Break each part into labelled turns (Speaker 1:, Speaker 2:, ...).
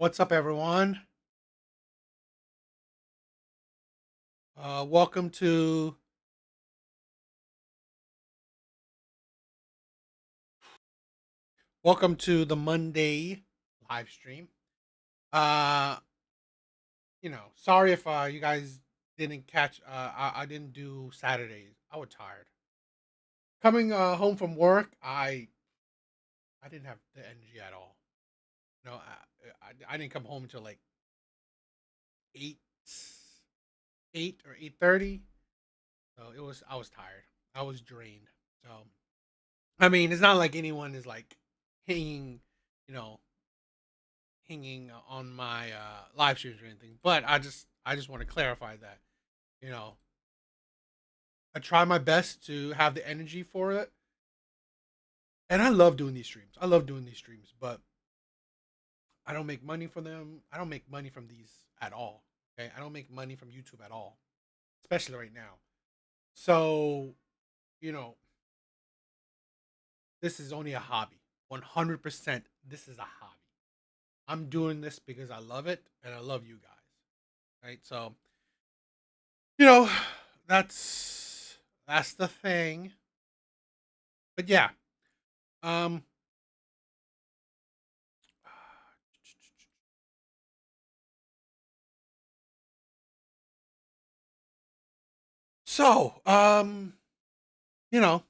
Speaker 1: What's up, everyone? Welcome to the Monday live stream. Uh, sorry if you guys didn't catch. I didn't do Saturdays. I was tired. Coming home from work, I didn't have the energy at all. No, I didn't come home until like eight, 8 or 8:30. So I was tired. I was drained. So I mean, it's not like anyone is like hanging, you know, hanging on my live streams or anything. But I just want to clarify that you know I try my best to have the energy for it, and I love doing these streams. I love doing these streams, but I don't make money from them. I don't make money from these at all. Okay, I don't make money from YouTube at all, especially right now. So you know, this is only a hobby. 100%. This is a hobby. I'm doing this because I love it and I love you guys. Right? So you know, that's the thing. But yeah, um, so you know,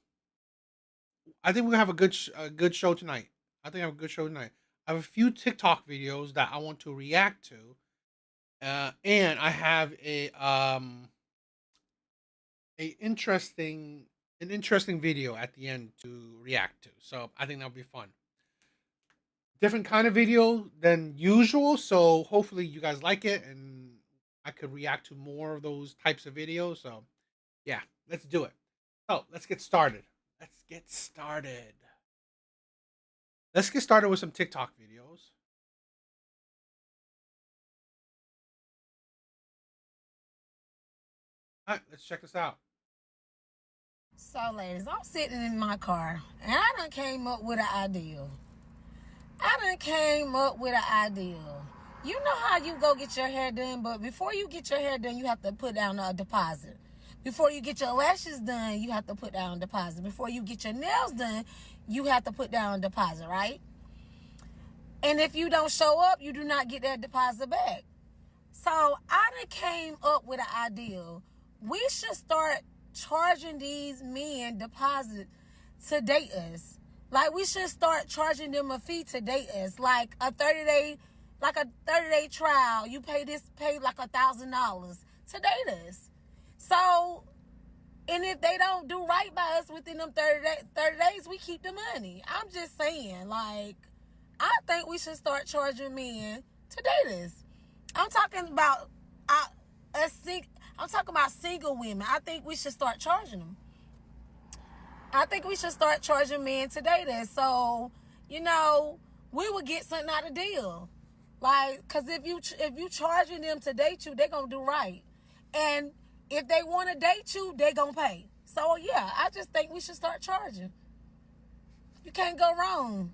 Speaker 1: I think we're gonna have a good show tonight. I think I have a good show tonight. I have a few TikTok videos that I want to react to, and I have a interesting an interesting video at the end to react to. So I think that'll be fun. Different kind of video than usual, so hopefully you guys like it and I could react to more of those types of videos. So yeah, let's do it. So let's get started. Let's get started. Let's get started with some TikTok videos. All right, let's check this out.
Speaker 2: So, ladies, I'm sitting in my car and I done came up with an idea. You know how you go get your hair done, but before you get your hair done, you have to put down a deposit. Before you get your lashes done, you have to put down a deposit. Before you get your nails done, you have to put down a deposit, right? And if you don't show up, you do not get that deposit back. So I done came up with an idea. We should start charging these men deposit to date us. Like we should start charging them a fee to date us. Like a 30-day trial. You pay like $1,000 to date us. So, and if they don't do right by us within them 30 days, we keep the money. I'm just saying, like, I think we should start charging men to date us. I'm talking about uh, I'm talking about single women. I think we should start charging them. I think we should start charging men to date us. So, you know, we would get something out of the deal. Like, cause if you charging them to date you, they gonna do right. And if they want to date you, they gonna pay. So yeah, I just think we should start charging. You can't go wrong.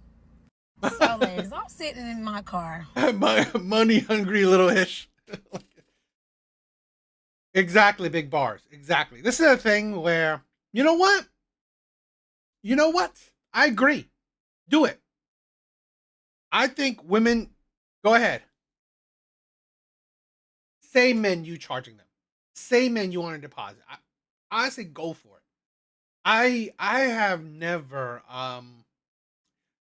Speaker 2: So, ladies, I'm sitting in my car.
Speaker 1: My money hungry little ish. Exactly, big bars. Exactly. This is a thing where you know what? You know what? I agree. Do it. I think women. Go ahead. Say men you charging them. Say men you want a deposit. I say go for it. I have never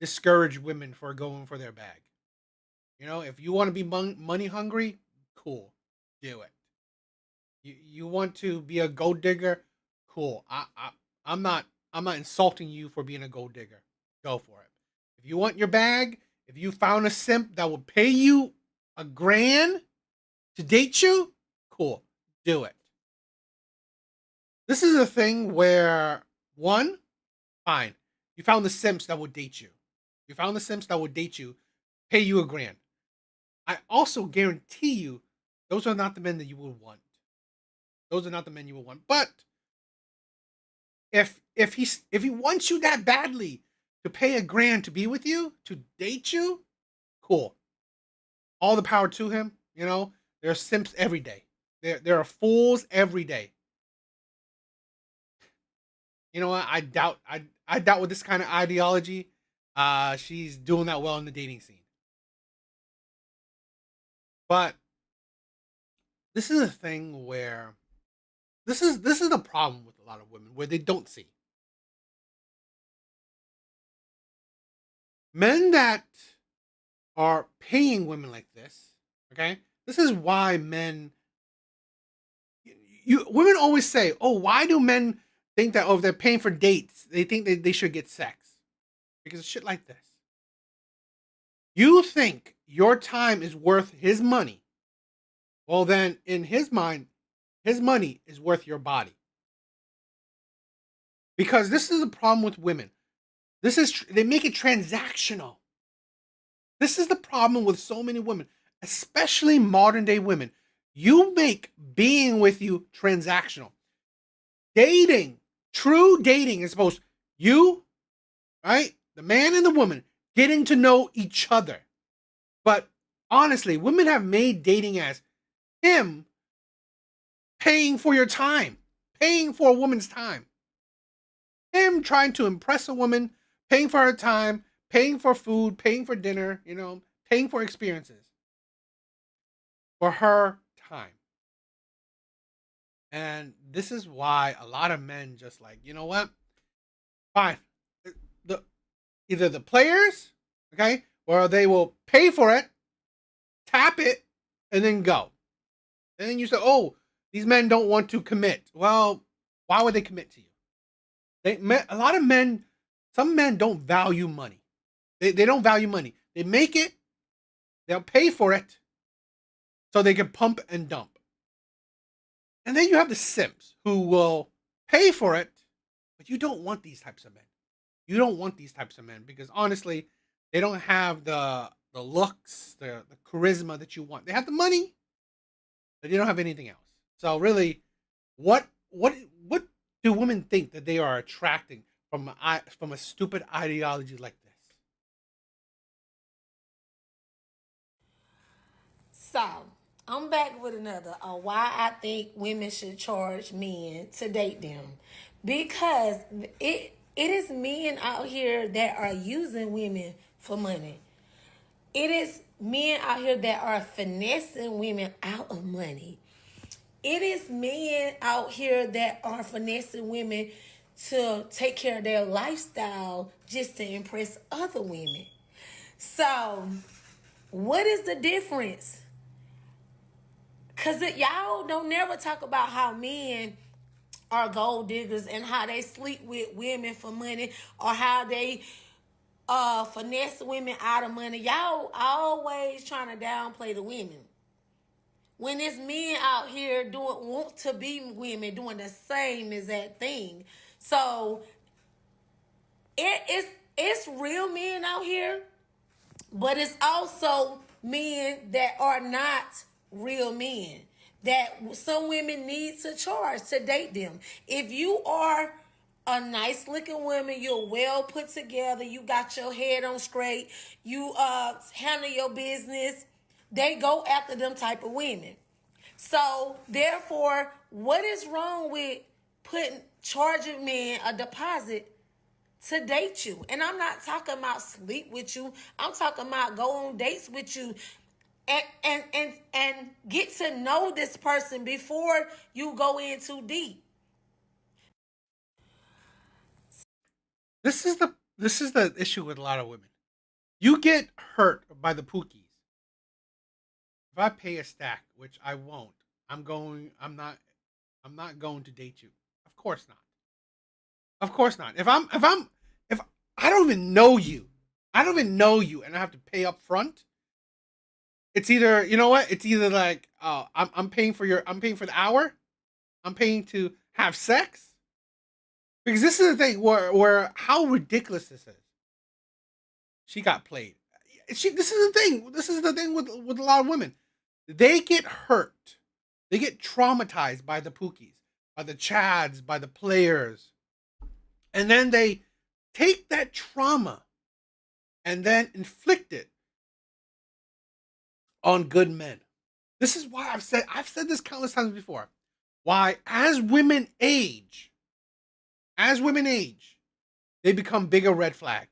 Speaker 1: discouraged women for going for their bag. You know, if you want to be money hungry, cool, do it. You want to be a gold digger, cool. I'm not I'm not insulting you for being a gold digger. Go for it. If you want your bag, if you found a simp that will pay you $1,000 to date you, cool, do it. This is a thing where one, fine, you found the simps that will date you. You found the simps that will date you, pay you $1,000. I also guarantee you, those are not the men that you would want. Those are not the men you would want. But if he wants you that badly to pay $1,000 to be with you, to date you, cool. all the power to him. There are simps every day. There are fools every day. You know what? I doubt with this kind of ideology, she's doing that well in the dating scene. But this is a thing where this is the problem with a lot of women where they don't see men that are paying women like this. Okay, this is why men. You women always say, "Oh, why do men think that? Oh, if they're paying for dates, they think they should get sex because of shit like this." You think your time is worth his money? Well, then in his mind, his money is worth your body. Because this is the problem with women. They make it transactional. This is the problem with so many women, especially modern day women. You make being with you transactional. Dating, true dating is supposed you, right? The man and the woman getting to know each other. But honestly, women have made dating as him paying for your time, paying for a woman's time. Him trying to impress a woman, paying for her time, paying for food, paying for dinner, paying for experiences for her time. And this is why a lot of men just like, you know what? Fine. The Either the players, okay, or they will pay for it, tap it, and then go. And then you say, "Oh, these men don't want to commit." Well, why would they commit to you? A lot of men, some men don't value money. They don't value money. They make it, they'll pay for it, so they can pump and dump. And then you have the simps who will pay for it, but you don't want these types of men. You don't want these types of men because honestly, they don't have the looks, the charisma that you want. They have the money, but they don't have anything else. So really, what do women think that they are attracting from a stupid ideology like this?
Speaker 2: So I'm back with another why I think women should charge men to date them, because it is men out here that are using women for money. It is men out here that are finessing women out of money. It is men out here that are finessing women to take care of their lifestyle just to impress other women. So, what is the difference? Because y'all don't never talk about how men are gold diggers and how they sleep with women for money, or how they finesse women out of money. Y'all always trying to downplay the women. When it's men out here want to be women doing the same exact thing. So it's real men out here, but it's also men that are not real men that some women need to charge to date them. If you are a nice looking woman, you're well put together, you got your head on straight, you handle your business, they go after them type of women. So therefore, what is wrong with charging men a deposit to date you? And I'm not talking about sleep with you. I'm talking about go on dates with you and get to know this person before you go in too deep.
Speaker 1: This is the issue with a lot of women. You get hurt by the pookies. If I pay a stack, which I won't, I'm not going to date you. Of course not. Of course not. If I don't even know you, and I have to pay up front. It's either, you know what? It's either like, I'm paying for the hour. I'm paying to have sex, because this is the thing where how ridiculous this is. She got played. This is the thing. This is the thing with a lot of women. They get hurt. They get traumatized by the pookies, by the chads, by the players, and then they take that trauma and then inflict it on good men. This is why I've said this countless times before. Why as women age, they become bigger red flags.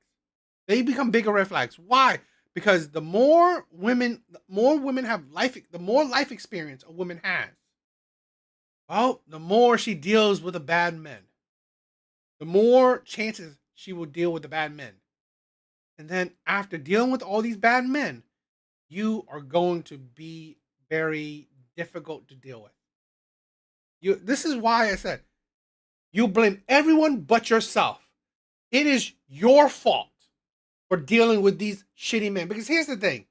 Speaker 1: They become bigger red flags. Why? Because the more women have the more life experience a woman has, well, the more she deals with the bad men. The more chances she will deal with the bad men. And then after dealing with all these bad men, you are going to be very difficult to deal with. This is why I said you blame everyone but yourself. It is your fault for dealing with these shitty men. Because here's the thing.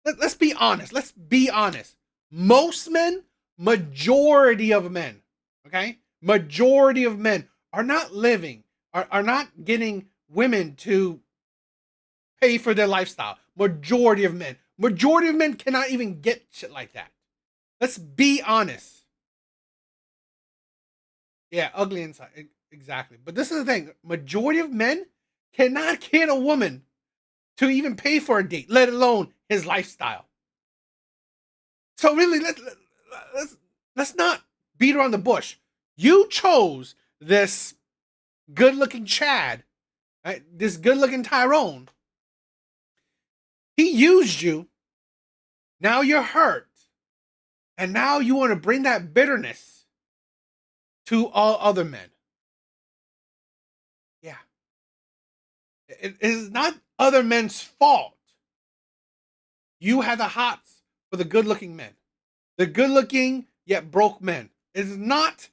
Speaker 1: Let's be honest. Let's be honest. Most men, majority of men, okay? Majority of men are not are not getting women to pay for their lifestyle. Majority of men. Majority of men cannot even get shit like that. Let's be honest. Yeah, ugly inside. Exactly. But this is the thing. Majority of men cannot get a woman to even pay for a date, let alone his lifestyle. So really, let's not beat around the bush. You chose this good-looking Chad, right? This good-looking Tyrone. He used you. Now you're hurt. And now you want to bring that bitterness to all other men. Yeah. It is not other men's fault. You have the hots for the good-looking men. The good-looking yet broke men. It is not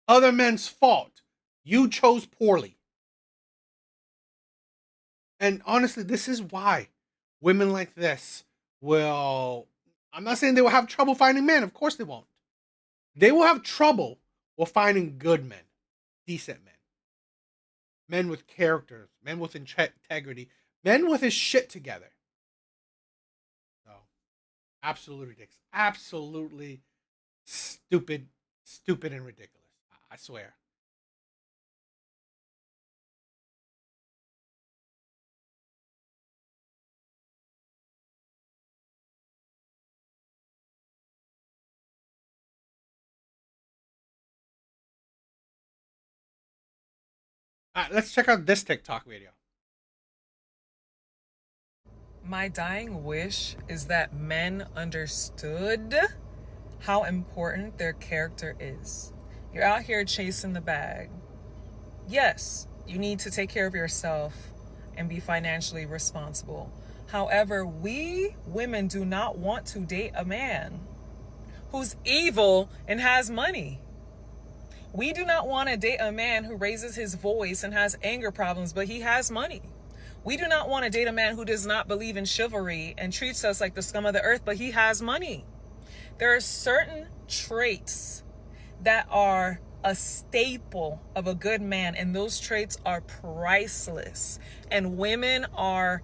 Speaker 1: other men's fault. You chose poorly. And honestly, this is why women like this will... I'm not saying they will have trouble finding men. Of course they won't. They will have trouble with finding good men. Decent men. Men with characters. Men with integrity. Men with his shit together. So, absolutely ridiculous. Absolutely stupid and ridiculous. I swear. Let's check out this TikTok video.
Speaker 3: My dying wish is that men understood how important their character is. You're out here chasing the bag. Yes, you need to take care of yourself and be financially responsible. However, we women do not want to date a man who's evil and has money. We do not want to date a man who raises his voice and has anger problems, but he has money. We do not want to date a man who does not believe in chivalry and treats us like the scum of the earth, but he has money. There are certain traits that are a staple of a good man, and those traits are priceless. And women are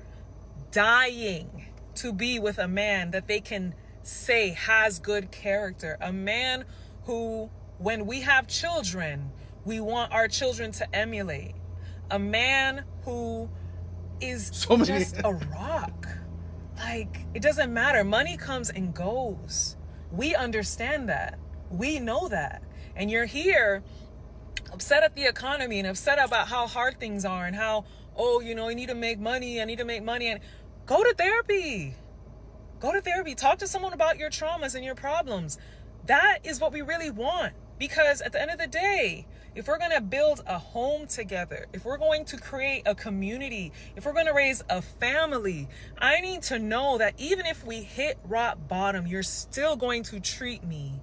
Speaker 3: dying to be with a man that they can say has good character. A man who, when we have children, we want our children to emulate. A man who is just a rock. Like, it doesn't matter. Money comes and goes. We understand that. We know that. And you're here upset at the economy and upset about how hard things are and how, oh, you know, you need to make money. I need to make money. And go to therapy. Go to therapy. Talk to someone about your traumas and your problems. That is what we really want. Because at the end of the day, if we're going to build a home together, if we're going to create a community, if we're going to raise a family, I need to know that even if we hit rock bottom, you're still going to treat me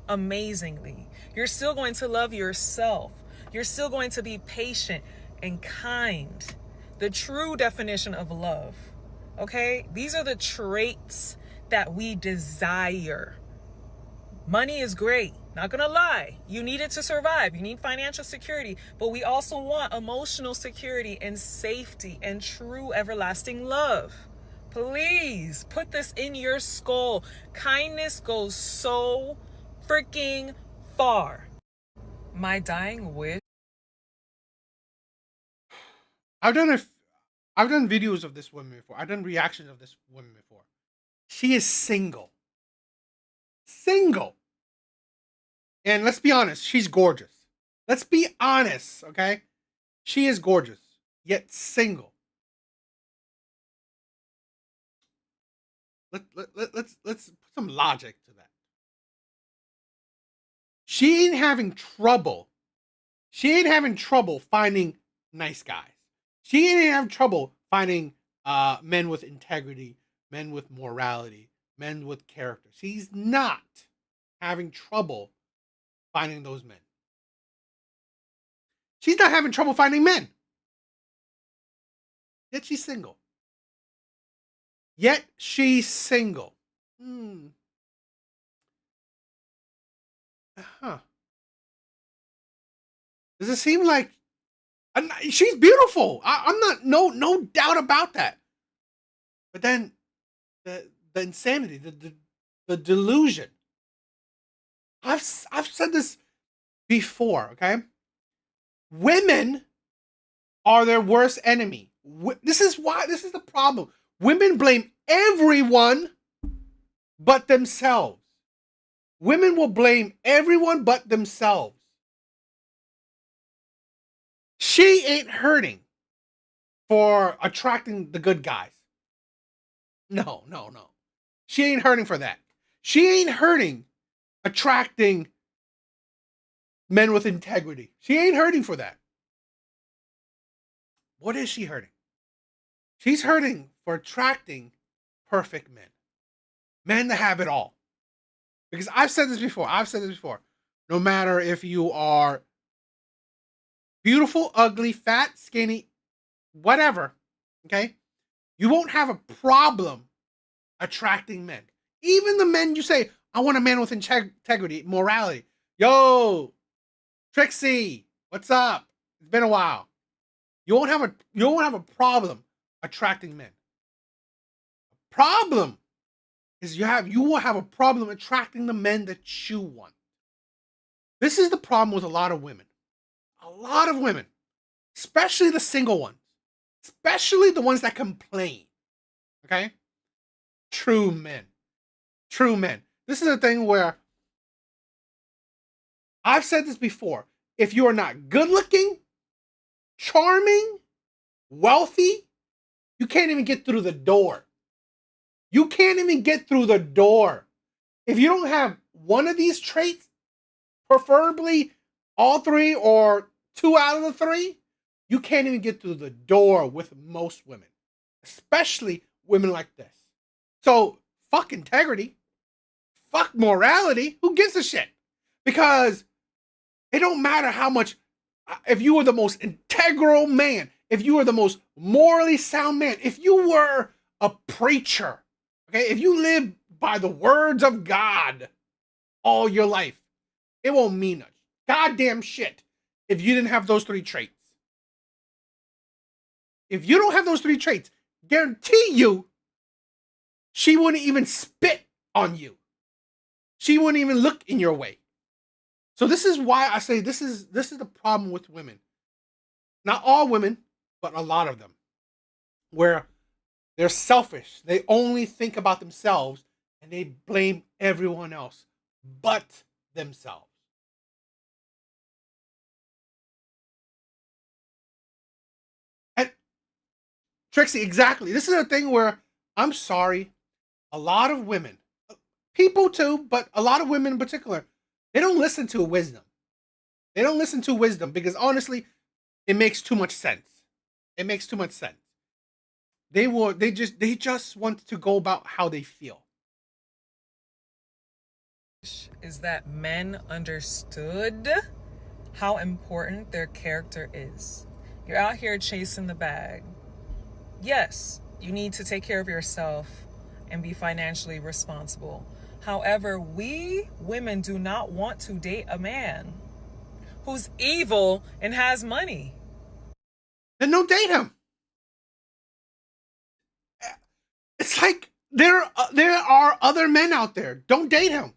Speaker 3: amazingly. You're still going to love yourself. You're still going to be patient and kind. The true definition of love. Okay? These are the traits that we desire. Money is great. Not gonna lie, you need it to survive. You need financial security, but we also want emotional security and safety and true everlasting love. Please put this in your skull. Kindness goes so freaking far. My dying wish.
Speaker 1: I've done videos of this woman before. I've done reactions of this woman before. She is single. Single. And let's be honest, she's gorgeous. Let's be honest, okay? She is gorgeous, yet single. Let's put some logic to that. She ain't having trouble. She ain't having trouble finding nice guys. She ain't having trouble finding men with integrity, men with morality, men with character. She's not having trouble finding those men. She's not having trouble finding men. Yet she's single. Yet she's single. Huh. Does it seem like she's beautiful? I'm not no doubt about that. But then the insanity, the delusion. I've said this before. Okay, women are their worst enemy. This is the problem. Women blame everyone but themselves. Women will blame everyone but themselves. She ain't hurting for attracting the good guys. No. She ain't hurting for that. She ain't hurting attracting men with integrity. She ain't hurting for that. What is she hurting? She's hurting for attracting perfect men. Men that have it all. Because I've said this before. No matter if you are beautiful, ugly, fat, skinny, whatever, okay? You won't have a problem attracting men. Even the men you say, I want a man with integrity, morality. Yo, Trixie, what's up? It's been a while. You won't have a problem attracting men. Problem is you will have a problem attracting the men that you want. This is the problem with a lot of women. A lot of women, especially the single ones, especially the ones that complain. Okay? True men. This is a thing where I've said this before. If you are not good looking, charming, wealthy, you can't even get through the door. You can't even get through the door. If you don't have one of these traits, preferably all three or two out of the three, you can't even get through the door with most women, especially women like this. So, fuck integrity, fuck morality. Who gives a shit? Because it don't matter how much, if you were the most integral man, if you were the most morally sound man, if you were a preacher, okay, if you live by the words of God all your life, it won't mean much. Goddamn shit if you didn't have those three traits. If you don't have those three traits, guarantee you, she wouldn't even spit on you. She wouldn't even look in your way. So this is why I say this is the problem with women. Not all women, but a lot of them. Where they're selfish. They only think about themselves and they blame everyone else but themselves. And Trixie, exactly. This is a thing where I'm sorry, a lot of women, people too, but a lot of women in particular, they don't listen to wisdom. They don't listen to wisdom because honestly, it makes too much sense. It makes too much sense. They just want to go about how they feel.
Speaker 3: Is that men understood how important their character is. You're out here chasing the bag. Yes, you need to take care of yourself and be financially responsible. However, we women do not want to date a man who's evil and has money.
Speaker 1: Then don't date him. It's like there are other men out there. Don't date him.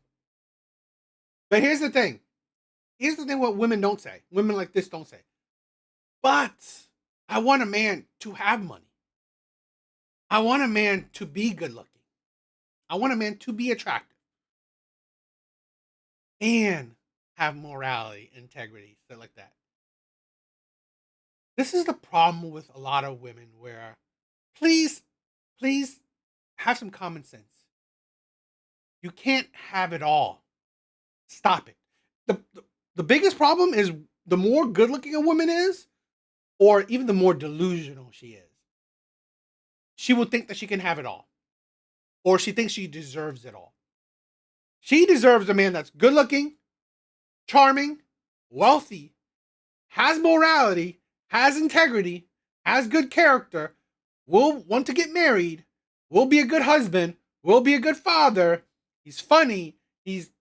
Speaker 1: But here's the thing. Here's the thing what women don't say. Women like this don't say. But I want a man to have money. I want a man to be good looking. I want a man to be attractive and have morality, integrity, stuff like that. This is the problem with a lot of women where please, please have some common sense. You can't have it all. Stop it. The biggest problem is the more good looking a woman is, or even the more delusional she is, she will think that she can have it all, or she thinks she deserves it all. She deserves a man that's good looking, charming, wealthy, has morality, has integrity, has good character, will want to get married, will be a good husband, will be a good father. He's funny. He's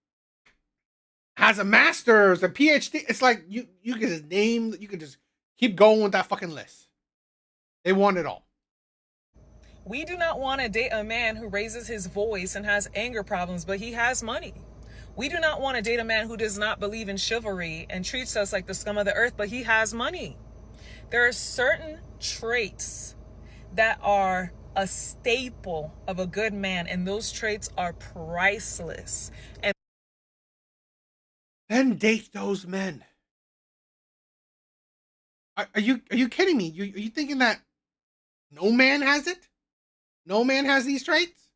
Speaker 1: has a master's, a PhD. It's like you can just name, you can just keep going with that fucking list. They want it all.
Speaker 3: We do not want to date a man who raises his voice and has anger problems, but he has money. We do not want to date a man who does not believe in chivalry and treats us like the scum of the earth, but he has money. There are certain traits that are a staple of a good man, and those traits are priceless. And
Speaker 1: Then date those men. Are you kidding me? Are you thinking that no man has it? No man has these traits?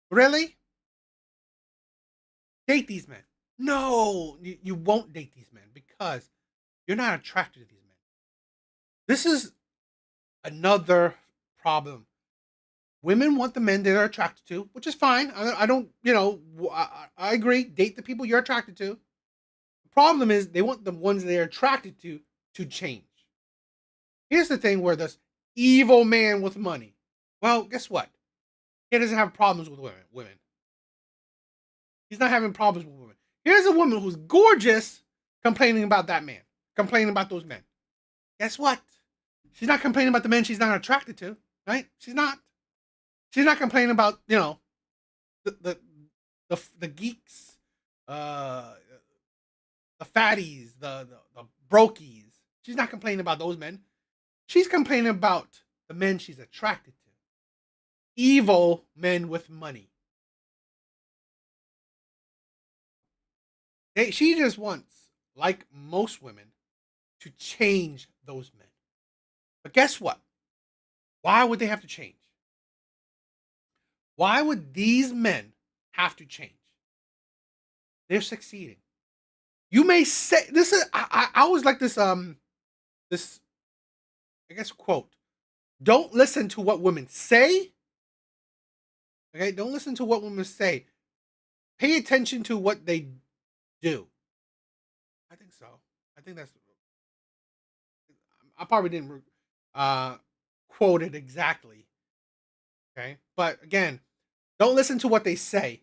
Speaker 1: Really? Date these men. No, you won't date these men because you're not attracted to these men. This is another problem. Women want the men they're attracted to, which is fine. I don't, I agree. Date the people you're attracted to. The problem is they want the ones they're attracted to change. Here's the thing where this evil man with money. Well, guess what? He doesn't have problems with women. He's not having problems with women. Here's a woman who's gorgeous complaining about that man, complaining about those men. Guess what? She's not complaining about the men she's not attracted to, right? She's not. She's not complaining about the the geeks, uh, the fatties, the brokies. She's not complaining about those men. She's complaining about the men she's attracted to. Evil men with money. She just wants, like most women, to change those men. But guess what? Why would they have to change? Why would these men have to change? They're succeeding. You may say this is I always like this I guess quote. Don't listen to what women say. Okay, don't listen to what women say. Pay attention to what they do. I think so. I think that's I probably didn't uh quote it exactly. Okay? But again, don't listen to what they say.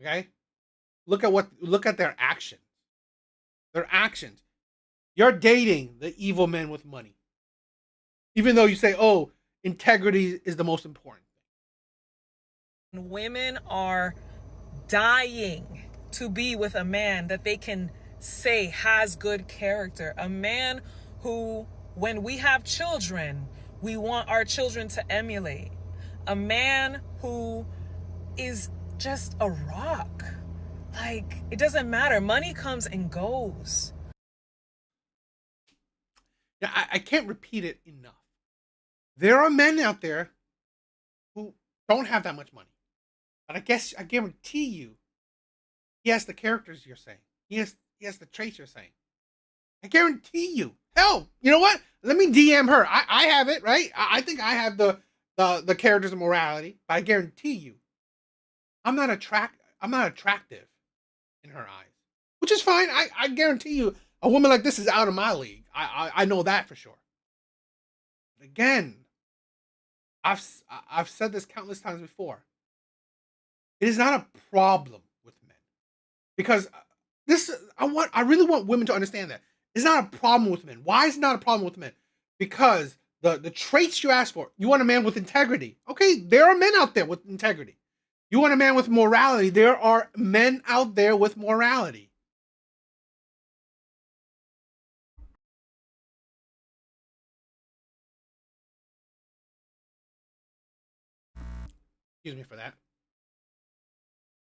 Speaker 1: Okay? Look at their actions. Their actions. You're dating the evil men with money. Even though you say, "Oh, integrity is the most important."
Speaker 3: women are dying to be with a man that they can say has good character. A man who, when we have children, we want our children to emulate. A man who is just a rock. Like, it doesn't matter. Money comes and goes.
Speaker 1: Yeah, I can't repeat it enough. There are men out there who don't have that much money. But I guarantee you, he has the characters you're saying. He has the traits you're saying. I guarantee you. Hell, you know what? Let me DM her. I have it, right? I think I have the characters of morality, but I guarantee you, I'm not attractive in her eyes. Which is fine. I guarantee you a woman like this is out of my league. I know that for sure. But again, I've said this countless times before. It is not a problem with men because this I really want women to understand that it's not a problem with men. Why is it not a problem with men? Because the traits you ask for, you want a man with integrity. Okay, there are men out there with integrity. You want a man with morality. There are men out there with morality. Excuse me for that.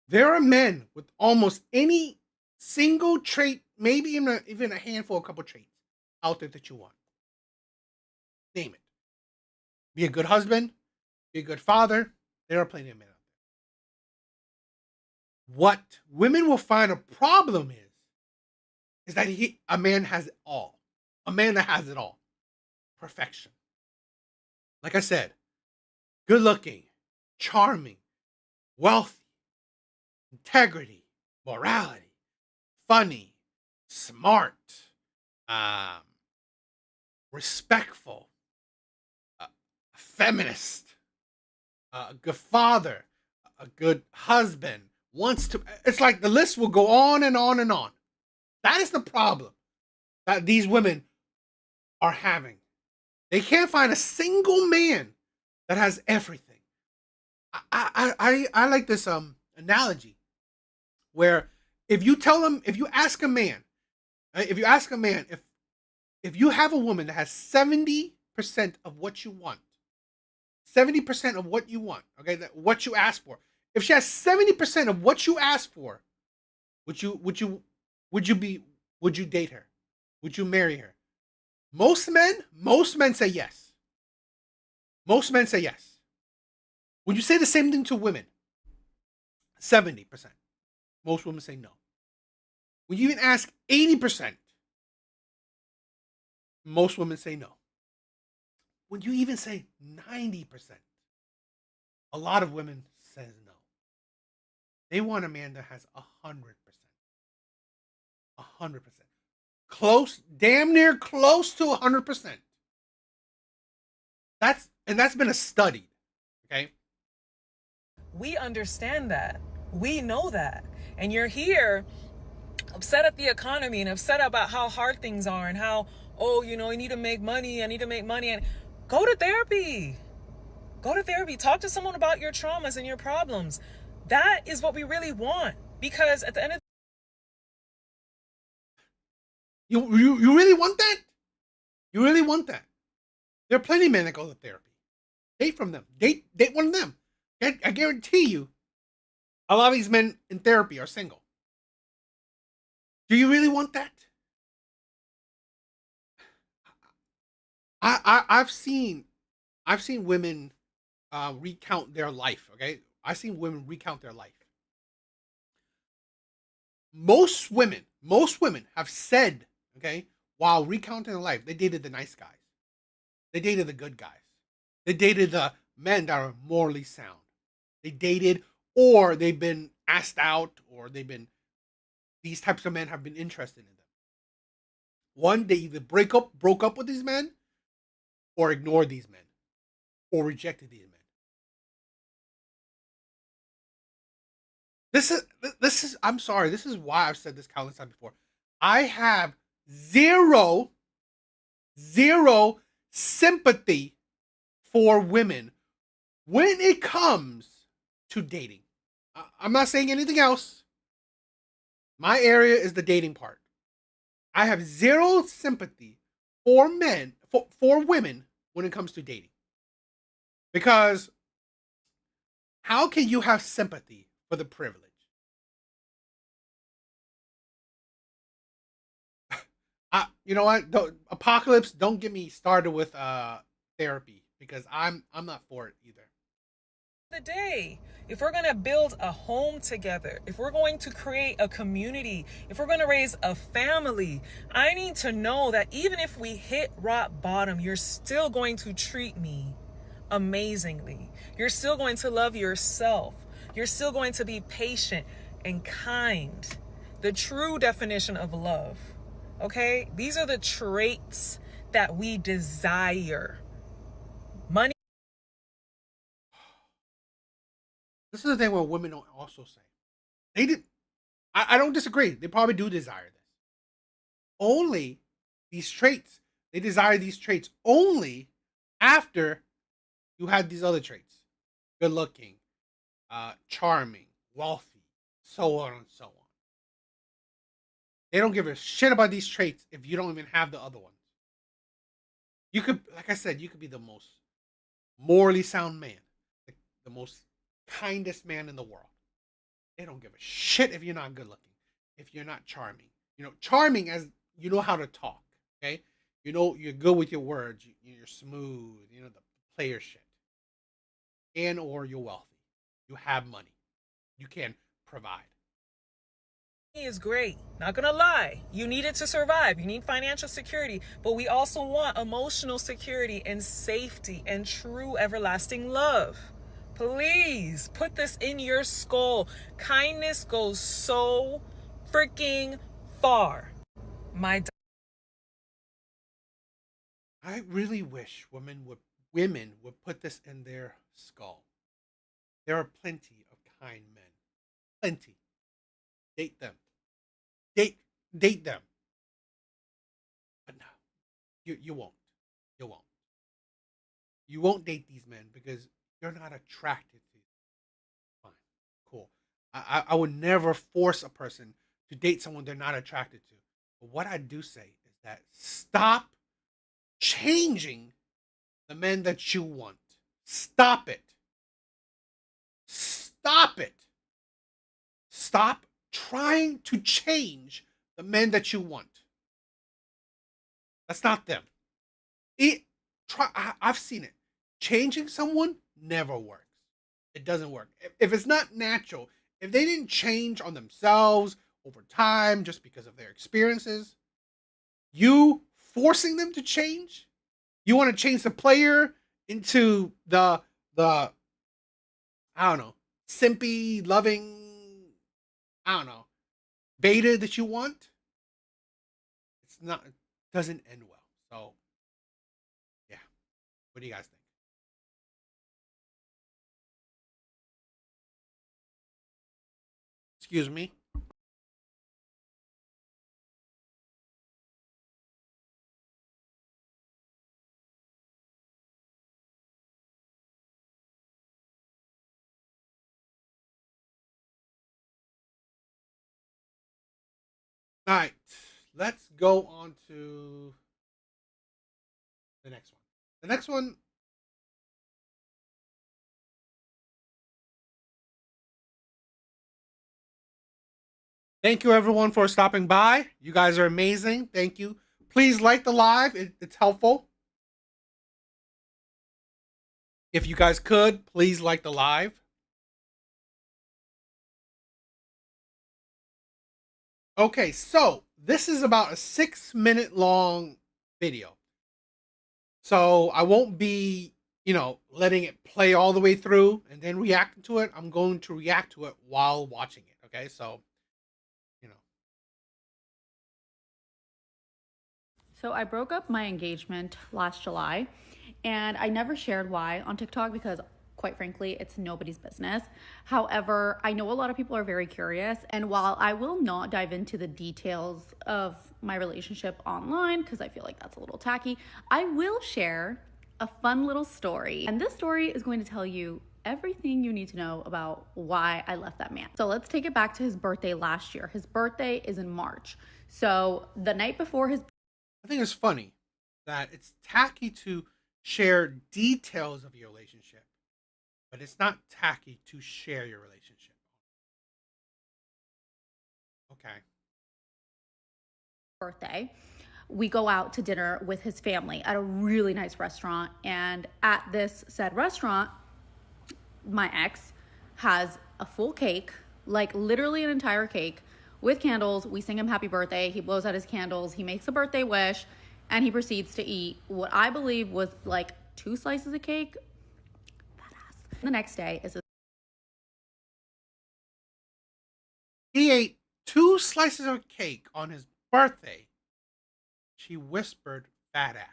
Speaker 1: There are men with almost any single trait, maybe even a handful, a couple traits out there that you want. Name it. Be a good husband, be a good father. There are plenty of men out there. What women will find a problem is that a man has it all. A man that has it all. Perfection. Like I said, good looking, charming, wealthy, integrity, morality, funny, smart, um, respectful, a feminist, a good father, a good husband, wants to. It's like the list will go on and on and on. That is the problem that these women are having. They can't find a single man that has everything. I like this analogy where if you ask a man, right, if you have a woman that has 70% of what you want, 70% of what you want, okay, what you ask for. If she has 70% of what you ask for, would you would you would you be would you date her? Would you marry her? Most men say yes. Most men say yes. Would you say the same thing to women? 70%. Most women say no. When you even ask 80%, most women say no. When you even say 90%, a lot of women says no. They want a man that has 100%. 100%. Close, damn near close to 100%. That's been a study, okay?
Speaker 3: We understand that. We know that. And you're here upset at the economy and upset about how hard things are and how, oh, you know, you need to make money. I need to make money. And go to therapy. Go to therapy. Talk to someone about your traumas and your problems. That is what we really want. Because at the end of
Speaker 1: You really want that? You really want that? There are plenty of men that go to therapy. Date from them. Date one of them. I guarantee you, a lot of these men in therapy are single. Do you really want that? I've seen women recount their life. Okay, I've seen women recount their life. Most women have said, okay, while recounting their life, they dated the nice guys, they dated the good guys, they dated the men that are morally sound. They dated, or they've been asked out, or these types of men have been interested in them. One, they either broke up with these men, or ignored these men, or rejected these men. This is I'm sorry, this is why I've said this countless times before. I have zero sympathy for women when it comes to dating. I'm not saying anything else. My area is the dating part. I have zero sympathy for for women when it comes to dating. Because how can you have sympathy for the privilege? You know what? Apocalypse, don't get me started with therapy because I'm not for it either.
Speaker 3: the day, if we're going to build a home together, if we're going to create a community, if we're going to raise a family, I need to know that even if we hit rock bottom, you're still going to treat me amazingly. You're still going to love yourself. You're still going to be patient and kind. The true definition of love. Okay? These are the traits that we desire. Money.
Speaker 1: This is the thing where women don't also say. They did. I don't disagree. They probably do desire this. Only these traits. They desire these traits only after you had these other traits. Good looking, charming, wealthy, so on and so on. They don't give a shit about these traits if you don't even have the other ones. You could, like I said, you could be the most morally sound man, the most kindest man in the world. They don't give a shit if you're not good looking, if you're not charming. Charming as you know how to talk. Okay, you're good with your words. You're smooth. The player shit, and or you're wealthy. You have money. You can provide.
Speaker 3: Is great. Not gonna lie. You need it to survive. You need financial security, but we also want emotional security and safety and true everlasting love. Please put this in your skull. Kindness goes so freaking far. My
Speaker 1: I really wish women would put this in their skull. There are plenty of kind men. Plenty. Date them. Date date them. But no, you won't. You won't. You won't date these men because you're not attracted to them. Fine. Cool. I would never force a person to date someone they're not attracted to. But what I do say is that stop changing the men that you want. Stop it. Stop it. Stop trying to change the men that you want. That's not them. I've seen it. Changing someone never works. It doesn't work. If it's not natural, if they didn't change on themselves over time just because of their experiences, you forcing them to change, you want to change the player into the I don't know, simpy, loving, I don't know, beta that you want, it's not it doesn't end well. So yeah. What do you guys think? Excuse me. All right. Let's go on to the next one. The next one, thank you everyone for stopping by. You guys are amazing. Thank you. Please like the live. It's helpful. If you guys could, please like the live. Okay, so this is about a 6 minute long video. So I won't be, letting it play all the way through and then reacting to it. I'm going to react to it while watching it. Okay, so, you know.
Speaker 4: So I broke up my engagement last July, and I never shared why on TikTok because, quite frankly, it's nobody's business. However, I know a lot of people are very curious, and while I will not dive into the details of my relationship online because I feel like that's a little tacky, I will share a fun little story. And this story is going to tell you everything you need to know about why I left that man. So let's take it back to his birthday last year. His birthday is in March. So the night before his
Speaker 1: I think it's funny that it's tacky to share details of your relationship, but it's not tacky to share your relationship. Okay.
Speaker 4: birthday, we go out to dinner with his family at a really nice restaurant. And at this said restaurant, my ex has a full cake, like literally an entire cake with candles. We sing him happy birthday. He blows out his candles. He makes a birthday wish and he proceeds to eat what I believe was like 2 slices of cake. Badass. The next day is
Speaker 1: He ate 2 slices of cake on his birthday. She whispered, fat ass.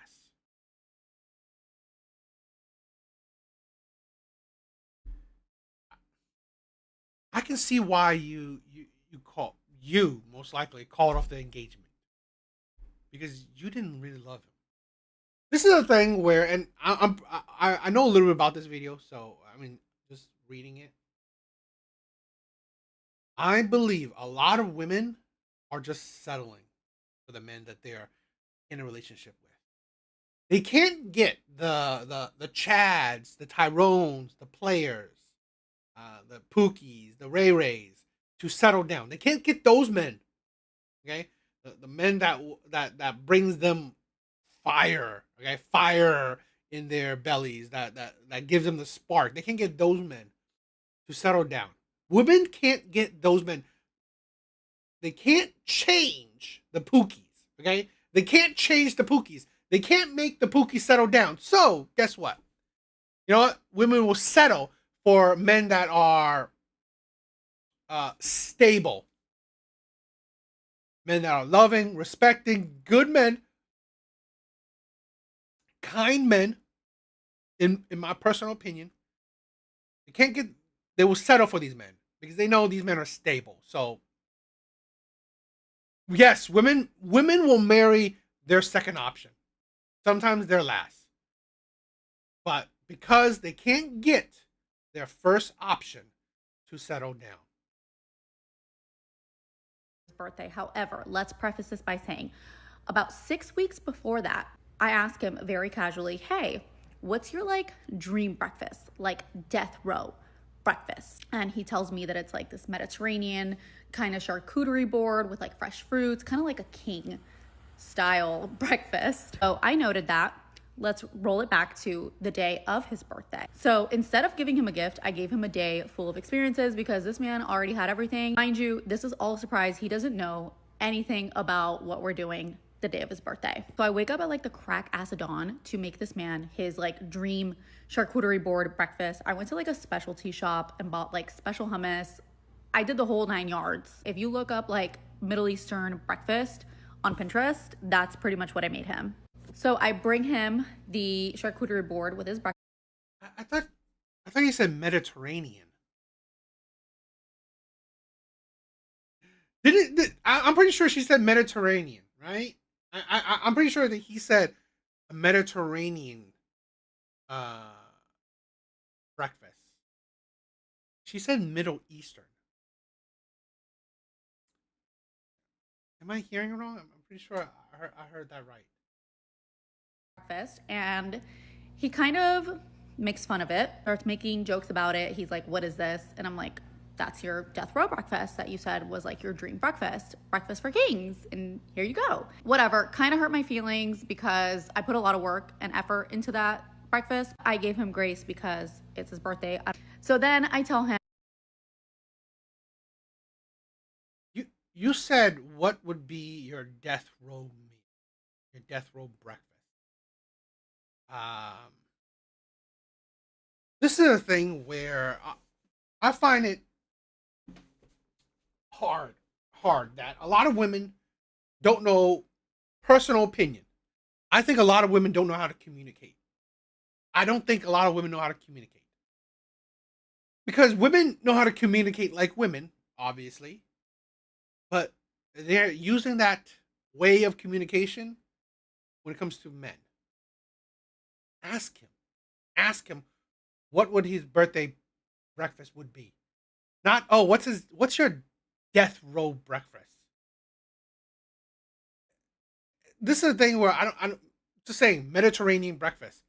Speaker 1: I can see why you most likely called off the engagement because you didn't really love him. This is a thing where, and I know a little bit about this video, so I mean, just reading it, I believe a lot of women are just settling for the men that they're in a relationship with. They can't get the Chads, the Tyrones, the players, the Pookies, the Ray Rays to settle down. They can't get those men. Okay, the men that brings them fire. Okay, fire in their bellies that gives them the spark. They can't get those men to settle down. Women can't get those men. They can't change the Pookies. Okay, they can't change the Pookies. They can't make the Pookies settle down. So guess what? You know what? Women will settle for men that are stable, men that are loving, respecting, good men, kind men. In my personal opinion, they can't get. They will settle for these men because they know these men are stable. So yes, women will marry their second option. Sometimes their last, but because they can't get their first option to settle down.
Speaker 4: Birthday. However, let's preface this by saying about 6 weeks before that, I asked him very casually, hey, what's your like dream breakfast, like death row breakfast? And he tells me that it's like this Mediterranean kind of charcuterie board with like fresh fruits, kind of like a king style breakfast. So I noted that. Let's roll it back to the day of his birthday. So instead of giving him a gift, I gave him a day full of experiences because this man already had everything. Mind you, this is all a surprise. He doesn't know anything about what we're doing the day of his birthday. So I wake up at like the crack ass of dawn to make this man his like dream charcuterie board breakfast. I went to like a specialty shop and bought like special hummus. I did the whole 9 yards. If you look up like Middle Eastern breakfast on Pinterest, that's pretty much what I made him. So I bring him the charcuterie board with his breakfast.
Speaker 1: I thought you said Mediterranean. I'm pretty sure she said Mediterranean, right? I'm pretty sure that he said a Mediterranean uh, breakfast. She said Middle Eastern. Am I hearing it wrong? I'm pretty sure I heard that right.
Speaker 4: Breakfast, and he kind of makes fun of it, starts making jokes about it. He's like, what is this? And I'm like, that's your death row breakfast that you said was like your dream breakfast for kings, and here you go. Whatever, kind of hurt my feelings because I put a lot of work and effort into that breakfast. I gave him grace because it's his birthday. So then I tell him,
Speaker 1: You said what would be your death row meal, your death row breakfast. Um, this is a thing where I find it hard, hard that a lot of women don't know. Personal opinion. I think a lot of women don't know how to communicate. I don't think a lot of women know how to communicate because women know how to communicate like women, obviously, but they're using that way of communication when it comes to men. Ask him. Ask him what would his birthday breakfast would be. Not, oh, what's your death row breakfast? This is a thing where I don't just saying Mediterranean breakfast.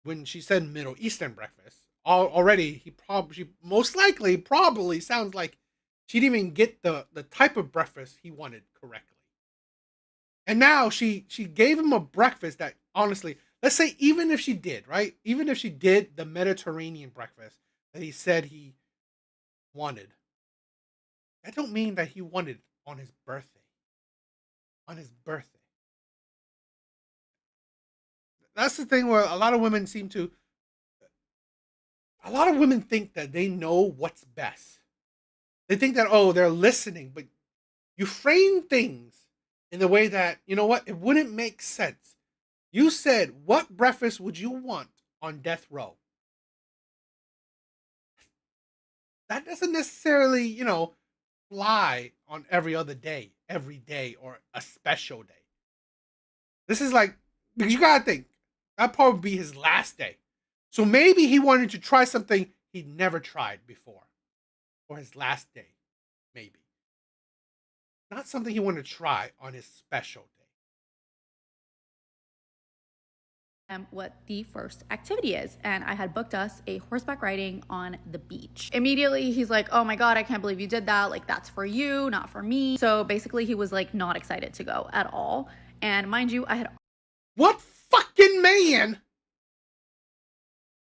Speaker 1: When she said Middle Eastern breakfast, already she most likely probably sounds like she didn't even get the type of breakfast he wanted correctly. And now she gave him a breakfast that honestly, let's say even if she did, right? Even if she did the Mediterranean breakfast that he said he wanted, that don't mean that he wanted on his birthday. On his birthday. That's the thing where a lot of women think that they know what's best. They think that, oh, they're listening, but you frame things in the way that, you know what, it wouldn't make sense. You said, what breakfast would you want on death row? That doesn't necessarily, fly on every day, or a special day. This is like, because you gotta think, that'd probably be his last day. So maybe he wanted to try something he'd never tried before for his last day. Maybe. Not something he wanted to try on his special day.
Speaker 4: what the first activity is, and I had booked us a horseback riding on the beach. Immediately he's like, oh my god, I can't believe you did that, like that's for you, not for me. So basically he was like not excited to go at all. And mind you, I had
Speaker 1: What fucking man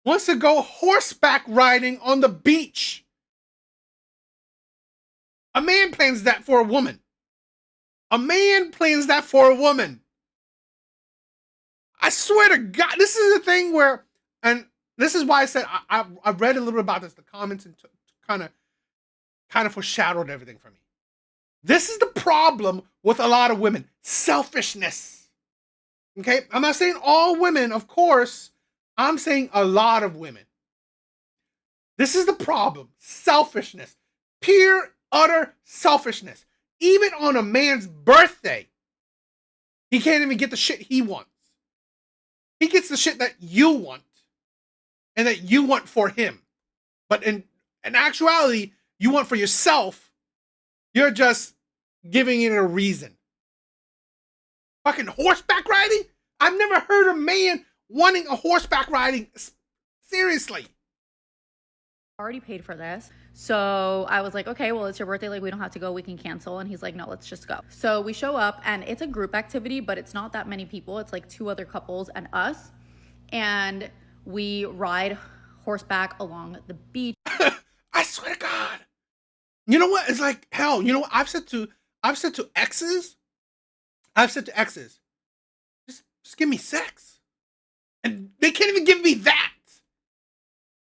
Speaker 1: wants to go horseback riding on the beach? A man plans that for a woman. A man plans that for a woman. I swear to God, this is the thing where, and this is why I said I read a little bit about this, the comments, and kind of foreshadowed everything for me. This is the problem with a lot of women: selfishness. Okay, I'm not saying all women, of course. I'm saying a lot of women. This is the problem: selfishness, pure, utter selfishness. Even on a man's birthday, he can't even get the shit he wants. He gets the shit that you want and that you want for him. But in actuality, you want for yourself. You're just giving it a reason. Fucking horseback riding? I've never heard a man wanting a horseback riding. Seriously.
Speaker 4: already paid for this. So I was like, okay, well, it's your birthday. Like, we don't have to go. We can cancel. And he's like, no, let's just go. So we show up and it's a group activity, but it's not that many people. It's like 2 other couples and us. And we ride horseback along the beach.
Speaker 1: I swear to God. You know what? It's like, hell, you know what? I've said to exes, just give me sex. And they can't even give me that.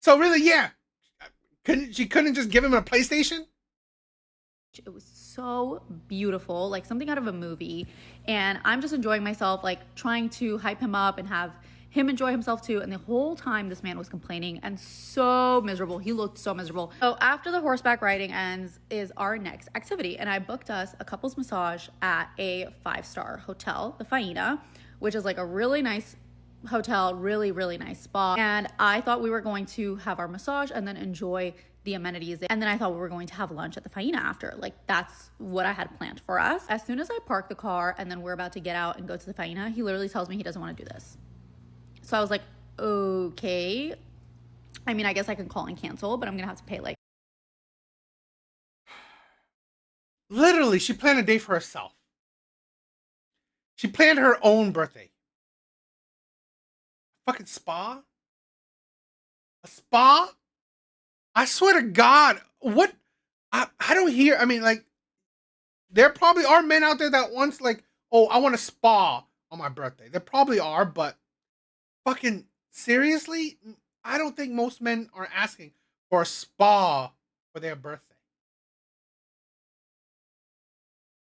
Speaker 1: So really, yeah. She couldn't just give him a PlayStation?
Speaker 4: It was so beautiful, like something out of a movie. And I'm just enjoying myself, like trying to hype him up and have him enjoy himself too. And the whole time this man was complaining and so miserable. He looked so miserable. So after the horseback riding ends is our next activity. And I booked us a couples massage at a 5-star hotel, the Faina, which is like a really nice hotel, really, really nice spa. And I thought we were going to have our massage and then enjoy the amenities. And then I thought we were going to have lunch at the Faina after. Like, that's what I had planned for us. As soon as I park the car and then we're about to get out and go to the Faina, he literally tells me he doesn't want to do this. So I was like, okay. I mean, I guess I can call and cancel, but I'm gonna have to pay like.
Speaker 1: Literally, she planned a day for herself. She planned her own birthday. Fucking spa? A spa? I swear to God, what? I don't hear. I mean, like, there probably are men out there that wants, like, oh, I want a spa on my birthday. There probably are, but fucking seriously, I don't think most men are asking for a spa for their birthday.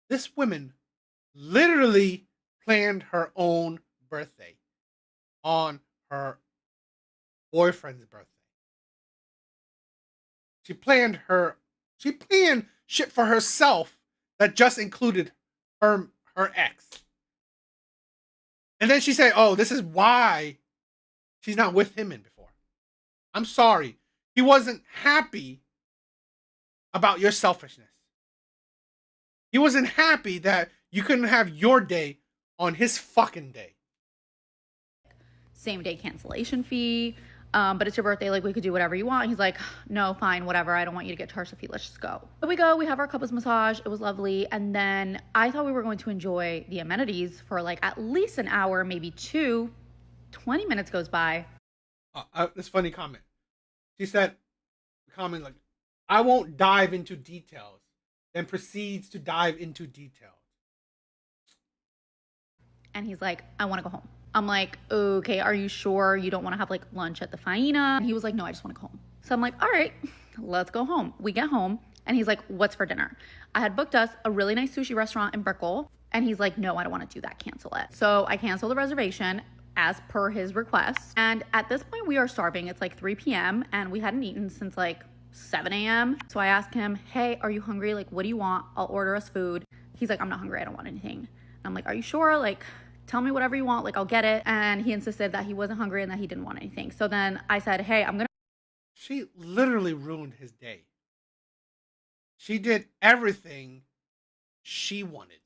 Speaker 1: This woman literally planned her own birthday on her boyfriend's birthday. She planned shit for herself that just included her ex. And then she said, oh, this is why she's not with him in before. I'm sorry. He wasn't happy about your selfishness. He wasn't happy that you couldn't have your day on his fucking day.
Speaker 4: Same day cancellation fee. But it's your birthday, like we could do whatever you want. He's like, no, fine, whatever. I don't want you to get charged a fee. Let's just go. So we go, we have our couples massage. It was lovely. And then I thought we were going to enjoy the amenities for like at least an hour, maybe 2. 20 minutes goes by.
Speaker 1: This funny comment. She said, comment like, I won't dive into details, then proceeds to dive into details.
Speaker 4: And he's like, I want to go home. I'm like, okay, are you sure you don't want to have like lunch at the Faina? And he was like, no, I just want to go home. So I'm like, all right, let's go home. We get home and he's like, what's for dinner? I had booked us a really nice sushi restaurant in Brickell. And he's like, no, I don't want to do that. Cancel it. So I canceled the reservation as per his request. And at this point we are starving. It's like 3 p.m. and we hadn't eaten since like 7 a.m. So I asked him, hey, are you hungry? Like, what do you want? I'll order us food. He's like, I'm not hungry. I don't want anything. And I'm like, are you sure? Like, tell me whatever you want, like I'll get it. And he insisted that he wasn't hungry and that he didn't want anything. So then I said, hey,
Speaker 1: She literally ruined his day. She did everything she wanted.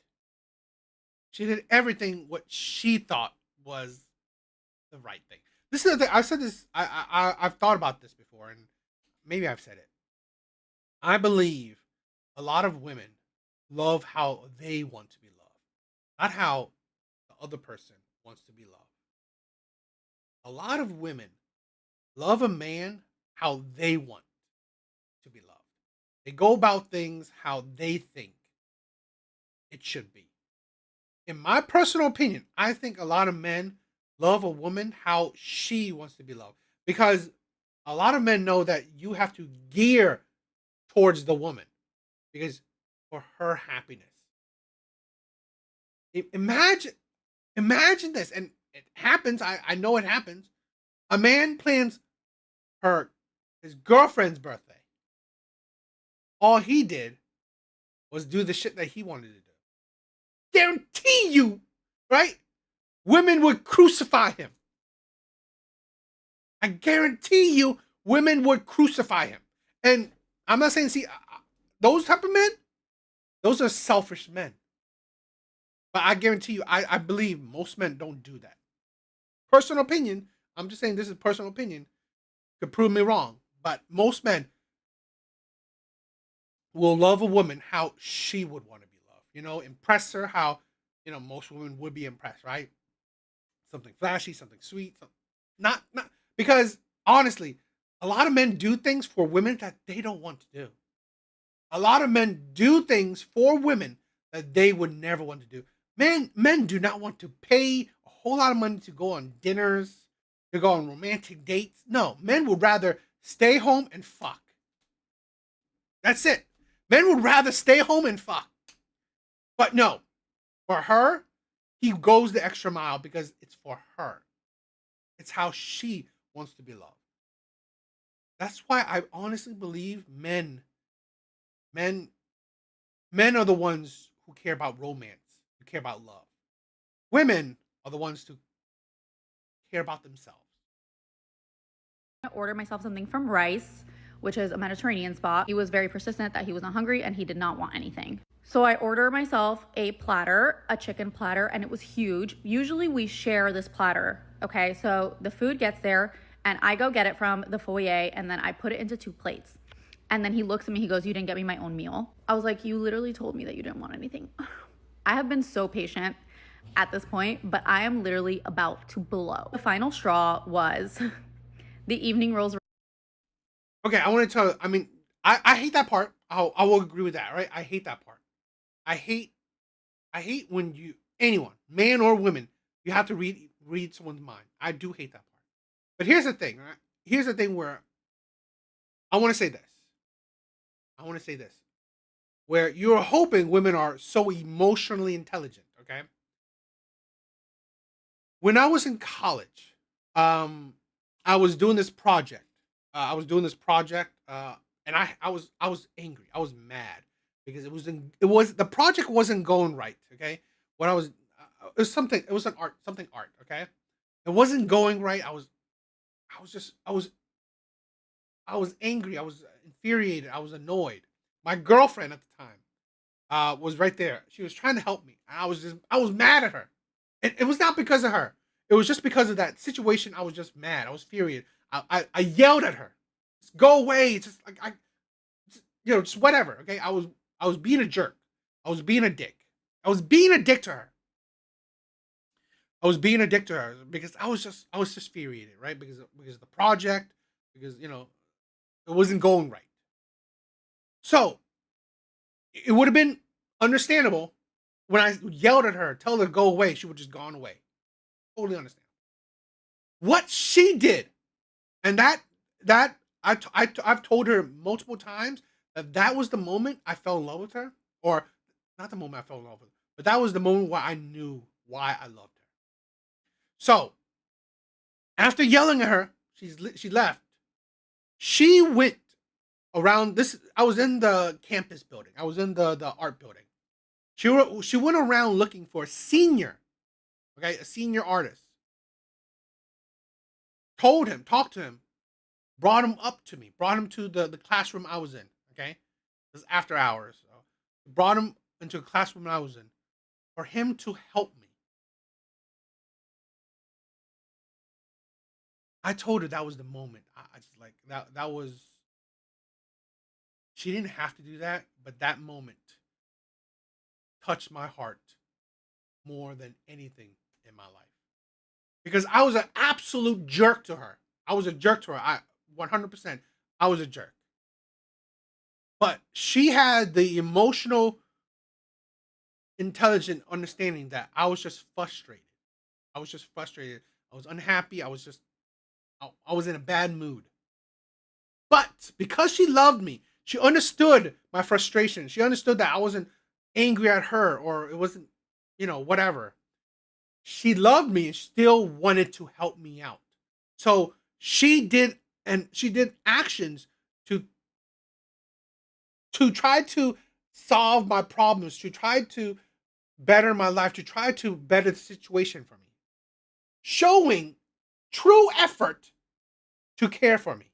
Speaker 1: She did everything what she thought was the right thing. This is the thing. I said this. I've thought about this before, and maybe I've said it. I believe a lot of women love how they want to be loved, not how the other person wants to be loved. A lot of women love a man how they want to be loved. They go about things how they think it should be. In my personal opinion, I think a lot of men love a woman how she wants to be loved because a lot of men know that you have to gear towards the woman because for her happiness. Imagine, imagine this, and it happens. I know it happens. A man plans her his girlfriend's birthday. All he did was do the shit that he wanted to do. Guarantee you, right? Women would crucify him. I guarantee you, women would crucify him. And I'm not saying, see, those type of men, those are selfish men. But I guarantee you, I believe most men don't do that. Personal opinion, I'm just saying this is personal opinion, could prove me wrong. But most men will love a woman how she would want to be loved. You know, impress her how, most women would be impressed, right? Something flashy, something sweet, not because honestly, a lot of men do things for women that they don't want to do. A lot of men do things for women that they would never want to do. Men do not want to pay a whole lot of money to go on dinners, to go on romantic dates. No, men would rather stay home and fuck. That's it. Men would rather stay home and fuck. But no, for her, he goes the extra mile because it's for her. It's how she wants to be loved. That's why I honestly believe men, men are the ones who care about romance, who care about love. Women are the ones who care about themselves.
Speaker 4: I ordered myself something from Rice, which is a Mediterranean spot. He was very persistent that he was not hungry and he did not want anything. So I ordered myself a platter, a chicken platter, and it was huge. Usually we share this platter, okay? So the food gets there and I go get it from the foyer and then I put it into 2 plates. And then he looks at me, he goes, "You didn't get me my own meal." I was like, "You literally told me that you didn't want anything." I have been so patient at this point, but I am literally about to blow. The final straw was the evening rolls.
Speaker 1: Okay, I want to tell you, I hate that part. I will agree with that, right? I hate that part. I hate I hate when anyone, man or woman, you have to read someone's mind. I do hate that part. But here's the thing, right? Here's the thing where I want to say this. I want to say this. Where you're hoping women are so emotionally intelligent, okay? When I was in college, I was doing this project. And I was angry. I was mad because the project wasn't going right. Okay, when I was it was something. It was an art, something art. Okay, it wasn't going right. I was angry. I was infuriated. I was annoyed. My girlfriend at the time was right there. She was trying to help me. I was mad at her. It was not because of her. It was just because of that situation. I was just mad. I was furious. I yelled at her. Just go away. It's just like just whatever. Okay. I was being a jerk. I was being a dick. I was being a dick to her. I was being a dick to her because I was just infuriated, right? Because of the project, because it wasn't going right. So it would have been understandable when I yelled at her, tell her to go away. She would just gone away. Totally understand. What she did, and that I've told her multiple times that that was the moment I fell in love with her, or not the moment I fell in love with her, but that was the moment where I knew why I loved her. So after yelling at her, she left. She went around this. I was in the campus building. I was in the art building. She went around looking for a senior, okay, a senior artist. Told him, talked to him, brought him up to me, brought him to the classroom I was in. Okay, it was after hours. So brought him into a classroom I was in for him to help me. I told her that was the moment. I just like that was she didn't have to do that, but that moment touched my heart more than anything in my life. Because I was an absolute jerk to her. I was a jerk to her. 100%. I was a jerk. But she had the emotional, intelligent understanding that I was just frustrated. I was just frustrated. I was unhappy. I was in a bad mood. But because she loved me, she understood my frustration. She understood that I wasn't angry at her or it wasn't, whatever. She loved me and still wanted to help me out. So she did actions to try to solve my problems, to try to better my life, to try to better the situation for me. Showing true effort to care for me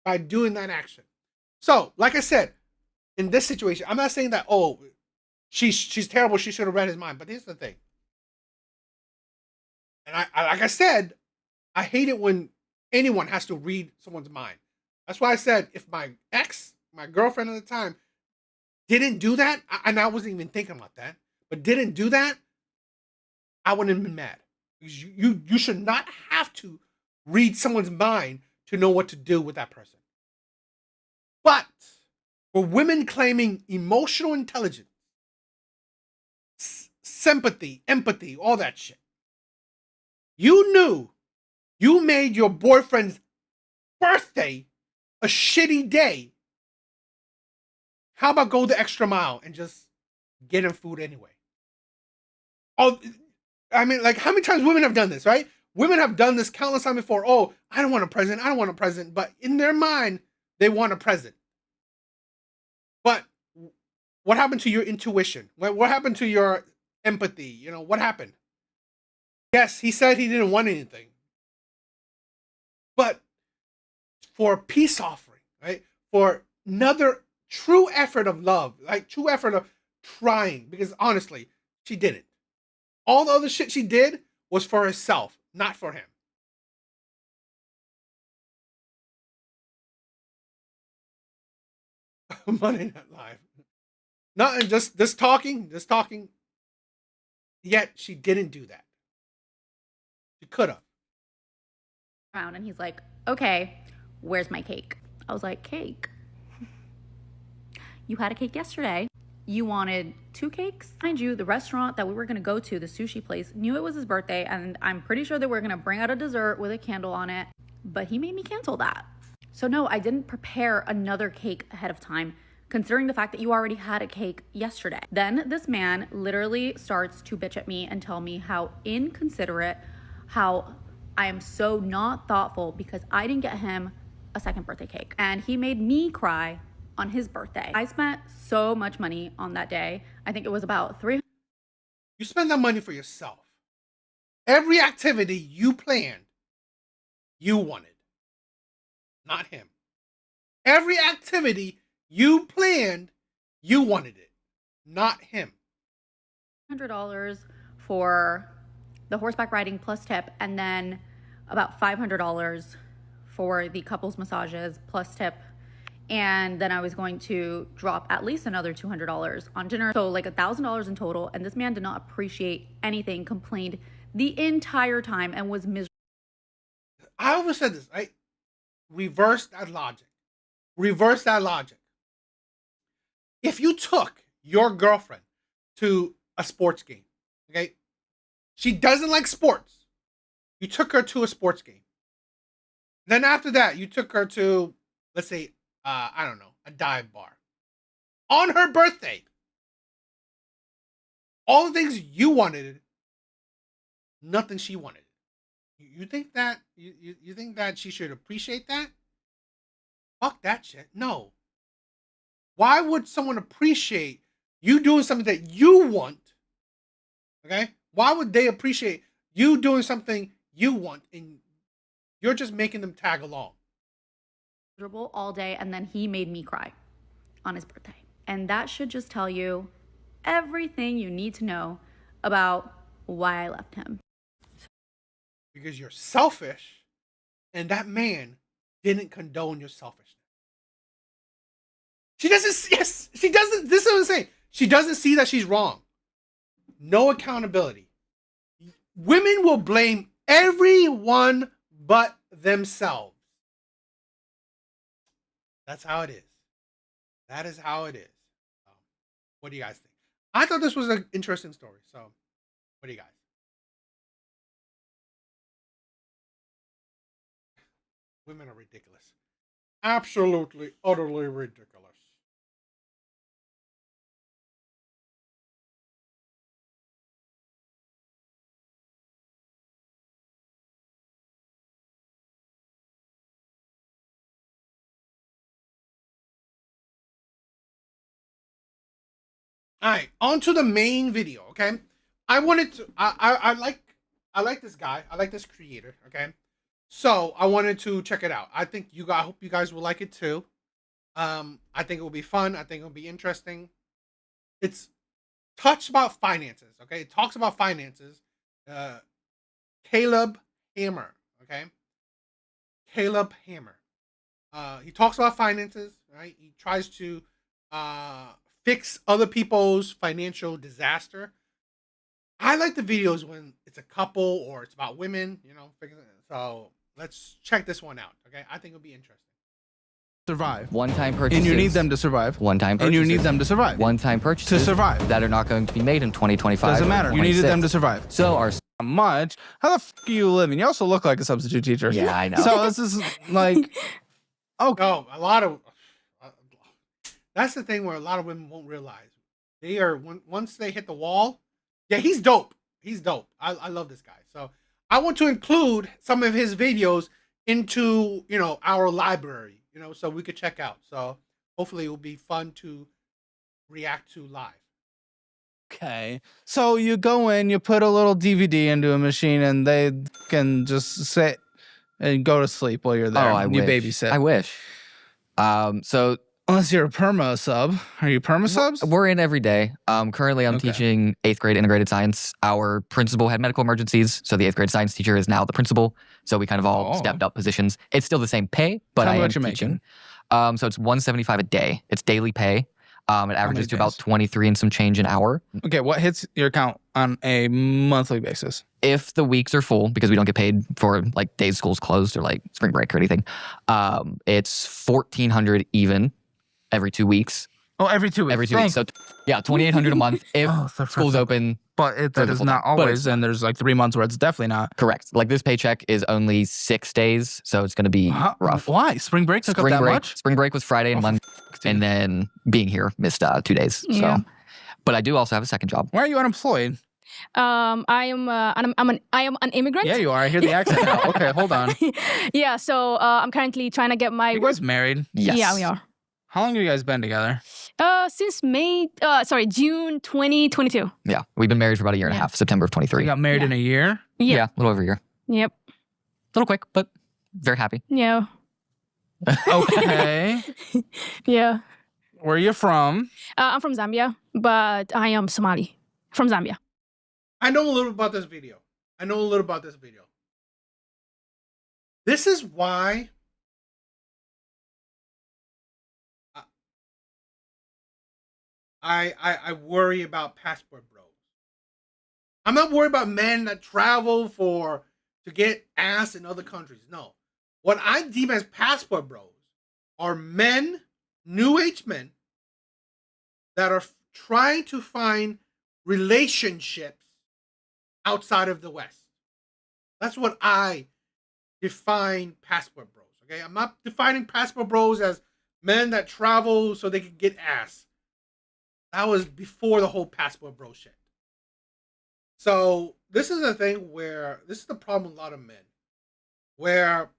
Speaker 1: by doing that action. So, like I said, in this situation, I'm not saying that she's terrible, she should have read his mind. But here's the thing. And I like I said, I hate it when anyone has to read someone's mind. That's why I said if my girlfriend at the time, didn't do that, and I wasn't even thinking about that, but didn't do that, I wouldn't have been mad. Because you should not have to read someone's mind to know what to do with that person. But for women claiming emotional intelligence, sympathy, empathy, all that shit, you knew you made your boyfriend's birthday a shitty day. How about go the extra mile and just get him food anyway? Oh, I mean, like, how many times women have done this, right? Women have done this countless times before. Oh, I don't want a present. I don't want a present. But in their mind, they want a present. But what happened to your intuition? What happened to your empathy? What happened? Yes, he said he didn't want anything. But for a peace offering, right? For another true effort of love, like true effort of trying, because honestly, she didn't. All the other shit she did was for herself, not for him. Monday Night Live. Not just talking, Yet she didn't do that. She could have.
Speaker 4: Around and he's like, okay, where's my cake? I was like, cake? You had a cake yesterday. You wanted 2 cakes? Mind you, the restaurant that we were gonna go to, the sushi place, knew it was his birthday, and I'm pretty sure they were gonna bring out a dessert with a candle on it, but he made me cancel that. So no, I didn't prepare another cake ahead of time, considering the fact that you already had a cake yesterday. Then this man literally starts to bitch at me and tell me how inconsiderate, how I am so not thoughtful because I didn't get him a second birthday cake. And he made me cry on his birthday. I spent so much money on that day. I think it was about $300.
Speaker 1: You spend that money for yourself. Every activity you planned, you wanted, not him. Every activity you planned, you wanted it, not him.
Speaker 4: $100 for the horseback riding plus tip, and then about $500 for the couples massages plus tip. And then I was going to drop at least another $200 on dinner. So like $1,000 in total. And this man did not appreciate anything, complained the entire time, and was miserable.
Speaker 1: I always said this, right? Reverse that logic. Reverse that logic. If you took your girlfriend to a sports game, okay? She doesn't like sports. You took her to a sports game. Then after that, you took her to, let's say, I don't know, a dive bar. On her birthday. All the things you wanted, nothing she wanted. You think that you think that she should appreciate that? Fuck that shit. No. Why would someone appreciate you doing something that you want? Okay? Why would they appreciate you doing something you want and you're just making them tag along?
Speaker 4: All day, and then he made me cry on his birthday. And that should just tell you everything you need to know about why I left him.
Speaker 1: Because you're selfish and that man didn't condone your selfishness. She doesn't. Yes, she doesn't. This is what I'm saying. She doesn't see that she's wrong. No accountability. Women will blame everyone but themselves. That's how it is. That is how it is. What do you guys think? I thought this was an interesting story. So, what do you guys? Women are ridiculous. Absolutely, utterly ridiculous. All right, on to the main video. Okay, I wanted to. I like this guy. I like this creator. Okay, so I wanted to check it out. I think you guys. I hope you guys will like it too. I think it will be fun. I think it will be interesting. It's touched about finances. Okay, it talks about finances. Uh, Caleb Hammer. Okay, Caleb Hammer. He talks about finances. Right, he tries to fix other people's financial disaster. I like the videos when it's a couple or it's about women, you know. So let's check this one out. Okay, I think it'll be interesting.
Speaker 5: Survive.
Speaker 6: One-time purchases.
Speaker 5: And you need them to survive.
Speaker 6: One-time purchases.
Speaker 5: And you need them to survive.
Speaker 6: One-time purchases.
Speaker 5: To survive.
Speaker 6: That are not going to be made in 2025.
Speaker 5: Doesn't matter. You needed them to
Speaker 6: 26.
Speaker 5: survive.
Speaker 6: So our...
Speaker 5: Not much. How the f are you living? You also look like a substitute teacher.
Speaker 6: Yeah, I know.
Speaker 5: So this is like...
Speaker 1: Oh, a lot of... that's the thing where a lot of women won't realize. They are... once they hit the wall... Yeah, he's dope. He's dope. I love this guy. So I want to include some of his videos into, you know, our library, you know, so we could check out. So hopefully it will be fun to react to live.
Speaker 5: Okay. So you go in, you put a little DVD into a machine, and they can just sit and go to sleep while you're there.
Speaker 6: Oh, I
Speaker 5: you
Speaker 6: wish.
Speaker 5: babysit.
Speaker 6: I wish. So...
Speaker 5: Unless you're a perma sub. Are you perma subs?
Speaker 6: We're in every day. Currently, I'm teaching 8th grade integrated science. Our principal had medical emergencies, so the 8th grade science teacher is now the principal. So we kind of all stepped up positions. It's still the same pay, but
Speaker 5: Tell me
Speaker 6: I am
Speaker 5: what you're
Speaker 6: teaching. So it's $175 a day. It's daily pay. It averages to about 23 and some change an hour.
Speaker 5: Okay, what hits your account on a monthly basis?
Speaker 6: If the weeks are full, because we don't get paid for like days school's closed or like spring break or anything, it's $1,400 even. Every 2 weeks.
Speaker 5: Oh, every 2 weeks.
Speaker 6: Every 2 weeks. So, yeah, $2,800 a month if school's open.
Speaker 5: But that is not always, and there's like 3 months where it's definitely not.
Speaker 6: Correct. Like this paycheck is only 6 days, so it's going to be rough.
Speaker 5: Why? Spring break took up that much?
Speaker 6: Spring break was Friday and Monday, and then being here missed 2 days.
Speaker 7: Yeah.
Speaker 6: So, but I do also have a second job.
Speaker 5: Why are you unemployed?
Speaker 7: I am an immigrant.
Speaker 5: Yeah, you are. I hear the accent now. Okay, hold on.
Speaker 7: Yeah, so I'm currently trying to get my
Speaker 5: You guys married?
Speaker 6: Yes.
Speaker 7: Yeah, we are.
Speaker 5: How long have you guys been together?
Speaker 7: Since June 2022.
Speaker 6: Yeah, we've been married for about a year and a half, September of 23.
Speaker 5: You got married in a year?
Speaker 6: Yeah, a little over a year.
Speaker 7: Yep.
Speaker 6: A little quick, but very happy.
Speaker 7: Yeah.
Speaker 5: Okay.
Speaker 7: Yeah.
Speaker 5: Where are you from?
Speaker 7: I'm from Zambia, but I am Somali. From Zambia.
Speaker 1: I know a little about this video. This is why I worry about passport bros. I'm not worried about men that travel to get ass in other countries. No. What I deem as passport bros are men, new age men, that are trying to find relationships outside of the West. That's what I define passport bros. Okay, I'm not defining passport bros as men that travel so they can get ass. That was before the whole passport bro shit. So this is a thing where this is the problem with a lot of men, where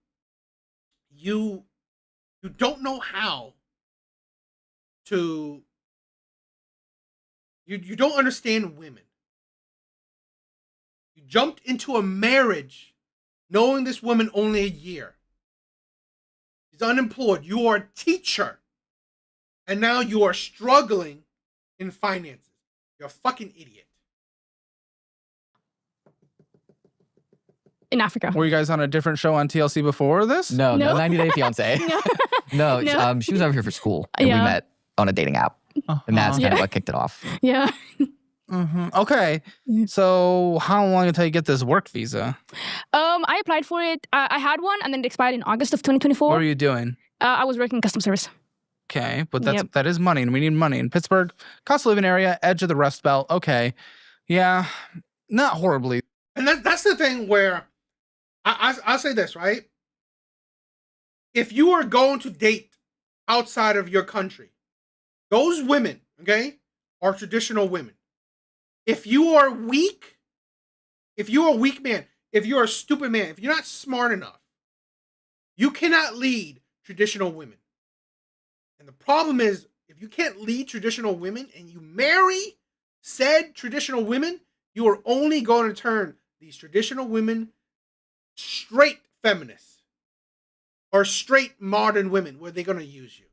Speaker 1: you don't know how to you don't understand women. You jumped into a marriage knowing this woman only a year. She's unemployed. You are a teacher. And now you are struggling in finances. You're a fucking idiot.
Speaker 7: in Africa.
Speaker 5: Were you guys on a different show on TLC before this?
Speaker 6: No,
Speaker 7: No.
Speaker 6: 90 Day Fiance. No,
Speaker 7: No.
Speaker 6: she was over here for school, and we
Speaker 7: Yeah.
Speaker 6: met on a dating app, and that's kind of what kicked it off.
Speaker 7: Yeah.
Speaker 5: Okay. So how long until you get this work visa?
Speaker 7: I applied for it. I had one, and then it expired in August of 2024.
Speaker 5: What are you doing?
Speaker 7: I was working in customer service.
Speaker 5: Okay, but that is money, and we need money in Pittsburgh, cost of living area, edge of the Rust Belt. Okay, yeah, not horribly.
Speaker 1: And that's the thing where I'll say this, right? If you are going to date outside of your country, those women, okay, are traditional women. If you are weak, if you're a weak man, if you're a stupid man, if you're not smart enough, you cannot lead traditional women. And the problem is, if you can't lead traditional women and you marry said traditional women, you are only going to turn these traditional women straight feminists or straight modern women where they're going to use you.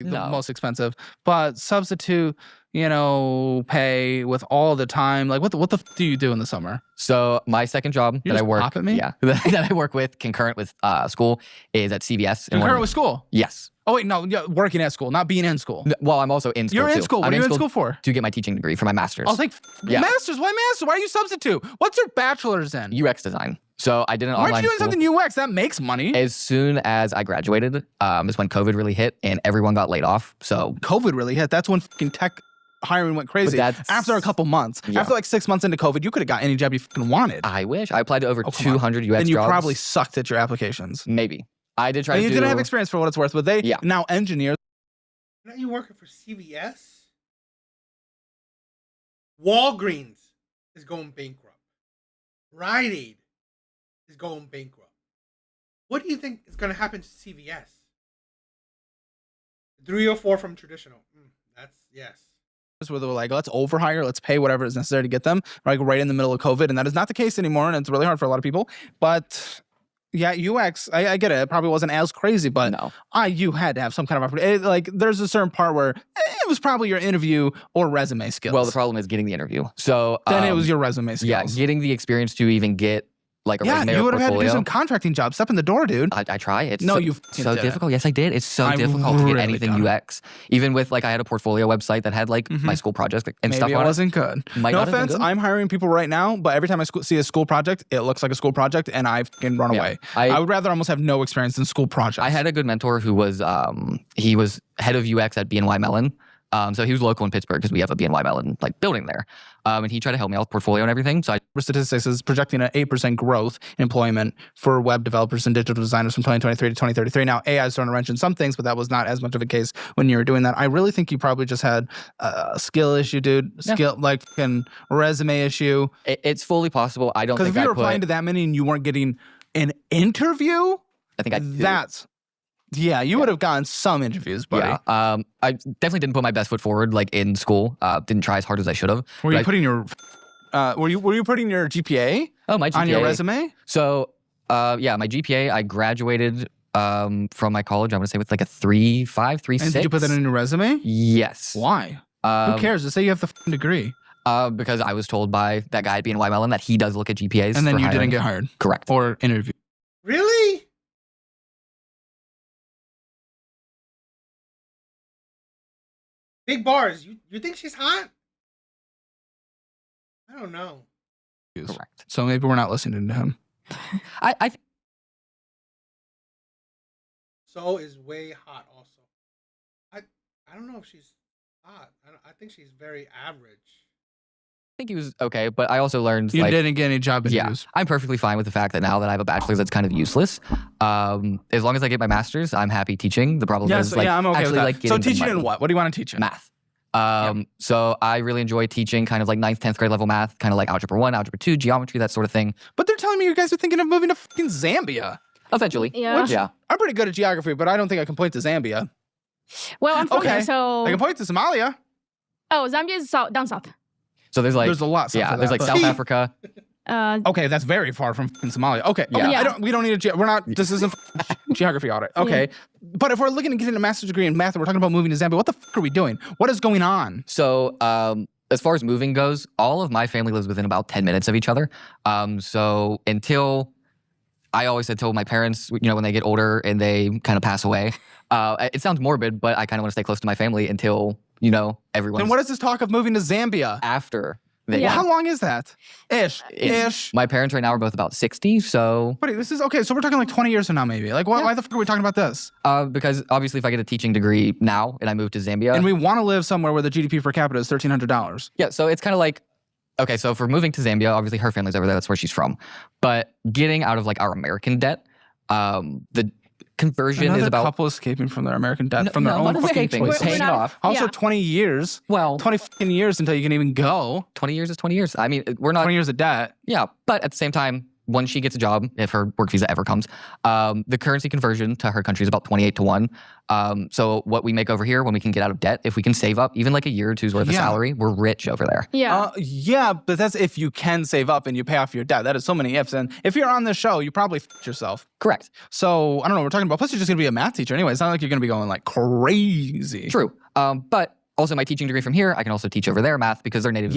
Speaker 5: The most expensive, but substitute, pay with all the time. Like, what the do you do in the summer?
Speaker 6: So my second job
Speaker 5: You
Speaker 6: that I
Speaker 5: just
Speaker 6: work,
Speaker 5: pop at me?
Speaker 6: that I work with concurrent with school is at CVS.
Speaker 5: Concurrent with school?
Speaker 6: Yes.
Speaker 5: Oh wait, no, working at school, not being in school.
Speaker 6: Well, I'm also in school.
Speaker 5: You're in
Speaker 6: too.
Speaker 5: school. What
Speaker 6: I'm
Speaker 5: are you in school for?
Speaker 6: To get my teaching degree for my master's.
Speaker 5: I was like,
Speaker 6: Yeah.
Speaker 5: masters? Why master? Why are you substitute? What's your bachelor's in?
Speaker 6: UX design. So I did an
Speaker 5: Why
Speaker 6: online
Speaker 5: aren't you doing
Speaker 6: school.
Speaker 5: something UX? That makes money.
Speaker 6: As soon as I graduated, is when COVID really hit and everyone got laid off. So
Speaker 5: COVID really hit. That's when fucking tech hiring went crazy. After a couple months.
Speaker 6: Yeah.
Speaker 5: After like 6 months into COVID, you could have got any job you fucking wanted.
Speaker 6: I wish. I applied to over
Speaker 5: Oh, come on.
Speaker 6: 200 UX
Speaker 5: And you
Speaker 6: jobs.
Speaker 5: probably sucked at your applications.
Speaker 6: Maybe. I did try
Speaker 5: And
Speaker 6: to
Speaker 5: you
Speaker 6: do...
Speaker 5: didn't have experience for what it's worth, but they
Speaker 6: Yeah.
Speaker 5: now engineers.
Speaker 1: Now you working for CVS? Walgreens is going bankrupt. Rite Aid is going bankrupt. What do you think is going to happen to CVS? 3 or 4 from traditional. That's yes.
Speaker 5: Where they were like, let's overhire, let's pay whatever is necessary to get them, right in the middle of COVID. And that is not the case anymore. And it's really hard for a lot of people. But yeah, UX, I get it. It probably wasn't as crazy, but
Speaker 6: No.
Speaker 5: you had to have some kind of opportunity. Like, there's a certain part where it was probably your interview or resume skills.
Speaker 6: Well, the problem is getting the interview. So
Speaker 5: then it was your resume skills.
Speaker 6: Yeah, getting the experience to even get like a resume
Speaker 5: you
Speaker 6: or
Speaker 5: would have had to do
Speaker 6: portfolio.
Speaker 5: some contracting jobs. Step in the door, dude.
Speaker 6: I try. It's
Speaker 5: No,
Speaker 6: so,
Speaker 5: you
Speaker 6: so
Speaker 5: did it.
Speaker 6: difficult. Yes, I did. It's so
Speaker 5: I
Speaker 6: difficult to get
Speaker 5: really
Speaker 6: anything
Speaker 5: done it.
Speaker 6: UX. Even with I had a portfolio website that had my school projects and
Speaker 5: Maybe
Speaker 6: stuff
Speaker 5: it
Speaker 6: on
Speaker 5: wasn't good.
Speaker 6: Might
Speaker 5: No
Speaker 6: not have been
Speaker 5: offense,
Speaker 6: good.
Speaker 5: I'm hiring people right now, but every time I see a school project, it looks like a school project, and I can run
Speaker 6: Yeah.
Speaker 5: away.
Speaker 6: I-
Speaker 5: I would rather almost have no experience in school projects.
Speaker 6: I had a good mentor who was he was head of UX at BNY Mellon. So he was local in Pittsburgh because we have a BNY Mellon building there. And he tried to help me out with portfolio and everything. So
Speaker 5: Statistics is projecting an 8% growth in employment for web developers and digital designers from 2023 to 2033. Now, AI is starting to wrench in some things, but that was not as much of a case when you were doing that. I really think you probably just had a skill issue, dude. An resume issue.
Speaker 6: it's fully possible. I don't
Speaker 5: Because
Speaker 6: think
Speaker 5: if you
Speaker 6: I
Speaker 5: were
Speaker 6: put.
Speaker 5: applying to that many and you weren't getting an interview,
Speaker 6: I think I did.
Speaker 5: you would have gotten some interviews, buddy.
Speaker 6: Yeah. I definitely didn't put my best foot forward in school. Didn't try as hard as I should have.
Speaker 5: Were you putting your were you putting your GPA
Speaker 6: my GPA
Speaker 5: on your resume?
Speaker 6: So my GPA. I graduated from my college. I'm gonna say with a 3.5, 3.6.
Speaker 5: And did you put that in your resume?
Speaker 6: Yes.
Speaker 5: Why? Who cares? Just say you have the degree.
Speaker 6: Because I was told by that guy at BNY Mellon that he does look at GPAs.
Speaker 5: And then
Speaker 6: for
Speaker 5: you
Speaker 6: hiring.
Speaker 5: didn't get hired.
Speaker 6: Correct.
Speaker 5: Or interviewed.
Speaker 1: Really? Big bars. You think she's hot? I don't know.
Speaker 6: Correct.
Speaker 5: So maybe we're not listening to him.
Speaker 6: I
Speaker 1: So is way hot also. I don't know if she's hot. I think she's very average.
Speaker 6: think he was okay, but I also learned
Speaker 5: You didn't get any job
Speaker 6: yeah,
Speaker 5: interviews.
Speaker 6: I'm perfectly fine with the fact that now that I have a bachelor's, that's kind of useless. As long as I get my master's, I'm happy teaching. The problem is
Speaker 5: I'm okay
Speaker 6: actually
Speaker 5: with that.
Speaker 6: getting
Speaker 5: So
Speaker 6: the
Speaker 5: teaching
Speaker 6: money.
Speaker 5: in what? What do you want to teach in?
Speaker 6: Math. So I really enjoy teaching kind of 9th, 10th grade level math, kind of like algebra 1, algebra 2, geometry, that sort of thing.
Speaker 5: But they're telling me you guys are thinking of moving to fucking Zambia.
Speaker 6: Eventually.
Speaker 7: Yeah.
Speaker 6: Yeah.
Speaker 5: I'm pretty good at geography, but I don't think I can point to Zambia.
Speaker 7: Well, I'm from
Speaker 5: Okay.
Speaker 7: there, so
Speaker 5: I can point to Somalia.
Speaker 7: Zambia is down south.
Speaker 6: So there's
Speaker 5: There's a lot.
Speaker 6: yeah,
Speaker 5: of
Speaker 6: there's
Speaker 5: that, but-
Speaker 6: South Africa.
Speaker 5: Okay, that's very far from fucking Somalia. Okay,
Speaker 6: Yeah.
Speaker 5: okay,
Speaker 7: Yeah.
Speaker 5: we don't need a. We're not. This isn't geography audit. Okay, but if we're looking at getting a master's degree in math and we're talking about moving to Zambia, what the fuck are we doing? What is going on?
Speaker 6: So as far as moving goes, all of my family lives within about 10 minutes of each other. So until I always said to my parents, when they get older and they kind of pass away, it sounds morbid, but I kind of want to stay close to my family until, everyone's
Speaker 5: And what is this talk of moving to Zambia?
Speaker 6: after.
Speaker 7: Yeah.
Speaker 5: How long is that? Ish.
Speaker 6: My parents right now are both about 60, so
Speaker 5: Wait, this is okay. So we're talking like 20 years from now, maybe. Like, why the fuck are we talking about this?
Speaker 6: because obviously if I get a teaching degree now and I move to Zambia,
Speaker 5: And we want to live somewhere where the GDP per capita is $1,300.
Speaker 6: yeah, so it's kind of like, okay, so for moving to Zambia, obviously her family's over there. That's where she's from. But getting out of like our American debt, the conversion
Speaker 5: Another
Speaker 6: is about
Speaker 5: couple escaping from their American debt
Speaker 6: No,
Speaker 5: from their
Speaker 6: no,
Speaker 5: own
Speaker 6: not
Speaker 5: fucking
Speaker 6: escaping,
Speaker 5: choices.
Speaker 6: paying
Speaker 7: not-
Speaker 6: off.
Speaker 5: Also,
Speaker 7: Yeah.
Speaker 5: 20 years.
Speaker 6: Well,
Speaker 5: 20 fucking years until you can even go.
Speaker 6: 20 years is 20 years. I mean, we're not
Speaker 5: 20 years of debt.
Speaker 6: Yeah, but at the same time, once she gets a job, if her work visa ever comes, the currency conversion to her country is about 28 to 1. So what we make over here, when we can get out of debt, if we can save up even like a year or two's worth of
Speaker 5: Yeah.
Speaker 6: salary, we're rich over there.
Speaker 7: Yeah.
Speaker 5: Yeah, but that's if you can save up and you pay off your debt. That is so many ifs. And if you're on this show, you probably f***ed yourself.
Speaker 6: Correct.
Speaker 5: So I don't know what we're talking about. Plus, you're just going to be a math teacher anyway. It's not like you're going to be going like crazy.
Speaker 6: True. But also my teaching degree from here, I can also teach over there math because their native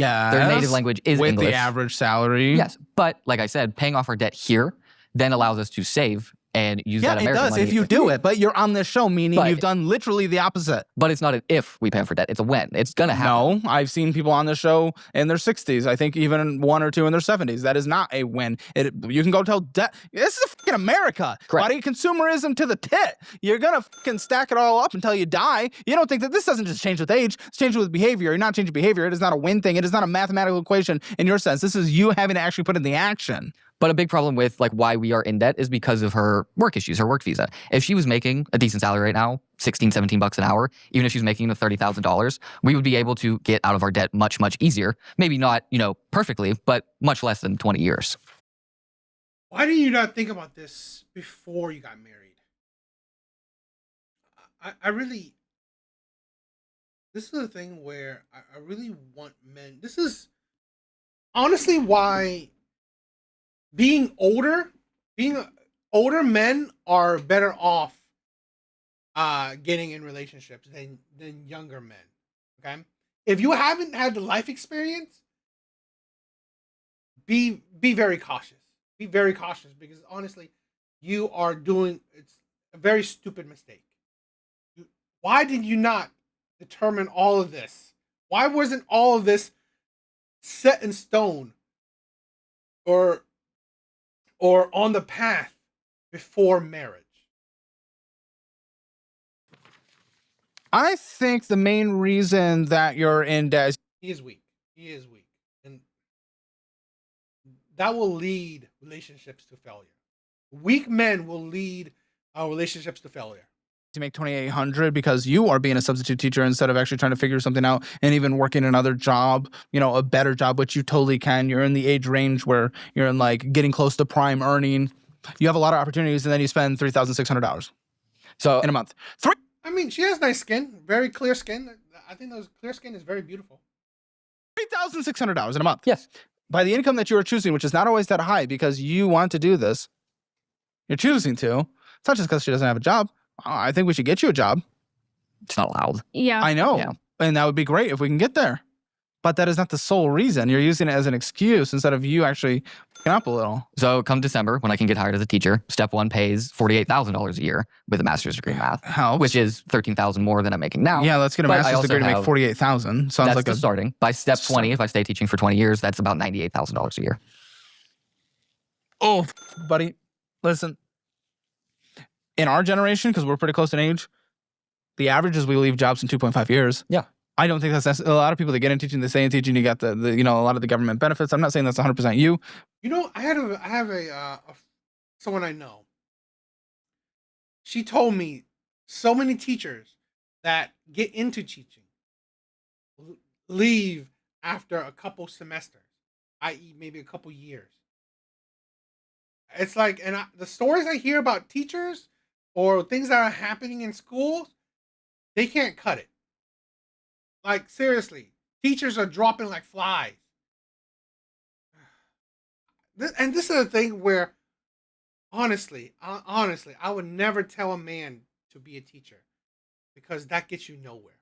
Speaker 6: language is
Speaker 5: with
Speaker 6: English.
Speaker 5: the average salary.
Speaker 6: Yes, but like I said, paying off our debt here then allows us to save and use
Speaker 5: Yeah,
Speaker 6: that
Speaker 5: it
Speaker 6: American
Speaker 5: does
Speaker 6: money.
Speaker 5: if you do it. But you're on this show, meaning
Speaker 6: But-
Speaker 5: you've done literally the opposite.
Speaker 6: But it's not an if we pay off our debt; it's a when. It's gonna happen.
Speaker 5: No, I've seen people on the show in their 60s. I think even one or two in their 70s. That is not a win. You can go tell debt. This is fucking America.
Speaker 6: Correct.
Speaker 5: Buddy, consumerism to the tit. You're going to fucking stack it all up until you die. You don't think that this doesn't just change with age. It's changing with behavior. You're not changing behavior. It is not a win thing. It is not a mathematical equation in your sense. This is you having to actually put in the action.
Speaker 6: But a big problem with like why we are in debt is because of her work issues, her work visa. If she was making a decent salary right now, 16, 17 bucks an hour, even if she was making $30,000, we would be able to get out of our debt much, much easier. Maybe not, perfectly, but much less than 20 years.
Speaker 1: Why did you not think about this before you got married? I really, this is the thing where I really want men. This is honestly why being older men are better off getting in relationships than younger men. Okay? If you haven't had the life experience, be very cautious. Be very cautious because honestly, you are doing it's a very stupid mistake. Why did you not determine all of this? Why wasn't all of this set in stone or on the path before marriage?
Speaker 5: I think the main reason that you're in debt is
Speaker 1: He is weak. And that will lead relationships to failure. Weak men will lead our relationships to failure.
Speaker 5: to make 2,800 because you are being a substitute teacher instead of actually trying to figure something out and even working another job, a better job, which you totally can. You're in the age range where you're in like getting close to prime earning. You have a lot of opportunities and then you spend $3,600
Speaker 6: So
Speaker 5: in a month.
Speaker 1: I mean, she has nice skin, very clear skin. I think those clear skin is very beautiful.
Speaker 5: $3,600 in a month.
Speaker 6: yes,
Speaker 5: By the income that you are choosing, which is not always that high because you want to do this, you're choosing to. It's not just because she doesn't have a job. I think we should get you a job.
Speaker 6: it's not allowed.
Speaker 7: Yeah.
Speaker 5: I know.
Speaker 6: Yeah.
Speaker 5: And that would be great if we can get there. But that is not the sole reason. You're using it as an excuse instead of you actually picking up a little.
Speaker 6: So come December, when I can get hired as a teacher, step one pays $48,000 a year with a master's degree in math,
Speaker 5: Helps.
Speaker 6: which is $13,000 more than I'm making now.
Speaker 5: Yeah, let's get a
Speaker 6: But I
Speaker 5: master's
Speaker 6: also
Speaker 5: degree to make
Speaker 6: have-
Speaker 5: 48,000. Sounds
Speaker 6: That's
Speaker 5: like
Speaker 6: the
Speaker 5: a
Speaker 6: starting. By step 20, if I stay teaching for 20 years, that's about $98,000 a year.
Speaker 5: Oh, buddy, listen. In our generation, because we're pretty close in age, the average is we leave jobs in 2.5 years.
Speaker 6: Yeah.
Speaker 5: I don't think that's a lot of people that get in teaching, they stay in teaching. You got the a lot of the government benefits. I'm not saying that's 100% you.
Speaker 1: I have someone I know. She told me so many teachers that get into teaching leave after a couple semesters, i.e., maybe a couple years. It's like, the stories I hear about teachers or things that are happening in schools, they can't cut it. Like, seriously, teachers are dropping like flies. And this is a thing where, honestly, I would never tell a man to be a teacher because that gets you nowhere.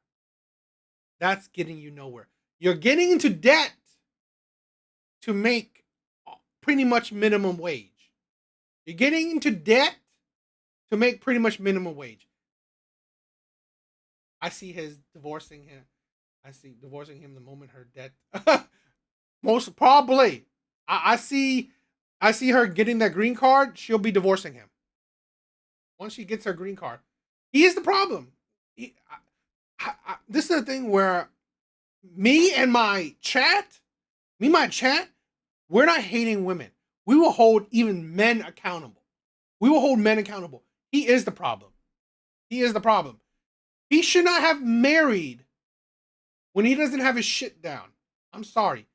Speaker 1: That's getting you nowhere. You're getting into debt to make pretty much minimum wage. You're getting into debt to make pretty much minimum wage. I see his divorcing him. I see divorcing him the moment her debt. Most probably, I see her getting that green card. She'll be divorcing him once she gets her green card. He is the problem. This is the thing where me and my chat, we're not hating women. We will hold even men accountable. He is the problem. He should not have married when he doesn't have his shit down. I'm sorry.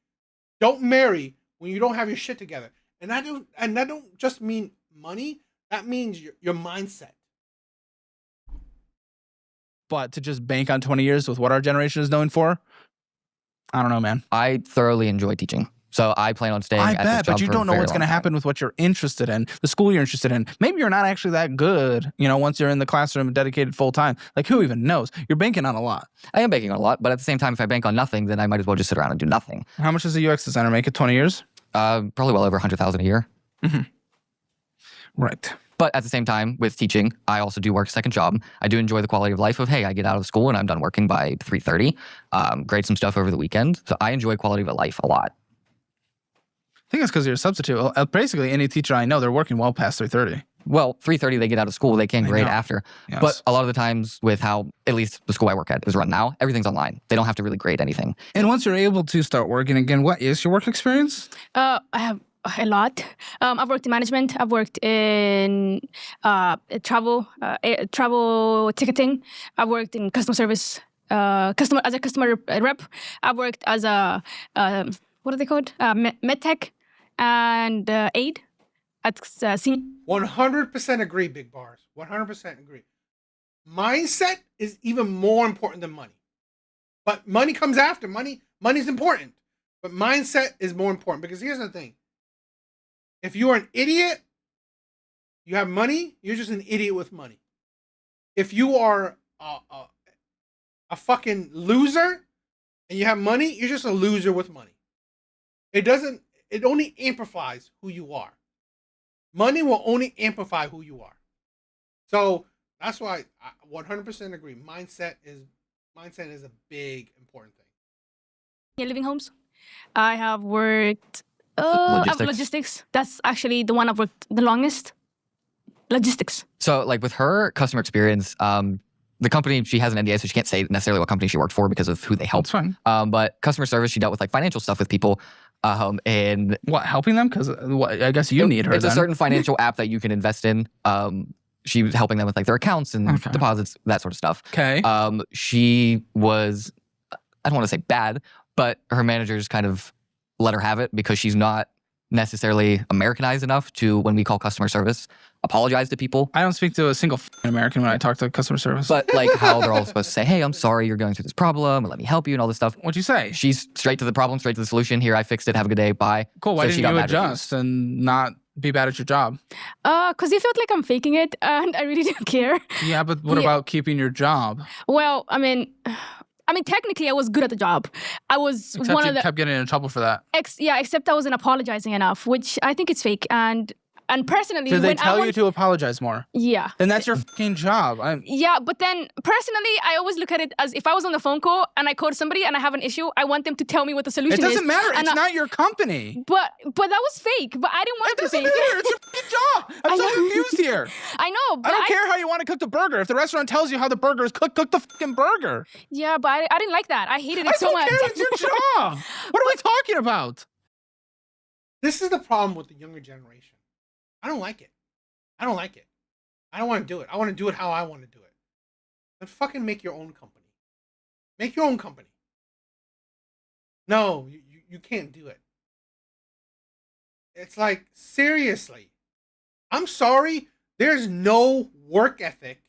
Speaker 1: Don't marry when you don't have your shit together. And that don't just mean money. That means your mindset.
Speaker 5: But to just bank on 20 years with what our generation is known for, I don't know, man.
Speaker 6: I thoroughly enjoy teaching. So I plan on staying at this job
Speaker 5: but you
Speaker 6: for
Speaker 5: don't
Speaker 6: a
Speaker 5: know
Speaker 6: very
Speaker 5: what's going to
Speaker 6: long time.
Speaker 5: happen with what you're interested in, the school you're interested in. Maybe you're not actually that good, once you're in the classroom dedicated full time. Like, who even knows? You're banking on a lot.
Speaker 6: I am banking on a lot, but at the same time, if I bank on nothing, then I might as well just sit around and do nothing.
Speaker 5: How much does a UX designer make at 20 years?
Speaker 6: Probably well over 100,000 a year.
Speaker 5: Mm-hmm. Right.
Speaker 6: But at the same time, with teaching, I also do work a second job. I do enjoy the quality of life of, hey, I get out of school and I'm done working by 3:30. Grade some stuff over the weekend. So I enjoy quality of life a lot.
Speaker 5: I think it's because you're a substitute. Basically, any teacher I know, they're working well past 3:30.
Speaker 6: Well, 3:30 they get out of school. They can grade after.
Speaker 5: Yes.
Speaker 6: But a lot of the times with how, at least the school I work at is run now, everything's online. They don't have to really grade anything.
Speaker 5: And once you're able to start working again, what is your work experience?
Speaker 7: I have a lot. I've worked in management. I've worked in travel ticketing. I've worked in customer service, as a customer rep. I've worked as a what are they called? Medtech and aid at
Speaker 1: 100% agree, Big Bars. 100% agree. Mindset is even more important than money. But money comes after. Money's important. But mindset is more important. Because here's the thing. If you're an idiot, you have money, you're just an idiot with money. If you are a fucking loser and you have money, you're just a loser with money. It only amplifies who you are. Money will only amplify who you are. So that's why I 100% agree. Mindset is a big important thing.
Speaker 7: living homes. I have worked logistics. That's actually the one I've worked the longest. Logistics.
Speaker 6: So like with her customer experience, the company, she has an NDA, so she can't say necessarily what company she worked for because of who they helped.
Speaker 5: That's fine.
Speaker 6: But customer service, she dealt with like financial stuff with people. And
Speaker 5: what, helping them? Because I guess you need her.
Speaker 6: It's a certain financial app that you can invest in. She was helping them with like their accounts and deposits, that sort of stuff.
Speaker 5: Okay.
Speaker 6: She was, I don't want to say bad, but her managers kind of let her have it because she's not necessarily Americanized enough to, when we call customer service, apologize to people.
Speaker 5: I don't speak to a single American when I talk to customer service.
Speaker 6: But like how they're all supposed to say, hey, I'm sorry you're going through this problem, and let me help you and all this stuff.
Speaker 5: What'd you say?
Speaker 6: She's straight to the problem, straight to the solution. Here, I fixed it. Have a good day. Bye.
Speaker 5: Cool. Why
Speaker 6: So she
Speaker 5: didn't
Speaker 6: got
Speaker 5: you
Speaker 6: mad with
Speaker 5: adjust and not be bad at your job?
Speaker 7: Because they felt like I'm faking it, and I really didn't care.
Speaker 5: Yeah, but what about keeping your job?
Speaker 7: Well, I mean, technically, I was good at the job. I was
Speaker 5: Except
Speaker 7: one
Speaker 5: you
Speaker 7: of the
Speaker 5: kept getting in trouble for that.
Speaker 7: except I wasn't apologizing enough, which I think it's fake. And personally,
Speaker 5: Did they
Speaker 7: when
Speaker 5: tell you to apologize more?
Speaker 7: Yeah.
Speaker 5: Then that's your fucking job.
Speaker 7: Yeah, but then personally, I always look at it as if I was on the phone call and I called somebody and I have an issue, I want them to tell me what the solution
Speaker 5: It
Speaker 7: is.
Speaker 5: doesn't matter.
Speaker 7: And
Speaker 5: It's not your company.
Speaker 7: But that was fake. But I didn't want
Speaker 5: It
Speaker 7: it to
Speaker 5: doesn't
Speaker 7: be fake.
Speaker 5: matter. It's your fucking job. I'm so confused here.
Speaker 7: I know. But
Speaker 5: I don't care how you want to cook the burger. If the restaurant tells you how the burger is cooked, cook the fucking burger.
Speaker 7: Yeah, but I didn't like that. I hated it
Speaker 5: I
Speaker 7: so
Speaker 5: don't
Speaker 7: much.
Speaker 5: care. It's your job. What are we talking about?
Speaker 1: This is the problem with the younger generation. I don't like it. I don't want to do it. I want to do it how I want to do it. Then fucking make your own company. Make your own company. No, you can't do it. It's like, seriously. I'm sorry. There's no work ethic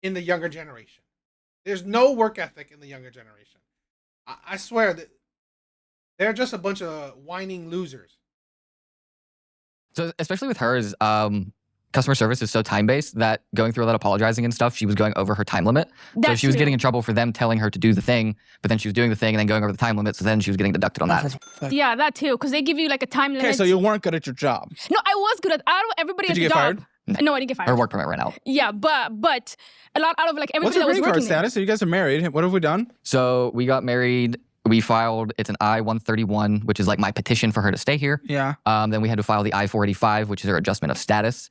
Speaker 1: in the younger generation. There's no work ethic in the younger generation. I swear that they're just a bunch of whining losers.
Speaker 6: So especially with hers, customer service is so time-based that going through all that apologizing and stuff, she was going over her time limit. So
Speaker 7: That's
Speaker 6: she was
Speaker 7: true.
Speaker 6: getting in trouble for them telling her to do the thing, but then she was doing the thing and then going over the time limit, so then she was getting deducted on that.
Speaker 7: Yeah, that too, because they give you like a time limit.
Speaker 5: Okay, so you weren't good at your job.
Speaker 7: No, I was good at. Out of everybody
Speaker 5: Did
Speaker 7: at
Speaker 5: you
Speaker 7: the
Speaker 5: get
Speaker 7: job. No, I didn't get fired.
Speaker 6: Her work permit ran out.
Speaker 7: Yeah, but a lot out of like
Speaker 5: What's
Speaker 7: everybody
Speaker 5: your
Speaker 7: that was
Speaker 5: green card
Speaker 7: working there.
Speaker 5: status? So you guys are married. What have we done?
Speaker 6: So we got married. We filed, it's an I-131, which is like my petition for her to stay here.
Speaker 5: Yeah.
Speaker 6: Then we had to file the I-485, which is her adjustment of status,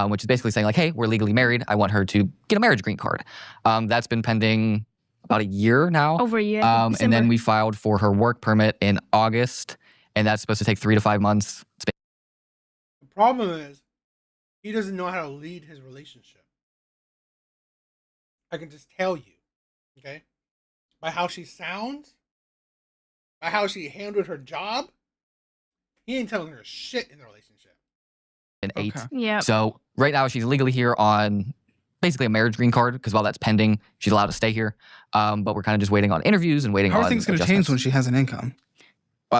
Speaker 6: which is basically saying like, hey, we're legally married. I want her to get a marriage green card. That's been pending about a year now.
Speaker 7: Over a year.
Speaker 6: And then
Speaker 7: December.
Speaker 6: we filed for her work permit in August, and that's supposed to take 3 to 5 months.
Speaker 1: The problem is he doesn't know how to lead his relationship. I can just tell you, okay, by how she sounds, by how she handled her job, he ain't telling her shit in the relationship.
Speaker 6: In 8.
Speaker 5: Okay.
Speaker 7: Yeah.
Speaker 6: So right now she's legally here on basically a marriage green card because while that's pending, she's allowed to stay here. But we're kind of just waiting on interviews and waiting
Speaker 5: How
Speaker 6: on
Speaker 5: are things going to change
Speaker 6: adjustments.
Speaker 5: when she has an income?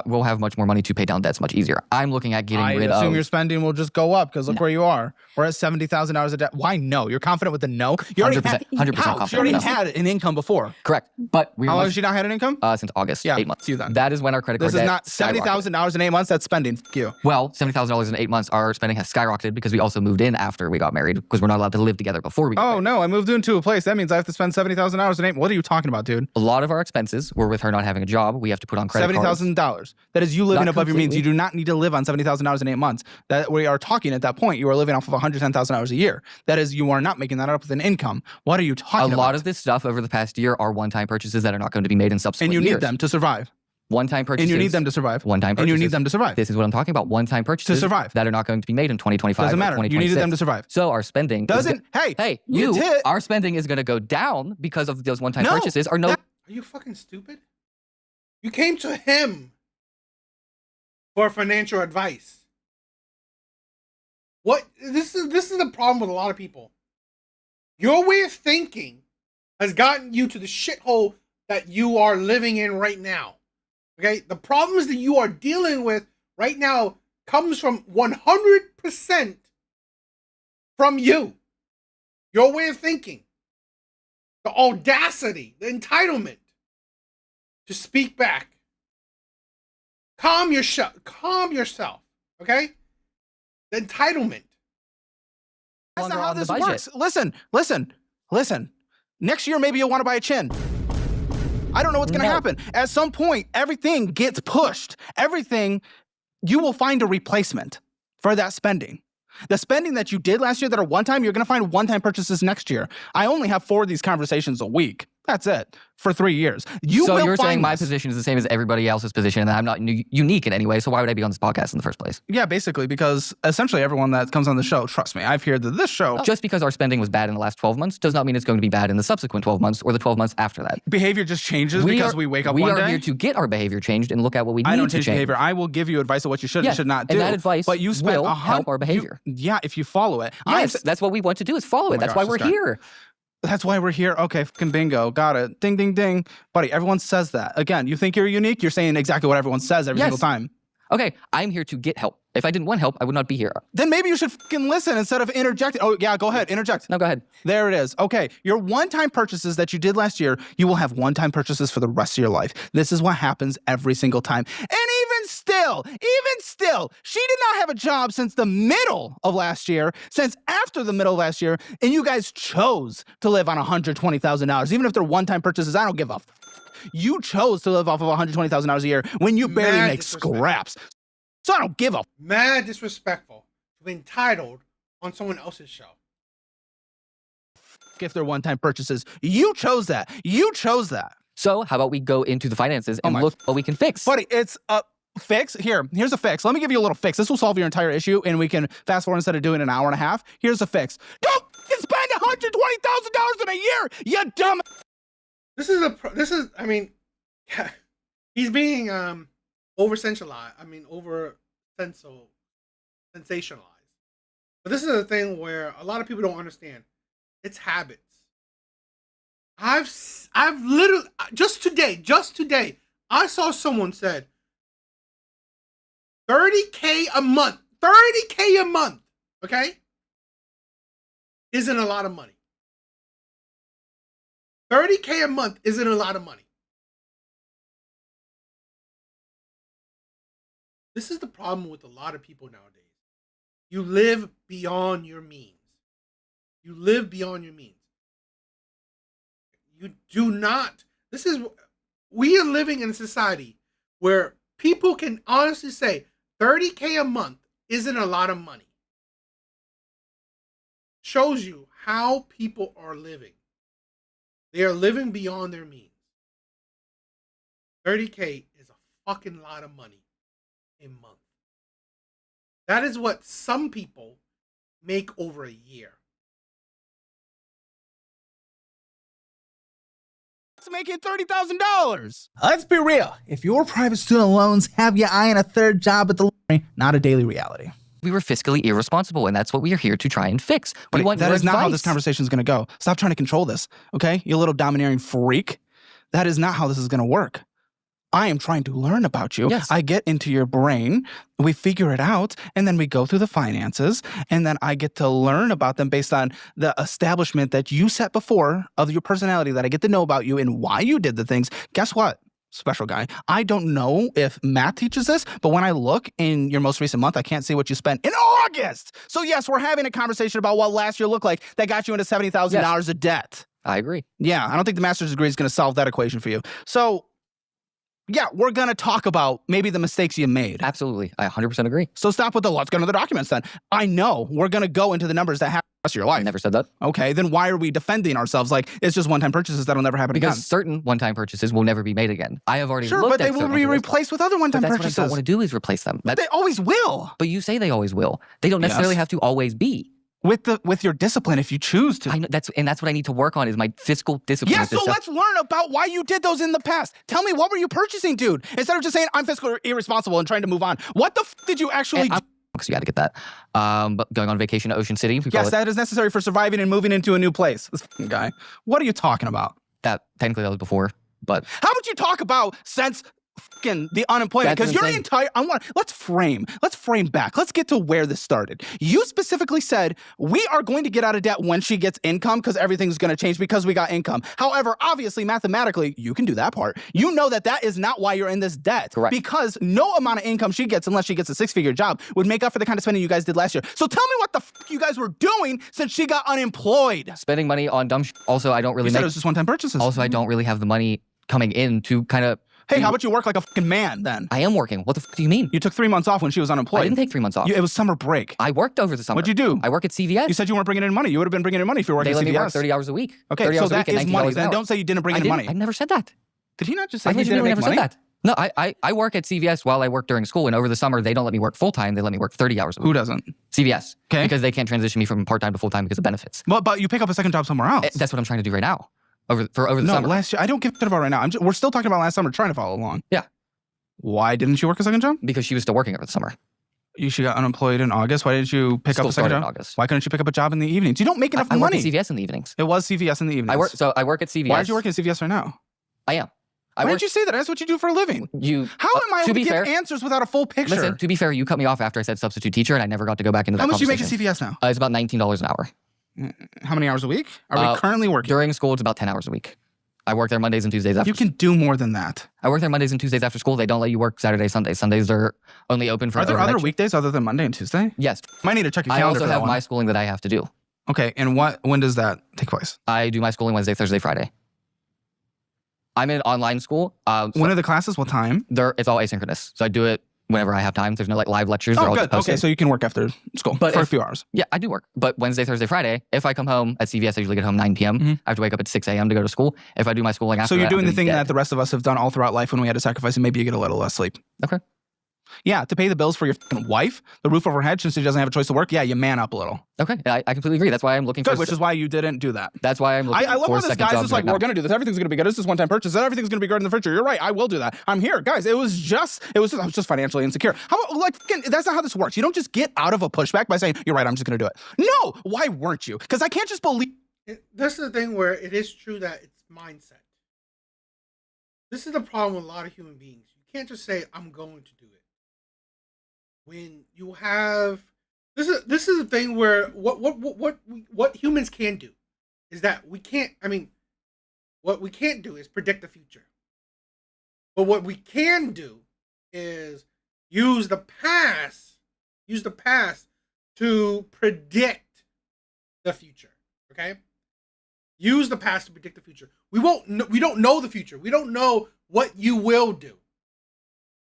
Speaker 6: We'll have much more money to pay down debts much easier. I'm looking at getting
Speaker 5: I
Speaker 6: rid
Speaker 5: assume
Speaker 6: of.
Speaker 5: your spending will just go up because look where you are. We're at $70,000 a day. Why no? You're confident with the no? You already
Speaker 6: 100%,
Speaker 5: had,
Speaker 6: 100%
Speaker 5: how? She
Speaker 6: confident
Speaker 5: already
Speaker 6: with no.
Speaker 5: had an income before.
Speaker 6: Correct. But we
Speaker 5: How long
Speaker 6: were
Speaker 5: has she not had an income?
Speaker 6: since August,
Speaker 5: Yeah,
Speaker 6: 8 months.
Speaker 5: see you then.
Speaker 6: That is when our credit card
Speaker 5: This is
Speaker 6: debt
Speaker 5: not
Speaker 6: skyrocketed.
Speaker 5: $70,000 in 8 months. That's spending. Fuck you.
Speaker 6: Well, $70,000 in 8 months, our spending has skyrocketed because we also moved in after we got married because we're not allowed to live together before we got
Speaker 5: Oh
Speaker 6: married.
Speaker 5: no, I moved into a place. That means I have to spend $70,000 in 8. What are you talking about, dude?
Speaker 6: A lot of our expenses were with her not having a job. We have to put on credit cards.
Speaker 5: $70,000. That is you living
Speaker 6: Not
Speaker 5: above your means. You
Speaker 6: completely.
Speaker 5: do not need to live on $70,000 in 8 months. That we are talking at that point. You are living off of $110,000 a year. That is, you are not making that up with an income. What are you
Speaker 6: A
Speaker 5: talking about?
Speaker 6: lot of this stuff over the past year are one-time purchases that are not going to be made in subsequent
Speaker 5: and you
Speaker 6: years.
Speaker 5: need them to survive.
Speaker 6: One-time purchases.
Speaker 5: And you need them to survive.
Speaker 6: One-time purchases.
Speaker 5: And you need them to survive.
Speaker 6: This is what I'm talking about. One-time purchases
Speaker 5: survive.
Speaker 6: that are not going to be made in 2025
Speaker 5: Doesn't
Speaker 6: or
Speaker 5: matter. You needed them to
Speaker 6: 2026.
Speaker 5: survive.
Speaker 6: So our spending is
Speaker 5: Doesn't. Hey,
Speaker 6: you,
Speaker 5: did.
Speaker 6: our spending is going to go down because of those one-time
Speaker 5: No,
Speaker 6: purchases are no.
Speaker 5: that-
Speaker 1: Are you fucking stupid? You came to him for financial advice. What this is the problem with a lot of people. Your way of thinking has gotten you to the shithole that you are living in right now. Okay? The problems that you are dealing with right now comes from 100% from you. Your way of thinking. The audacity, the entitlement to speak back. Calm yourself, okay? The entitlement.
Speaker 5: That's
Speaker 6: longer
Speaker 5: not how
Speaker 6: on the
Speaker 5: this
Speaker 6: budget.
Speaker 5: works. Listen. Next year, maybe you'll want to buy a chin. I don't know what's going to
Speaker 6: No.
Speaker 5: happen. At some point, everything gets pushed. You will find a replacement for that spending. The spending that you did last year that are one time, you're going to find one-time purchases next year. I only have 4 of these conversations a week. That's it. For 3 years.
Speaker 6: So you're saying
Speaker 5: find
Speaker 6: my
Speaker 5: this.
Speaker 6: position is the same as everybody else's position and that I'm not unique in any way. So why would I be on this podcast in the first place?
Speaker 5: Yeah, basically, because essentially everyone that comes on the show, trust me, I've heard that this show,
Speaker 6: Just because our spending was bad in the last 12 months does not mean it's going to be bad in the subsequent 12 months or the 12 months after that.
Speaker 5: behavior just changes because we wake up
Speaker 6: we
Speaker 5: one
Speaker 6: are
Speaker 5: day.
Speaker 6: here to get our behavior changed and look at what we need
Speaker 5: I don't
Speaker 6: to
Speaker 5: change
Speaker 6: change.
Speaker 5: behavior. I will give you advice on what you should and
Speaker 6: Yes,
Speaker 5: should not do.
Speaker 6: and that advice
Speaker 5: but you spent
Speaker 6: will help our behavior.
Speaker 5: Yeah, if you follow it.
Speaker 6: Yes, that's what we want to do is follow it.
Speaker 5: my
Speaker 6: That's
Speaker 5: gosh,
Speaker 6: why we're
Speaker 5: this guy.
Speaker 6: here.
Speaker 5: That's why we're here. Okay, fucking bingo. Got it. Ding, ding, ding. Buddy, everyone says that. Again, you think you're unique, you're saying exactly what everyone says every
Speaker 6: Yes.
Speaker 5: single time.
Speaker 6: Okay, I'm here to get help. If I didn't want help, I would not be here.
Speaker 5: Then maybe you should fucking listen instead of interjecting. Oh, yeah, go ahead. Interject.
Speaker 6: No, go ahead.
Speaker 5: There it is. Okay, your one-time purchases that you did last year, you will have one-time purchases for the rest of your life. This is what happens every single time. And even still, she did not have a job since the middle of last year, since after the middle of last year, and you guys chose to live on $120,000. Even if they're one-time purchases, I don't give a f. You chose to live off of $120,000 a year when you barely
Speaker 1: Mad
Speaker 5: make
Speaker 1: disrespect.
Speaker 5: scraps. So I don't give a f.
Speaker 1: Mad disrespectful to be entitled on someone else's show.
Speaker 5: If they're one-time purchases. You chose that. You chose that.
Speaker 6: So how about we go into the finances and
Speaker 5: my-
Speaker 6: look what we can fix?
Speaker 5: Buddy, it's a fix. Here's a fix. Let me give you a little fix. This will solve your entire issue, and we can fast forward instead of doing an hour and a half. Here's a fix. Don't f***ing spend $120,000 in a year, you dumb.
Speaker 1: I mean, he's being over sensationalized. But this is the thing where a lot of people don't understand. It's habits. I've literally just today, I saw someone said $30K a month. $30K a month. Okay? isn't a lot of money. $30K a month isn't a lot of money. This is the problem with a lot of people nowadays. You live beyond your means. You live beyond your means. You do not. We are living in a society where people can honestly say $30K a month isn't a lot of money. Shows you how people are living. They are living beyond their means. 30K is a fucking lot of money a month. That is what some people make over a year.
Speaker 5: It's making $30,000. Let's be real. If your private student loans have you eyeing a third job at the library, not a daily reality.
Speaker 6: We were fiscally irresponsible, and that's what we are here to try and fix. We want
Speaker 5: that
Speaker 6: your
Speaker 5: is not how
Speaker 6: advice.
Speaker 5: this conversation is going to go. Stop trying to control this, okay? You little domineering freak. That is not how this is going to work. I am trying to learn about you.
Speaker 6: Yes.
Speaker 5: I get into your brain, we figure it out, and then we go through the finances, and then I get to learn about them based on the establishment that you set before of your personality that I get to know about you and why you did the things. Guess what? Special guy. I don't know if math teaches this, but when I look in your most recent month, I can't see what you spent in August. So yes, we're having a conversation about what last year looked like that got you into $70,000 of debt.
Speaker 6: I agree.
Speaker 5: Yeah, I don't think the master's degree is going to solve that equation for you. So yeah, we're going to talk about maybe the mistakes you made.
Speaker 6: Absolutely. I 100% agree.
Speaker 5: So stop with the let's go into the documents then. I know we're going to go into the numbers that happen the rest of your life.
Speaker 6: I never said that.
Speaker 5: Okay, then why are we defending ourselves like it's just one-time purchases that'll never happen
Speaker 6: Because
Speaker 5: again?
Speaker 6: certain one-time purchases will never be made again. I have already
Speaker 5: Sure,
Speaker 6: looked
Speaker 5: but they
Speaker 6: at
Speaker 5: will
Speaker 6: certain
Speaker 5: be
Speaker 6: ones.
Speaker 5: replaced with other
Speaker 6: But
Speaker 5: one-time
Speaker 6: that's
Speaker 5: purchases.
Speaker 6: what I don't want to do is replace them.
Speaker 5: They always will.
Speaker 6: But you say they always will. They don't necessarily
Speaker 5: Yes.
Speaker 6: have to always be.
Speaker 5: With your discipline if you choose to.
Speaker 6: I know, that's what I need to work on is my fiscal discipline.
Speaker 5: Yeah,
Speaker 6: with this
Speaker 5: so
Speaker 6: stuff.
Speaker 5: let's learn about why you did those in the past. Tell me, what were you purchasing, dude? Instead of just saying, I'm fiscally irresponsible and trying to move on. What the did you actually do?
Speaker 6: So you got to get that. But going on vacation to Ocean City.
Speaker 5: Yes, that is necessary for surviving and moving into a new place. This fucking guy. What are you talking about?
Speaker 6: That technically that was before, but
Speaker 5: How would you talk about since fucking the unemployment?
Speaker 6: That's
Speaker 5: Because your
Speaker 6: insane.
Speaker 5: entire let's frame back. Let's get to where this started. You specifically said we are going to get out of debt when she gets income because everything's going to change because we got income. However, obviously, mathematically, you can do that part. You know that is not why you're in this debt.
Speaker 6: Correct.
Speaker 5: Because no amount of income she gets, unless she gets a 6-figure job, would make up for the kind of spending you guys did last year. So tell me what the fuck you guys were doing since she got unemployed.
Speaker 6: spending money on dumb shit. Also, I don't really
Speaker 5: You said
Speaker 6: make.
Speaker 5: it was just one-time purchases.
Speaker 6: Also, I don't really have the money coming in to kind of.
Speaker 5: Hey, how about you work like a fucking man then?
Speaker 6: I am working. What the fuck do you mean?
Speaker 5: You took 3 months off when she was unemployed.
Speaker 6: I didn't take 3 months off.
Speaker 5: It was summer break.
Speaker 6: I worked over the summer.
Speaker 5: What'd you do?
Speaker 6: I work at CVS.
Speaker 5: You said you weren't bringing in money. You would have been bringing in money if you were working
Speaker 6: They
Speaker 5: at
Speaker 6: let
Speaker 5: CVS.
Speaker 6: me work 30 hours a week.
Speaker 5: Okay,
Speaker 6: 30
Speaker 5: so
Speaker 6: hours a
Speaker 5: that
Speaker 6: week and
Speaker 5: is
Speaker 6: $19
Speaker 5: money.
Speaker 6: an
Speaker 5: Then
Speaker 6: hour.
Speaker 5: don't say you didn't bring in money.
Speaker 6: I never said that.
Speaker 5: Did he not just say
Speaker 6: I
Speaker 5: he didn't
Speaker 6: legitimately
Speaker 5: make
Speaker 6: never
Speaker 5: money?
Speaker 6: said that. No, I work at CVS while I work during school, and over the summer they don't let me work full time. They let me work 30 hours a week.
Speaker 5: Who doesn't?
Speaker 6: CVS.
Speaker 5: Okay.
Speaker 6: Because they can't transition me from part time to full time because of benefits.
Speaker 5: But you pick up a second job somewhere else.
Speaker 6: That's what I'm trying to do right now. Over the
Speaker 5: no,
Speaker 6: summer.
Speaker 5: last year. I don't give a shit about right now. We're still talking about last summer, trying to follow along.
Speaker 6: Yeah.
Speaker 5: Why didn't you work a second job?
Speaker 6: Because she was still working over the summer.
Speaker 5: She got unemployed in August. Why didn't you pick up
Speaker 6: School
Speaker 5: a second
Speaker 6: started in
Speaker 5: job?
Speaker 6: August.
Speaker 5: Why couldn't you pick up a job in the evenings? You don't make enough
Speaker 6: I work
Speaker 5: money.
Speaker 6: at CVS in the evenings.
Speaker 5: It was CVS in the evenings.
Speaker 6: I work at CVS.
Speaker 5: Why aren't you working at CVS right now?
Speaker 6: I am.
Speaker 5: Why didn't you say that? That's what you do for a living. How am I able to give answers without a full picture?
Speaker 6: Listen, to be fair, you cut me off after I said substitute teacher, and I never got to go back into that
Speaker 5: How much do you make at
Speaker 6: conversation.
Speaker 5: CVS now?
Speaker 6: It's about $19 an hour.
Speaker 5: How many hours a week are we currently working?
Speaker 6: During school, it's about 10 hours a week. I work there Mondays and Tuesdays after
Speaker 5: You can do more than that.
Speaker 6: I work there Mondays and Tuesdays after school. They don't let you work Saturday, Sundays. Sundays are only open for
Speaker 5: Are there
Speaker 6: overnight
Speaker 5: other
Speaker 6: shift.
Speaker 5: weekdays other than Monday and Tuesday?
Speaker 6: Yes.
Speaker 5: Might need to check your
Speaker 6: I
Speaker 5: calendar
Speaker 6: also
Speaker 5: for that
Speaker 6: have
Speaker 5: one.
Speaker 6: my schooling that I have to do.
Speaker 5: Okay, and when does that take place?
Speaker 6: I do my schooling Wednesday, Thursday, Friday. I'm in online school.
Speaker 5: When are the classes? What time?
Speaker 6: It's all asynchronous. So I do it whenever I have time. There's no like live lectures. They're
Speaker 5: Oh,
Speaker 6: all
Speaker 5: good.
Speaker 6: just posted.
Speaker 5: Okay, so you can work after school
Speaker 6: But
Speaker 5: for a
Speaker 6: if-
Speaker 5: few hours.
Speaker 6: Yeah, I do work. But Wednesday, Thursday, Friday, if I come home at CVS, I usually get home 9 p.m.
Speaker 5: Mhm.
Speaker 6: I have to wake up at 6 a.m. to go to school. If I do my schooling after
Speaker 5: So you're
Speaker 6: that,
Speaker 5: doing
Speaker 6: I'm
Speaker 5: the thing
Speaker 6: dead.
Speaker 5: that the rest of us have done all throughout life when we had to sacrifice, and maybe you get a little less sleep.
Speaker 6: Okay.
Speaker 5: Yeah, to pay the bills for your fucking wife, the roof over her head, since she doesn't have a choice to work. Yeah, you man up a little.
Speaker 6: Okay. I completely agree. That's why I'm looking
Speaker 5: Good,
Speaker 6: for.
Speaker 5: which is why you didn't do that.
Speaker 6: That's why I'm looking
Speaker 5: I love
Speaker 6: for
Speaker 5: how
Speaker 6: a
Speaker 5: this
Speaker 6: second
Speaker 5: guy's
Speaker 6: job
Speaker 5: just like,
Speaker 6: right
Speaker 5: we're
Speaker 6: now.
Speaker 5: gonna do this. Everything's gonna be good. This is one-time purchase. Everything's gonna be good in the future. You're right. I will do that. I'm here, guys. I was just financially insecure. That's not how this works. You don't just get out of a pushback by saying, "You're right. I'm just gonna do it." No. Why weren't you? Because I can't just believe.
Speaker 1: This is the thing where it is true that it's mindset. This is the problem with a lot of human beings. You can't just say, I'm going to do it. When you have This is the thing where what humans can do is that we can't. I mean, what we can't do is predict the future. But what we can do is use the past, to predict the future. Okay? Use the past to predict the future. We don't know the future. We don't know what you will do.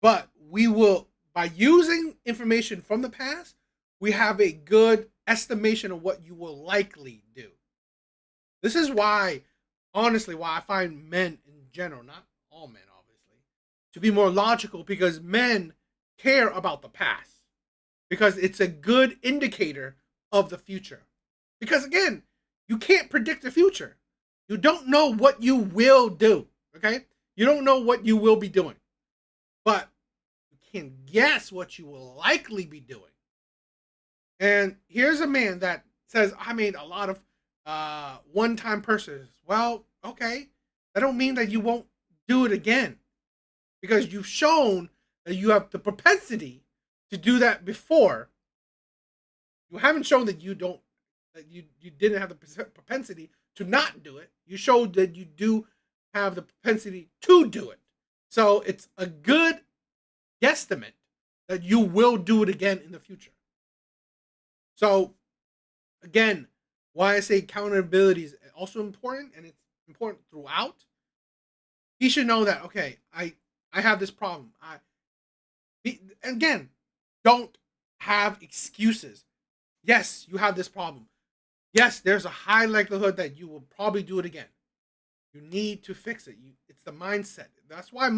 Speaker 1: But we will, by using information from the past, we have a good estimation of what you will likely do. This is why, honestly, why I find men in general, not all men obviously, to be more logical, because men care about the past. Because it's a good indicator of the future. Because again, you can't predict the future. You don't know what you will do. Okay? You don't know what you will be doing. But you can guess what you will likely be doing. And here's a man that says, I made a lot of one-time purchases. Well, okay. That don't mean that you won't do it again. Because you've shown that you have the propensity to do that before. You haven't shown that you didn't have the propensity to not do it. You showed that you do have the propensity to do it. So it's a good guesstimate that you will do it again in the future. So, again, why I say accountability is also important, and it's important throughout. He should know that, okay, I have this problem. Again, don't have excuses. Yes, you have this problem. Yes, there's a high likelihood that you will probably do it again. You need to fix it. It's the mindset. That's why,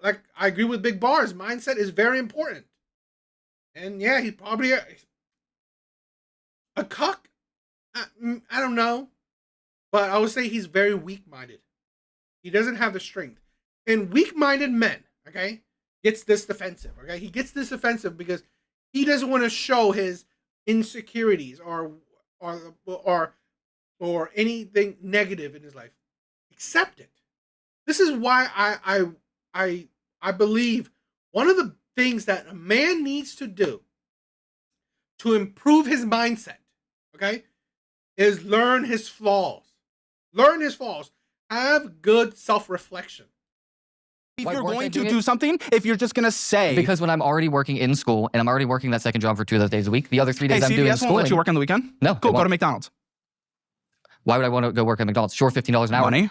Speaker 1: like, I agree with Big Bars. Mindset is very important. And yeah, he's probably a cuck. I don't know. But I would say he's very weak-minded. He doesn't have the strength. And weak-minded men, okay, gets this defensive, okay? He gets this defensive because he doesn't want to show his insecurities or anything negative in his life. Accept it. This is why I believe one of the things that a man needs to do to improve his mindset, okay, is learn his flaws. Learn his flaws. Have good self-reflection.
Speaker 5: If
Speaker 6: Why
Speaker 5: you're
Speaker 6: weren't
Speaker 5: going
Speaker 6: they
Speaker 5: to
Speaker 6: doing
Speaker 5: do
Speaker 6: it?
Speaker 5: something, if you're just going to say...
Speaker 6: Because when I'm already working in school and I'm already working that second job for 2 of those days a week, the other 3
Speaker 5: Hey,
Speaker 6: days I'm doing
Speaker 5: CVS won't
Speaker 6: schooling.
Speaker 5: let you work on the weekend?
Speaker 6: No,
Speaker 5: Cool,
Speaker 6: they
Speaker 5: go to
Speaker 6: won't.
Speaker 5: McDonald's.
Speaker 6: Why would I want to go work at McDonald's? Sure, $15 an hour.
Speaker 5: Money?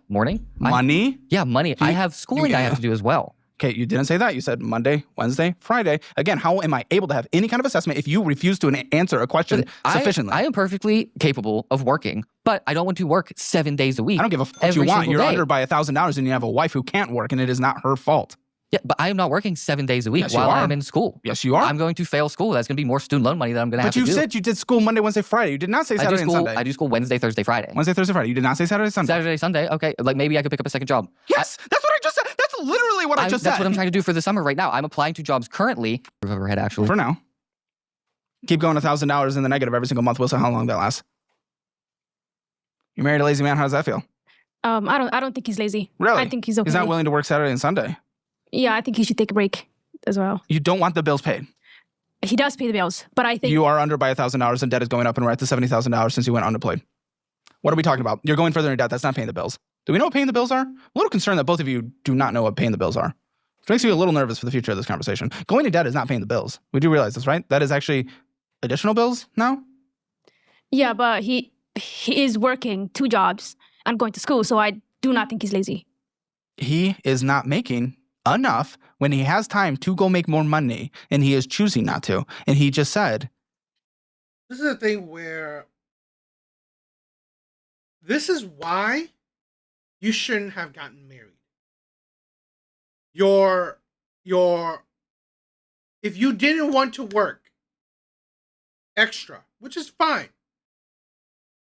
Speaker 6: Morning?
Speaker 5: Money?
Speaker 6: Yeah, money. I have schooling I have to do as well.
Speaker 5: Okay, you didn't say that. You said Monday, Wednesday, Friday. Again, how am I able to have any kind of assessment if you refuse to answer a question sufficiently?
Speaker 6: I am perfectly capable of working, but I don't want to work 7 days a week.
Speaker 5: I don't give a fuck what you
Speaker 6: every
Speaker 5: want.
Speaker 6: single
Speaker 5: You're
Speaker 6: day.
Speaker 5: under by $1,000 and you have a wife who can't work, and it is not her fault.
Speaker 6: Yeah, but I am not working 7 days a week
Speaker 5: Yes, you
Speaker 6: while
Speaker 5: are.
Speaker 6: I'm in school.
Speaker 5: Yes, you are.
Speaker 6: I'm going to fail school. That's going to be more student loan money that I'm going to have
Speaker 5: But
Speaker 6: to
Speaker 5: you
Speaker 6: do.
Speaker 5: said you did school Monday, Wednesday, Friday. You did not say Saturday and Sunday.
Speaker 6: I do school Wednesday, Thursday, Friday.
Speaker 5: Wednesday, Thursday, Friday. You did not say Saturday, Sunday.
Speaker 6: Saturday, Sunday. Okay, like maybe I could pick up a second job.
Speaker 5: Yes, that's what I just said. That's literally what I just said.
Speaker 6: That's what I'm trying to do for the summer right now. I'm applying to jobs currently. Overhead, actually.
Speaker 5: For now. Keep going $1,000 in the negative every single month. We'll see how long that lasts. You married a lazy man. How does that feel?
Speaker 7: I don't think he's lazy.
Speaker 5: Really?
Speaker 7: I think he's okay.
Speaker 5: He's not willing to work Saturday and Sunday.
Speaker 7: Yeah, I think he should take a break as well.
Speaker 5: You don't want the bills paid.
Speaker 7: He does pay the bills, but I think
Speaker 5: You are under by $1,000 and debt is going up, and we're at the $70,000 since you went unemployed. What are we talking about? You're going further in debt. That's not paying the bills. Do we know what paying the bills are? I'm a little concerned that both of you do not know what paying the bills are. Which makes me a little nervous for the future of this conversation. Going in debt is not paying the bills. We do realize this, right? That is actually additional bills now?
Speaker 7: yeah, but he is working 2 jobs and going to school, so I do not think he's lazy.
Speaker 5: He is not making enough when he has time to go make more money, and he is choosing not to. And he just said,
Speaker 1: This is a thing where this is why you shouldn't have gotten married. If you didn't want to work extra, which is fine,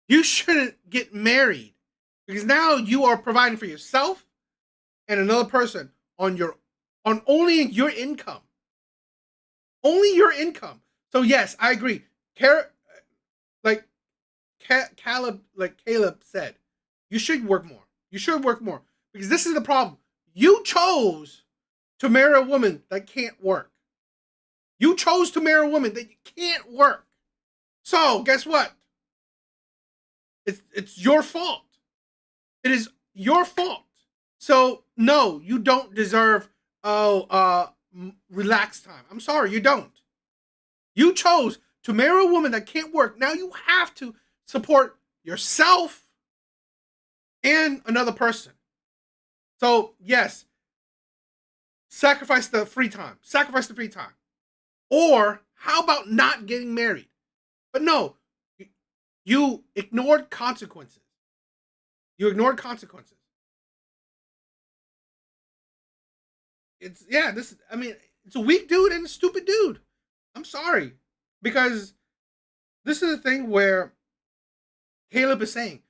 Speaker 1: you shouldn't get married, because now you are providing for yourself and another person on only your income. Only your income. So yes, I agree. Caleb said, you should work more. You should work more, because this is the problem. You chose to marry a woman that can't work. You chose to marry a woman that can't work. So guess what? It's your fault. It is your fault. So no, you don't deserve relaxed time. I'm sorry, you don't. You chose to marry a woman that can't work. Now you have to support yourself and another person. So yes, sacrifice the free time. Sacrifice the free time. Or how about not getting married? But no, you ignored consequences. You ignored consequences. It's it's a weak dude and a stupid dude. I'm sorry. Because this is the thing where Caleb is saying,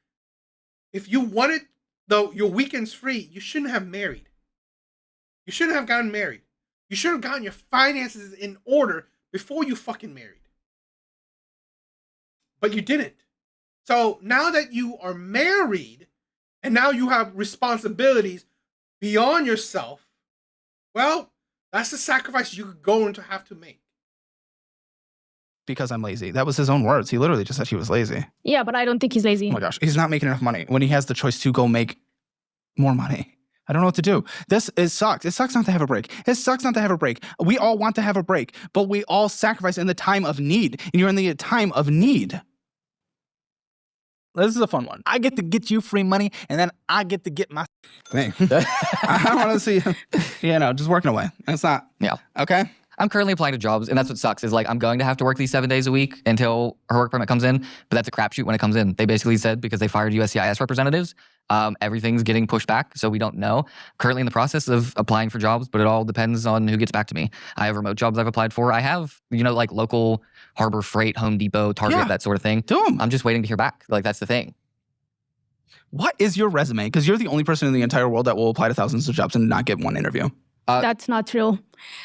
Speaker 1: if you wanted your weekends free, you shouldn't have married. You shouldn't have gotten married. You should have gotten your finances in order before you fucking married. But you didn't. So now that you are married and now you have responsibilities beyond yourself, well, that's the sacrifice you're going to have to make.
Speaker 5: Because I'm lazy. That was his own words. He literally just said he was lazy.
Speaker 7: Yeah, but I don't think he's lazy.
Speaker 5: Oh my gosh. He's not making enough money when he has the choice to go make more money. I don't know what to do. It sucks. It sucks not to have a break. It sucks not to have a break. We all want to have a break, but we all sacrifice in the time of need. And you're in the time of need. This is a fun one. I get to get you free money, and then I get to get my thing. I want to see, just working away. It's not.
Speaker 6: Yeah.
Speaker 5: Okay.
Speaker 6: I'm currently applying to jobs, and that's what sucks is like I'm going to have to work these 7 days a week until her work permit comes in, but that's a crapshoot when it comes in. They basically said because they fired USCIS representatives, everything's getting pushed back, so we don't know. Currently in the process of applying for jobs, but it all depends on who gets back to me. I have remote jobs I've applied for. I have, like local Harbor Freight, Home Depot, Target, that sort of thing.
Speaker 5: Do 'em.
Speaker 6: I'm just waiting to hear back. Like that's the thing.
Speaker 5: What is your resume? Because you're the only person in the entire world that will apply to thousands of jobs and not get one interview.
Speaker 7: That's not true.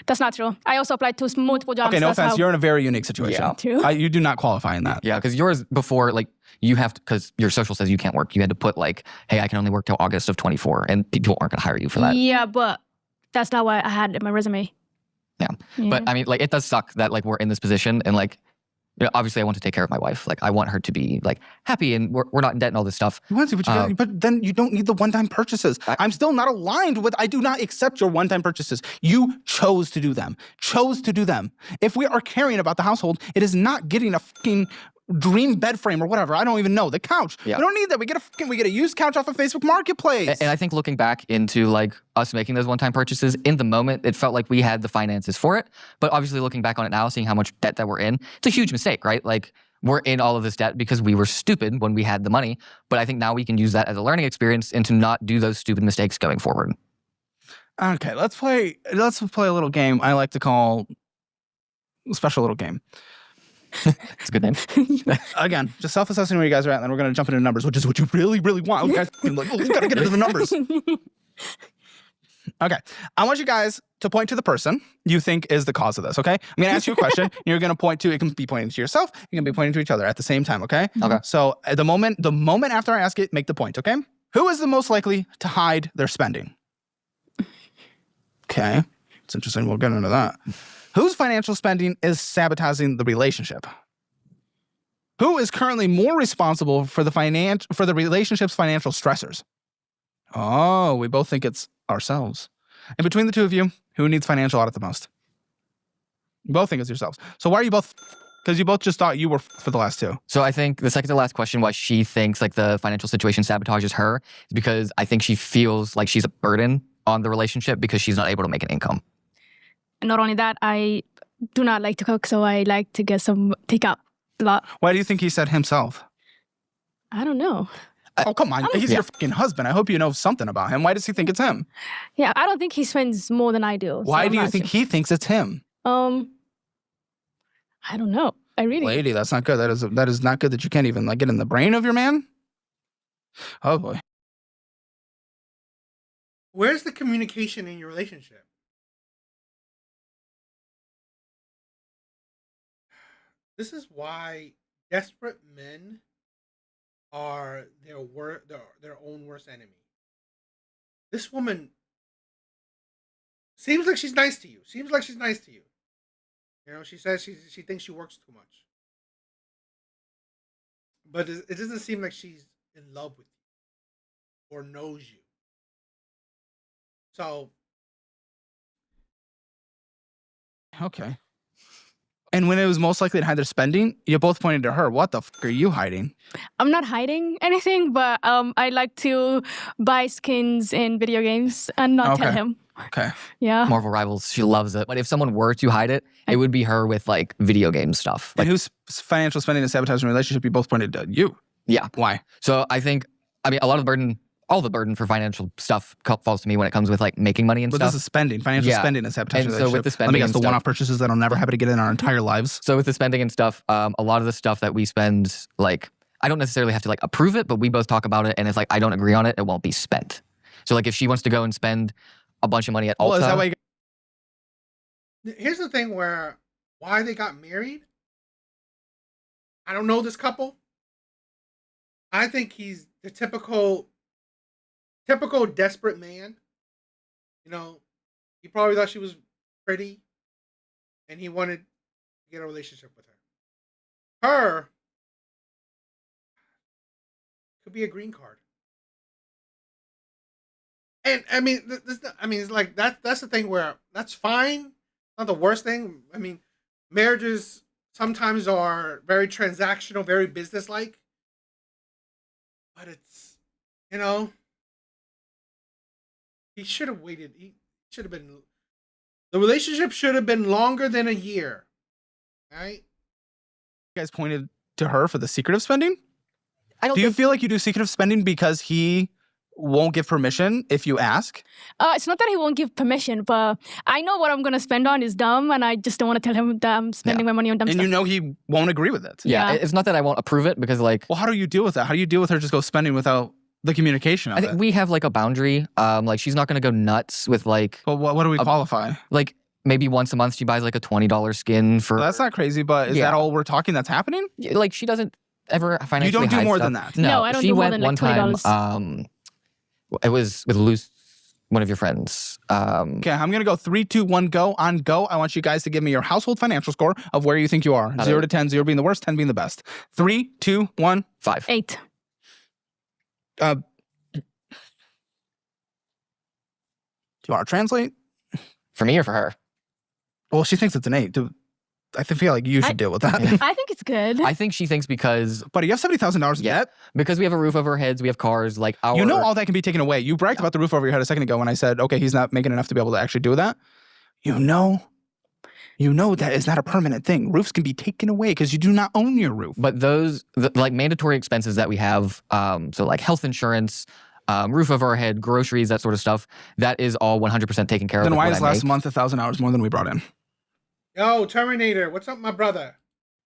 Speaker 7: That's not true. I also applied to multiple jobs.
Speaker 5: Okay, no offense. You're in a very unique situation.
Speaker 6: Yeah.
Speaker 7: True.
Speaker 5: You do not qualify in that.
Speaker 6: Yeah, because yours before, like you have to, because your social says you can't work. You had to put like, hey, I can only work till August of 24, and people aren't going to hire you for that.
Speaker 7: Yeah, but that's not what I had in my resume.
Speaker 6: Yeah. But I mean, like it does suck that like we're in this position and like, obviously I want to take care of my wife. Like I want her to be like happy and we're not in debt and all this stuff.
Speaker 5: You want to, but then you don't need the one-time purchases. I'm still not aligned with, I do not accept your one-time purchases. You chose to do them. If we are caring about the household, it is not getting a fucking dream bed frame or whatever. I don't even know. The couch.
Speaker 6: Yeah.
Speaker 5: We don't need that. We get a used couch off of Facebook Marketplace.
Speaker 6: And I think looking back into like us making those one-time purchases, in the moment, it felt like we had the finances for it. But obviously looking back on it now, seeing how much debt that we're in, it's a huge mistake, right? Like we're in all of this debt because we were stupid when we had the money. But I think now we can use that as a learning experience and to not do those stupid mistakes going forward.
Speaker 5: Okay, let's play a little game I like to call a special little game.
Speaker 6: It's a good name.
Speaker 5: Again, just self-assessing where you guys are at, and then we're going to jump into numbers, which is what you really, really want. You guys like, oh, you got to get into the numbers. Okay. I want you guys to point to the person you think is the cause of this, okay? I'm going to ask you a question, and you're going to point to, it can be pointing to yourself, you can be pointing to each other at the same time, okay?
Speaker 6: Okay.
Speaker 5: So at the moment after I ask it, make the point, okay? Who is the most likely to hide their spending? Okay. It's interesting. We'll get into that. Whose financial spending is sabotaging the relationship? Who is currently more responsible for the relationship's financial stressors? Oh, we both think it's ourselves. And between the two of you, who needs financial audit the most? You both think it's yourselves. So why are you both? Because you both just thought you were for the last two.
Speaker 6: So I think the second to last question, why she thinks like the financial situation sabotages her, is because I think she feels like she's a burden on the relationship because she's not able to make an income.
Speaker 7: And not only that, I do not like to cook, so I like to get some takeout a lot.
Speaker 5: Why do you think he said himself?
Speaker 7: I don't know.
Speaker 5: Oh, come on. He's your fucking husband. I hope you know something about him. Why does he think it's him?
Speaker 7: Yeah, I don't think he spends more than I do.
Speaker 5: Why do you think he thinks it's him?
Speaker 7: I don't know.
Speaker 5: Lady, that's not good. That is not good that you can't even like get in the brain of your man. Oh boy.
Speaker 1: Where's the communication in your relationship? This is why desperate men are their own worst enemy. This woman seems like she's nice to you. You know, she says she thinks she works too much, but it doesn't seem like she's in love with you or knows you. So
Speaker 5: Okay. And when it was most likely to hide their spending, you both pointed to her. What the f*** are you hiding?
Speaker 7: I'm not hiding anything, but I like to buy skins in video games and not tell
Speaker 5: Okay.
Speaker 7: him.
Speaker 5: Okay.
Speaker 7: Yeah.
Speaker 6: Marvel Rivals, she loves it. But if someone were to hide it, it would be her with like video game stuff.
Speaker 5: And
Speaker 6: Like,
Speaker 5: whose financial spending and sabotaging relationship you both pointed to? You.
Speaker 6: yeah.
Speaker 5: Why?
Speaker 6: So I think, I mean, all the burden for financial stuff falls to me when it comes with like making money and
Speaker 5: But
Speaker 6: stuff.
Speaker 5: this is spending, financial
Speaker 6: Yeah.
Speaker 5: spending and sabotaging
Speaker 6: And so
Speaker 5: relationship.
Speaker 6: with the
Speaker 5: Let
Speaker 6: spending
Speaker 5: me guess,
Speaker 6: and
Speaker 5: the
Speaker 6: stuff-
Speaker 5: one-off purchases that'll never happen again in our entire lives.
Speaker 6: So with the spending and stuff, a lot of the stuff that we spend, like, I don't necessarily have to like approve it, but we both talk about it, and if like I don't agree on it, it won't be spent. So like if she wants to go and spend a bunch of money at
Speaker 5: Well,
Speaker 6: Ulta,
Speaker 5: is that why you
Speaker 1: here's the thing where why they got married. I don't know this couple. I think he's the typical desperate man. You know, he probably thought she was pretty and he wanted to get a relationship with her. Her could be a green card. And I mean, it's like that's the thing where that's fine. Not the worst thing. I mean, marriages sometimes are very transactional, very businesslike. But it's, you know, he should have waited. He should have been. The relationship should have been longer than a year. Right?
Speaker 5: guys pointed to her for the secretive spending?
Speaker 6: I don't
Speaker 5: Do you
Speaker 6: think
Speaker 5: feel like you do secretive spending because he won't give permission if you ask?
Speaker 7: It's not that he won't give permission, but I know what I'm gonna spend on is dumb, and I just don't want to tell him that I'm spending my money on dumb
Speaker 5: And
Speaker 7: stuff.
Speaker 5: you know he won't agree with it.
Speaker 6: yeah,
Speaker 7: Yeah.
Speaker 6: it's not that I won't approve it because like
Speaker 5: Well, how do you deal with that? How do you deal with her just go spending without the communication of
Speaker 6: I think
Speaker 5: it?
Speaker 6: we have like a boundary. Like she's not gonna go nuts with like
Speaker 5: But what do we qualify?
Speaker 6: maybe once a month she buys like a $20 skin for
Speaker 5: Well, that's not crazy, but is
Speaker 6: Yeah.
Speaker 5: that all we're talking that's happening?
Speaker 6: like she doesn't ever financially
Speaker 5: You don't do
Speaker 6: hide
Speaker 5: more
Speaker 6: stuff.
Speaker 5: than that.
Speaker 6: No,
Speaker 7: I don't
Speaker 6: she
Speaker 7: do more
Speaker 6: went
Speaker 7: than, like,
Speaker 6: one time.
Speaker 7: $20.
Speaker 6: It was with Luce, one of your friends.
Speaker 5: Okay, I'm gonna go 3, 2, 1, go. On go, I want you guys to give me your household financial score of where you think you are. 0 to 10, 0 being the worst, 10 being the best. 3, 2, 1.
Speaker 6: 5.
Speaker 7: 8.
Speaker 5: Do you want to translate?
Speaker 6: For me or for her?
Speaker 5: Well, she thinks it's an 8. I feel like you should deal with that.
Speaker 7: I think it's good.
Speaker 6: I think she thinks because
Speaker 5: Buddy, you have $70,000 in debt.
Speaker 6: because we have a roof over our heads, we have cars, like our
Speaker 5: You know all that can be taken away. You bragged about the roof over your head a second ago when I said, okay, he's not making enough to be able to actually do that. You know that is not a permanent thing. Roofs can be taken away because you do not own your roof.
Speaker 6: But those like mandatory expenses that we have, so like health insurance, roof over our head, groceries, that sort of stuff, that is all 100% taken care of.
Speaker 5: Then
Speaker 6: with
Speaker 5: why
Speaker 6: what
Speaker 5: is
Speaker 6: I
Speaker 5: last
Speaker 6: make.
Speaker 5: month $1,000 more than we brought in?
Speaker 1: Yo, Terminator, what's up, my brother?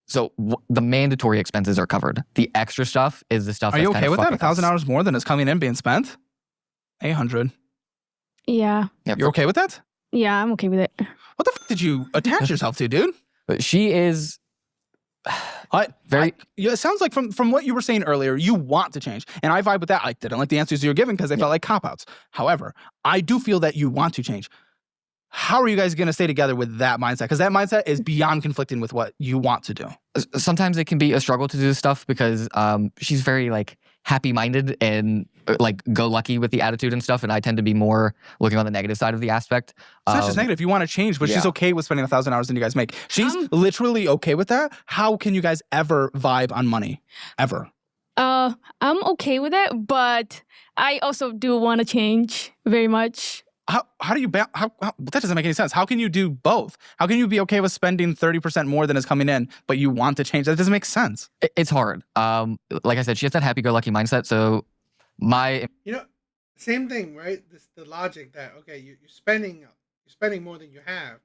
Speaker 6: So the mandatory expenses are covered. The extra stuff is the stuff.
Speaker 5: Are you
Speaker 6: that's
Speaker 5: okay
Speaker 6: kind
Speaker 5: with
Speaker 6: of
Speaker 5: that?
Speaker 6: fucking us.
Speaker 5: $1,000 more than is coming in being spent? 800.
Speaker 7: Yeah.
Speaker 6: Yeah,
Speaker 5: You're okay with that?
Speaker 7: Yeah, I'm okay with it.
Speaker 5: What the fuck did you attach yourself to, dude?
Speaker 6: But she is
Speaker 5: It sounds like from what you were saying earlier, you want to change. And I vibe with that. I didn't like the answers you were giving because they felt like cop-outs. However, I do feel that you want to change. How are you guys going to stay together with that mindset? Because that mindset is beyond conflicting with what you want to do.
Speaker 6: sometimes it can be a struggle to do this stuff because she's very like happy-minded and like go lucky with the attitude and stuff, and I tend to be more looking on the negative side of the aspect.
Speaker 5: It's not just negative. You want to change, but she's
Speaker 6: yeah.
Speaker 5: okay with spending $1,000 than you guys make. She's literally okay with that. How can you guys ever vibe on money? Ever?
Speaker 7: I'm okay with it, but I also do want to change very much.
Speaker 5: How do you how that doesn't make any sense. How can you do both? How can you be okay with spending 30% more than is coming in, but you want to change? That doesn't make sense.
Speaker 6: It's hard. Like I said, she has that happy-go-lucky mindset. So
Speaker 1: Same thing, right? The logic that okay, you're spending more than you have.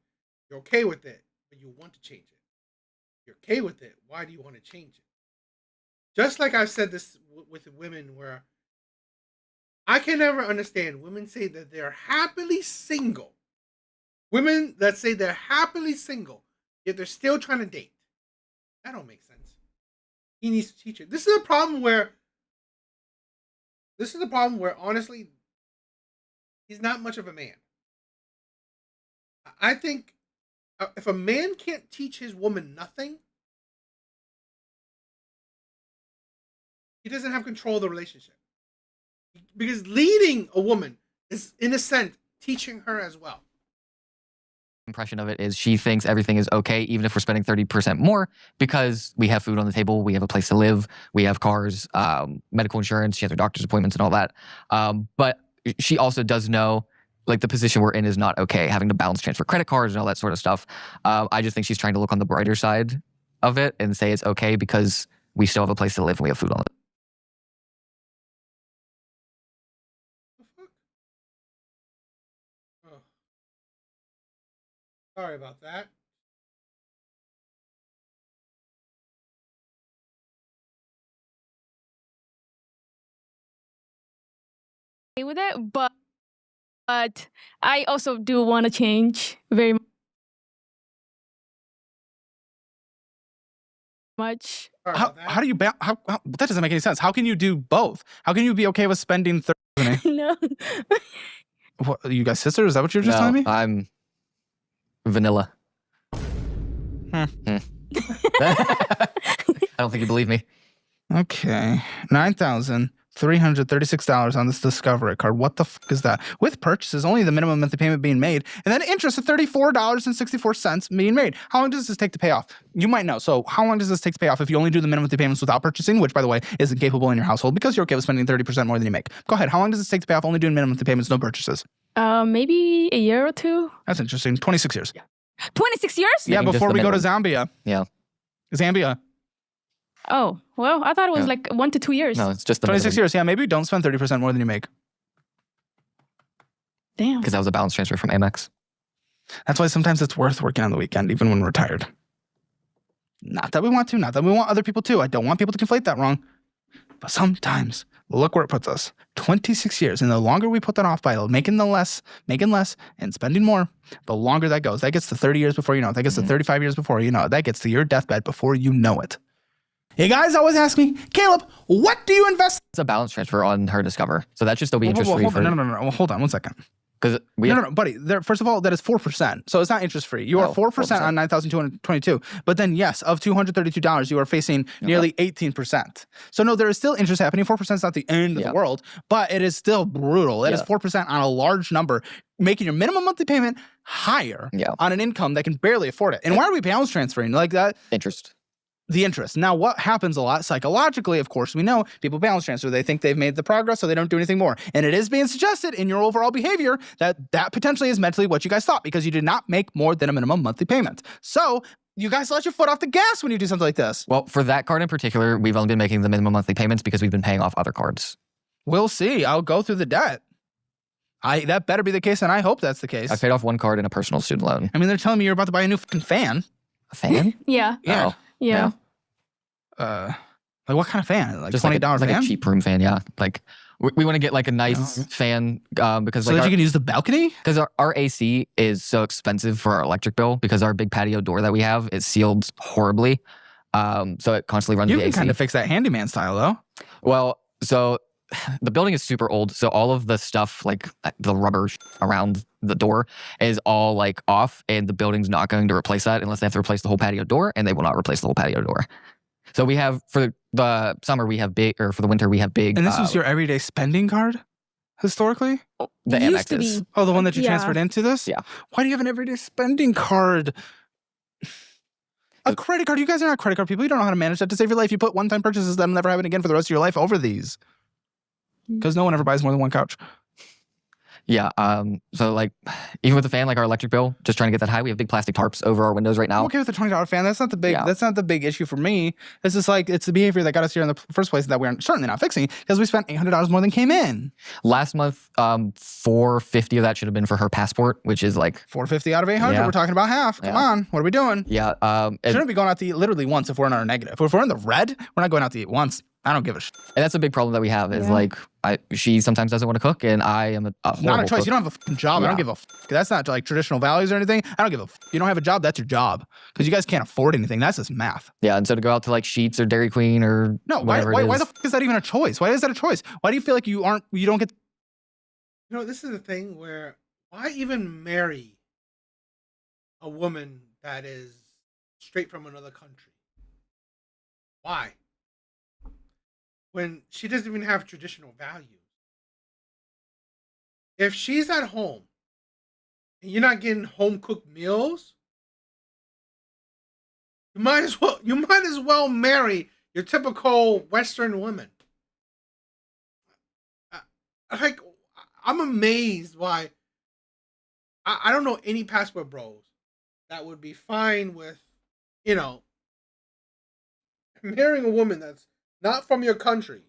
Speaker 1: You're okay with it, but you want to change it. You're okay with it. Why do you want to change it? Just like I've said this with women, where I can never understand women say that they're happily single. Women that say they're happily single, yet they're still trying to date. That don't make sense. He needs to teach it. This is a problem where honestly, he's not much of a man. I think if a man can't teach his woman nothing, he doesn't have control of the relationship. Because leading a woman is, in a sense, teaching her as well.
Speaker 6: Impression of it is she thinks everything is okay, even if we're spending 30% more, because we have food on the table, we have a place to live, we have cars, medical insurance, she has her doctor's appointments and all that. But she also does know, like, the position we're in is not okay, having to balance transfer credit cards and all that sort of stuff. I just think she's trying to look on the brighter side of it and say it's okay because we still have a place to live and we have food on the
Speaker 1: Oh. Sorry about that.
Speaker 7: With it, but I also do want to change very much.
Speaker 1: Sorry
Speaker 5: How,
Speaker 1: about that.
Speaker 5: how do you how that doesn't make any sense. How can you do both? How can you be okay with spending 30?
Speaker 7: No.
Speaker 5: What, you guys sisters? Is that what you were just telling me?
Speaker 6: I'm vanilla.
Speaker 5: Hmm.
Speaker 6: I don't think you believe me.
Speaker 5: Okay, $9,336 on this Discover It card. What the fuck is that? With purchases, only the minimum monthly payment being made, and then interest of $34.64 being made. How long does this take to pay off? You might know. So, how long does this take to pay off if you only do the minimum monthly payments without purchasing, which, by the way, isn't capable in your household because you're okay with spending 30% more than you make? Go ahead. How long does this take to pay off only doing minimum monthly payments, no purchases?
Speaker 7: Maybe a year or two.
Speaker 5: That's interesting. 26 years.
Speaker 7: 26 years?
Speaker 5: Yeah,
Speaker 6: Making just
Speaker 5: before
Speaker 6: the
Speaker 5: we go to
Speaker 6: minimum.
Speaker 5: Zambia.
Speaker 6: Yeah.
Speaker 5: Zambia.
Speaker 7: Oh, well, I thought it was
Speaker 6: Yeah.
Speaker 7: like 1 to 2 years.
Speaker 6: No, it's just the
Speaker 5: 26
Speaker 6: minimum.
Speaker 5: years. Yeah, maybe don't spend 30% more than you make.
Speaker 7: Damn.
Speaker 6: Because that was a balance transfer from Amex.
Speaker 5: That's why sometimes it's worth working on the weekend, even when we're tired. Not that we want to, not that we want other people to. I don't want people to conflate that wrong. But sometimes, look where it puts us. 26 years. And the longer we put that off by making less, and spending more, the longer that goes. That gets to 30 years before you know it. That gets to 35 years before you know it. That gets to your deathbed before you know it. Hey guys always ask me, Caleb, what do you invest?
Speaker 6: It's a balance transfer on her Discover. So that should still be
Speaker 5: Whoa,
Speaker 6: interest
Speaker 5: whoa,
Speaker 6: free.
Speaker 5: hold on, no. Well, hold on 1 second.
Speaker 6: Because we have,
Speaker 5: No, buddy. First of all, that is 4%. So it's not interest free. You are
Speaker 6: Oh,
Speaker 5: 4% on 9,222. But then, yes, of $232, you are facing nearly 18%. So no, there is still interest happening. 4% is not the end of the world, but it is still brutal. It is 4% on a large number, making your minimum monthly payment higher on an income that can barely afford it. And why are we balance transferring like that?
Speaker 6: interest.
Speaker 5: The interest. Now, what happens a lot psychologically, of course, we know people balance transfer. They think they've made the progress, so they don't do anything more. And it is being suggested in your overall behavior that that potentially is mentally what you guys thought because you did not make more than a minimum monthly payment. So you guys let your foot off the gas when you do something like this.
Speaker 6: Well, for that card in particular, we've only been making the minimum monthly payments because we've been paying off other cards.
Speaker 5: We'll see. I'll go through the debt. That better be the case, and I hope that's the case.
Speaker 6: I paid off one card and a personal student loan.
Speaker 5: I mean, they're telling me you're about to buy a new fucking fan.
Speaker 6: A fan?
Speaker 7: Yeah.
Speaker 5: Yeah.
Speaker 6: Oh,
Speaker 7: Yeah.
Speaker 5: Like what kind of fan? Like
Speaker 6: just
Speaker 5: $20
Speaker 6: like
Speaker 5: fan?
Speaker 6: a cheap room fan, yeah. Like we want to get like a nice fan because
Speaker 5: So
Speaker 6: like
Speaker 5: that you can use the balcony?
Speaker 6: because our AC is so expensive for our electric bill because our big patio door that we have is sealed horribly. So it constantly runs
Speaker 5: You
Speaker 6: the
Speaker 5: can
Speaker 6: AC.
Speaker 5: kind of fix that handyman style, though.
Speaker 6: Well, so the building is super old. So all of the stuff, like the rubber around the door is all like off and the building's not going to replace that unless they have to replace the whole patio door, and they will not replace the whole patio door. So we have, for the summer, we have big, or for the winter, we have big.
Speaker 5: And this was your everyday spending card, historically?
Speaker 6: The
Speaker 7: Used to
Speaker 6: Amexes.
Speaker 7: be.
Speaker 5: Oh, the one that you
Speaker 7: Yeah.
Speaker 5: transferred into this?
Speaker 6: Yeah.
Speaker 5: Why do you have an everyday spending card? A credit card. You guys are not credit card people. You don't know how to manage that to save your life. You put one-time purchases that'll never happen again for the rest of your life over these. Because no one ever buys more than one couch.
Speaker 6: Yeah. So like, even with the fan, like our electric bill, just trying to get that high. We have big plastic tarps over our windows right
Speaker 5: I'm
Speaker 6: now.
Speaker 5: okay with the $20 fan. That's not the big.
Speaker 6: Yeah.
Speaker 5: That's not the big issue for me. It's just like it's the behavior that got us here in the first place that we're certainly not fixing because we spent $800 more than came in.
Speaker 6: Last month, $450 of that should have been for her passport, which is like,
Speaker 5: $450 out of 800.
Speaker 6: Yeah.
Speaker 5: We're talking about half. Come
Speaker 6: Yeah.
Speaker 5: on. What are we doing?
Speaker 6: yeah.
Speaker 5: Shouldn't be going out to eat literally once if we're in our negative. If we're in the red, we're not going out to eat once. I don't give a shit.
Speaker 6: And that's a big problem that we have is
Speaker 7: Yeah.
Speaker 6: like, she sometimes doesn't want to cook, and I am a
Speaker 5: Not a
Speaker 6: horrible
Speaker 5: choice.
Speaker 6: cook.
Speaker 5: You don't have a fucking job. I don't
Speaker 6: Yeah.
Speaker 5: give a That's not like traditional values or anything. I don't give a You don't have a job. That's your job. Because you guys can't afford anything. That's just math.
Speaker 6: Yeah, and so to go out to like Sheetz or Dairy Queen or
Speaker 5: No, why
Speaker 6: whatever it
Speaker 5: the
Speaker 6: is.
Speaker 5: fuck is that even a choice? Why is that a choice? Why do you feel like you don't get
Speaker 1: You know, this is the thing where why even marry a woman that is straight from another country. Why? When she doesn't even have traditional values. If she's at home and you're not getting home cooked meals, you might as well marry your typical Western woman. Like, I'm amazed why I don't know any passport bros that would be fine with, you know, marrying a woman that's not from your country.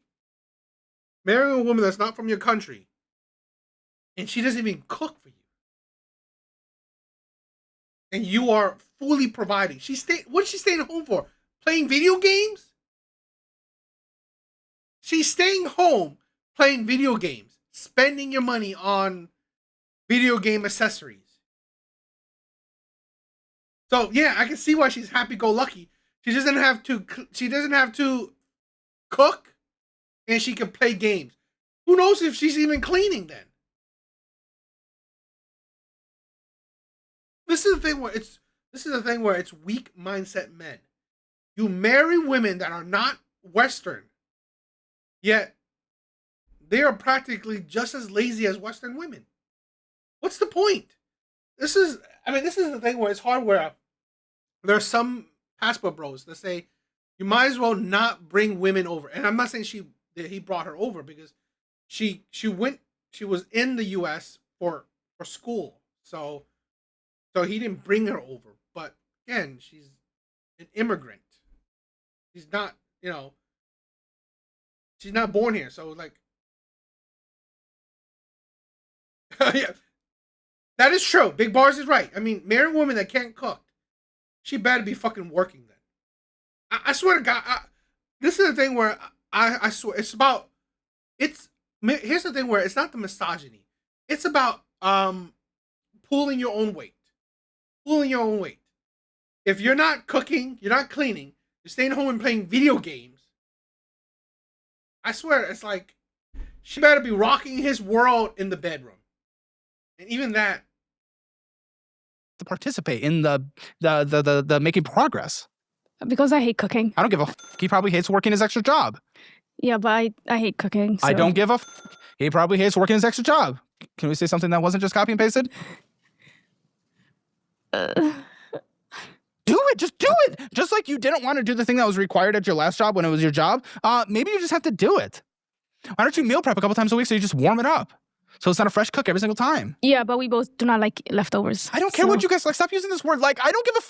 Speaker 1: Marrying a woman that's not from your country, and she doesn't even cook for you. And you are fully providing. What's she staying home for? Playing video games? She's staying home playing video games, spending your money on video game accessories. So yeah, I can see why she's happy-go-lucky. She doesn't have to. She doesn't have to cook, and she can play games. Who knows if she's even cleaning then? This is the thing where it's weak mindset men. You marry women that are not Western, yet they are practically just as lazy as Western women. What's the point? This is the thing where it's hard. Where there are some passport bros that say you might as well not bring women over. And I'm not saying he brought her over, because she was in the U.S. for school, so he didn't bring her over. But again, she's an immigrant. She's not, she's not born here. So like, yeah, that is true. Big Bars is right. I mean, marry a woman that can't cook, she better be fucking working then. I swear to God, this is the thing where I swear here's the thing where it's not the misogyny. It's about pulling your own weight. Pulling your own weight. If you're not cooking, you're not cleaning, you're staying home and playing video games, I swear it's like she better be rocking his world in the bedroom. And even that,
Speaker 5: to participate in the making progress.
Speaker 7: Because I hate cooking.
Speaker 5: I don't give a he probably hates working his extra job.
Speaker 7: Yeah, but I hate cooking. So.
Speaker 5: I don't give a he probably hates working his extra job. Can we say something that wasn't just copy and pasted? Do it. Just do it. Just like you didn't want to do the thing that was required at your last job when it was your job. Maybe you just have to do it. Why don't you meal prep a couple times a week so you just warm it up? So it's not a fresh cook every single time.
Speaker 7: Yeah, but we both do not like leftovers.
Speaker 5: I don't care what you guys like. Stop using this word like. I don't give a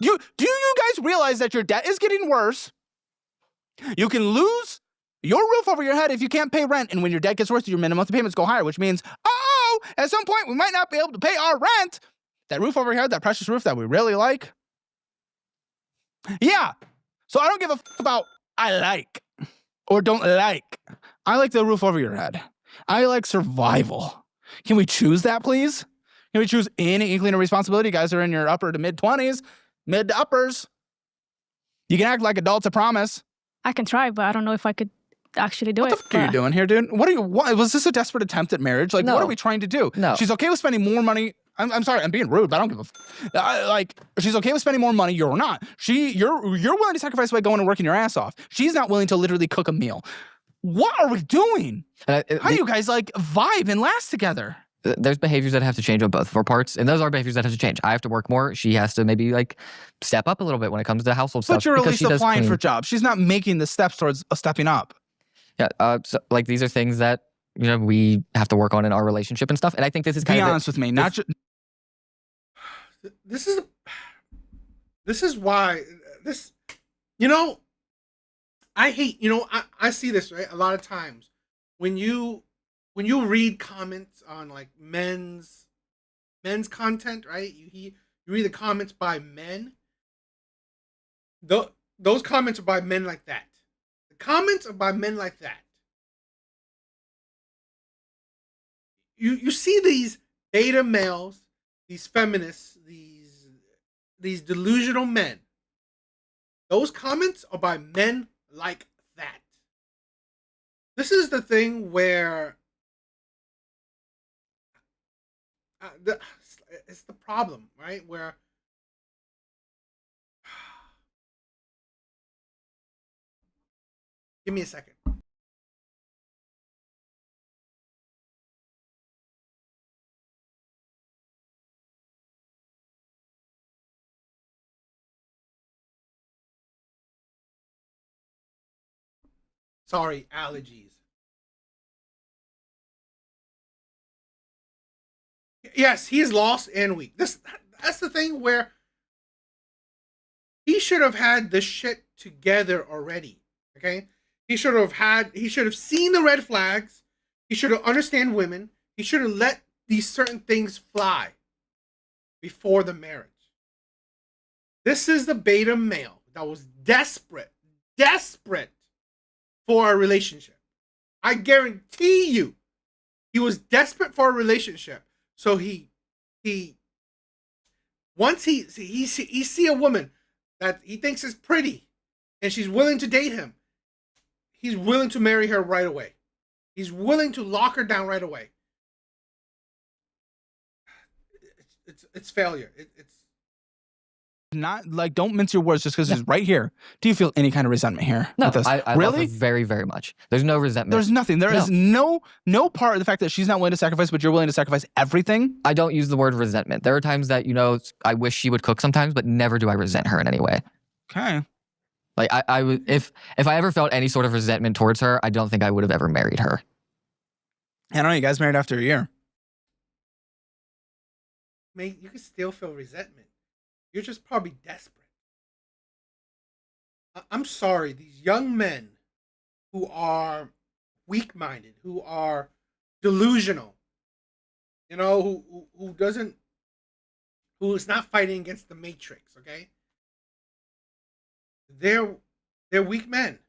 Speaker 5: do you guys realize that your debt is getting worse? You can lose your roof over your head if you can't pay rent. And when your debt gets worse, your minimum monthly payments go higher, which means, at some point we might not be able to pay our rent. That roof over your head, that precious roof that we really like. Yeah. So I don't give a about I like or don't like. I like the roof over your head. I like survival. Can we choose that, please? Can we choose any inkling of responsibility? You guys are in your upper to mid 20s, mid to uppers. You can act like adults, I promise.
Speaker 7: I can try, but I don't know if I could actually do it.
Speaker 5: What the fuck are you doing here, dude? What was this a desperate attempt at marriage? Like,
Speaker 6: No.
Speaker 5: what are we trying to do?
Speaker 6: No.
Speaker 5: She's okay with spending more money. I'm sorry, I'm being rude, but I don't give a like, she's okay with spending more money, you're not. You're willing to sacrifice by going and working your ass off. She's not willing to literally cook a meal. What are we doing? How do you guys like vibe and last together?
Speaker 6: There's behaviors that have to change on both of our parts, and those are behaviors that have to change. I have to work more. She has to maybe like step up a little bit when it comes to household stuff.
Speaker 5: But you're at
Speaker 6: because
Speaker 5: least
Speaker 6: she does
Speaker 5: applying
Speaker 6: clean.
Speaker 5: for jobs. She's not making the steps towards stepping up.
Speaker 6: Yeah, so, like these are things that we have to work on in our relationship and stuff. And I think this is kind
Speaker 5: Be
Speaker 6: of
Speaker 5: honest with me, not just.
Speaker 1: this is why I hate, I see this, right? A lot of times when you read comments on like men's content, right? You read the comments by men. Those comments are by men like that. The comments are by men like that. You see these beta males, these feminists, these delusional men. Those comments are by men like that. This is the thing where it's the problem, right? Where Give me a second. Sorry, allergies. Yes, he is lost and weak. That's the thing where he should have had this shit together already. Okay? He should have seen the red flags. He should have understand women. He should have let these certain things fly before the marriage. This is the beta male that was desperate for a relationship. I guarantee you, he was desperate for a relationship. So once he see a woman that he thinks is pretty, and she's willing to date him, he's willing to marry her right away. He's willing to lock her down right away. It's failure. It's
Speaker 5: Not like, don't mince your words just because he's right here. Do you feel any kind of resentment here?
Speaker 6: No,
Speaker 5: with this?
Speaker 6: I love
Speaker 5: Really?
Speaker 6: her very, very much. There's no resentment.
Speaker 5: There's nothing. There is no part of the fact that she's not willing to sacrifice, but you're willing to sacrifice everything.
Speaker 6: I don't use the word resentment. There are times that, you know, I wish she would cook sometimes, but never do I resent her in any way.
Speaker 5: Okay.
Speaker 6: Like I would, if I ever felt any sort of resentment towards her, I don't think I would have ever married her.
Speaker 5: I don't know. You guys married after a year.
Speaker 1: Mate, you can still feel resentment. You're just probably desperate. I'm sorry, these young men who are weak-minded, who are delusional, you know, who is not fighting against the matrix, okay? They're weak men.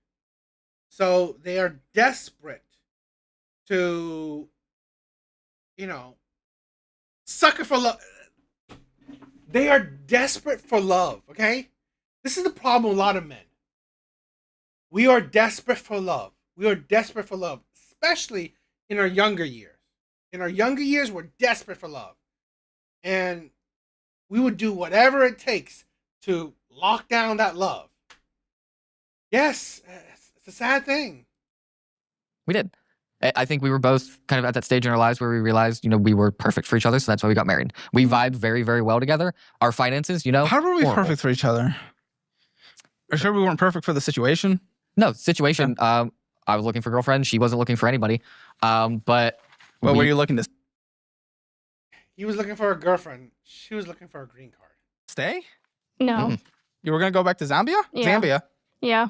Speaker 1: So they are desperate to, you know, sucker for love. They are desperate for love, okay? This is the problem with a lot of men. We are desperate for love. We are desperate for love, especially in our younger years. In our younger years, we're desperate for love. And we would do whatever it takes to lock down that love. Yes, it's a sad thing.
Speaker 6: We did. I think we were both kind of at that stage in our lives where we realized, you know, we were perfect for each other. So that's why we got married. We vibed very, very well together. Our finances, you know.
Speaker 5: How were we
Speaker 6: horrible.
Speaker 5: perfect for each other? Are you sure we weren't perfect for the situation?
Speaker 6: No, situation. I was looking for a girlfriend. She wasn't looking for anybody. But
Speaker 5: What were you looking to
Speaker 1: He was looking for a girlfriend. She was looking for a green card.
Speaker 5: stay?
Speaker 7: No.
Speaker 5: You were going to go back to Zambia?
Speaker 7: Yeah.
Speaker 5: Zambia.
Speaker 7: Yeah.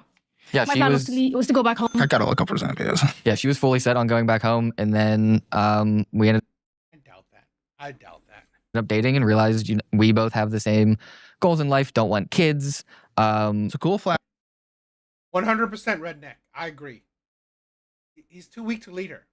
Speaker 6: Yeah,
Speaker 7: My
Speaker 6: she
Speaker 7: plan
Speaker 6: was.
Speaker 7: was to go back home.
Speaker 5: I got to look up for Zambia.
Speaker 6: Yeah, she was fully set on going back home, and then we ended
Speaker 1: I doubt that.
Speaker 6: up dating and realized, you know, we both have the same goals in life. Don't want kids.
Speaker 5: It's a cool flat.
Speaker 1: 100% redneck. I agree. He's too weak to lead her.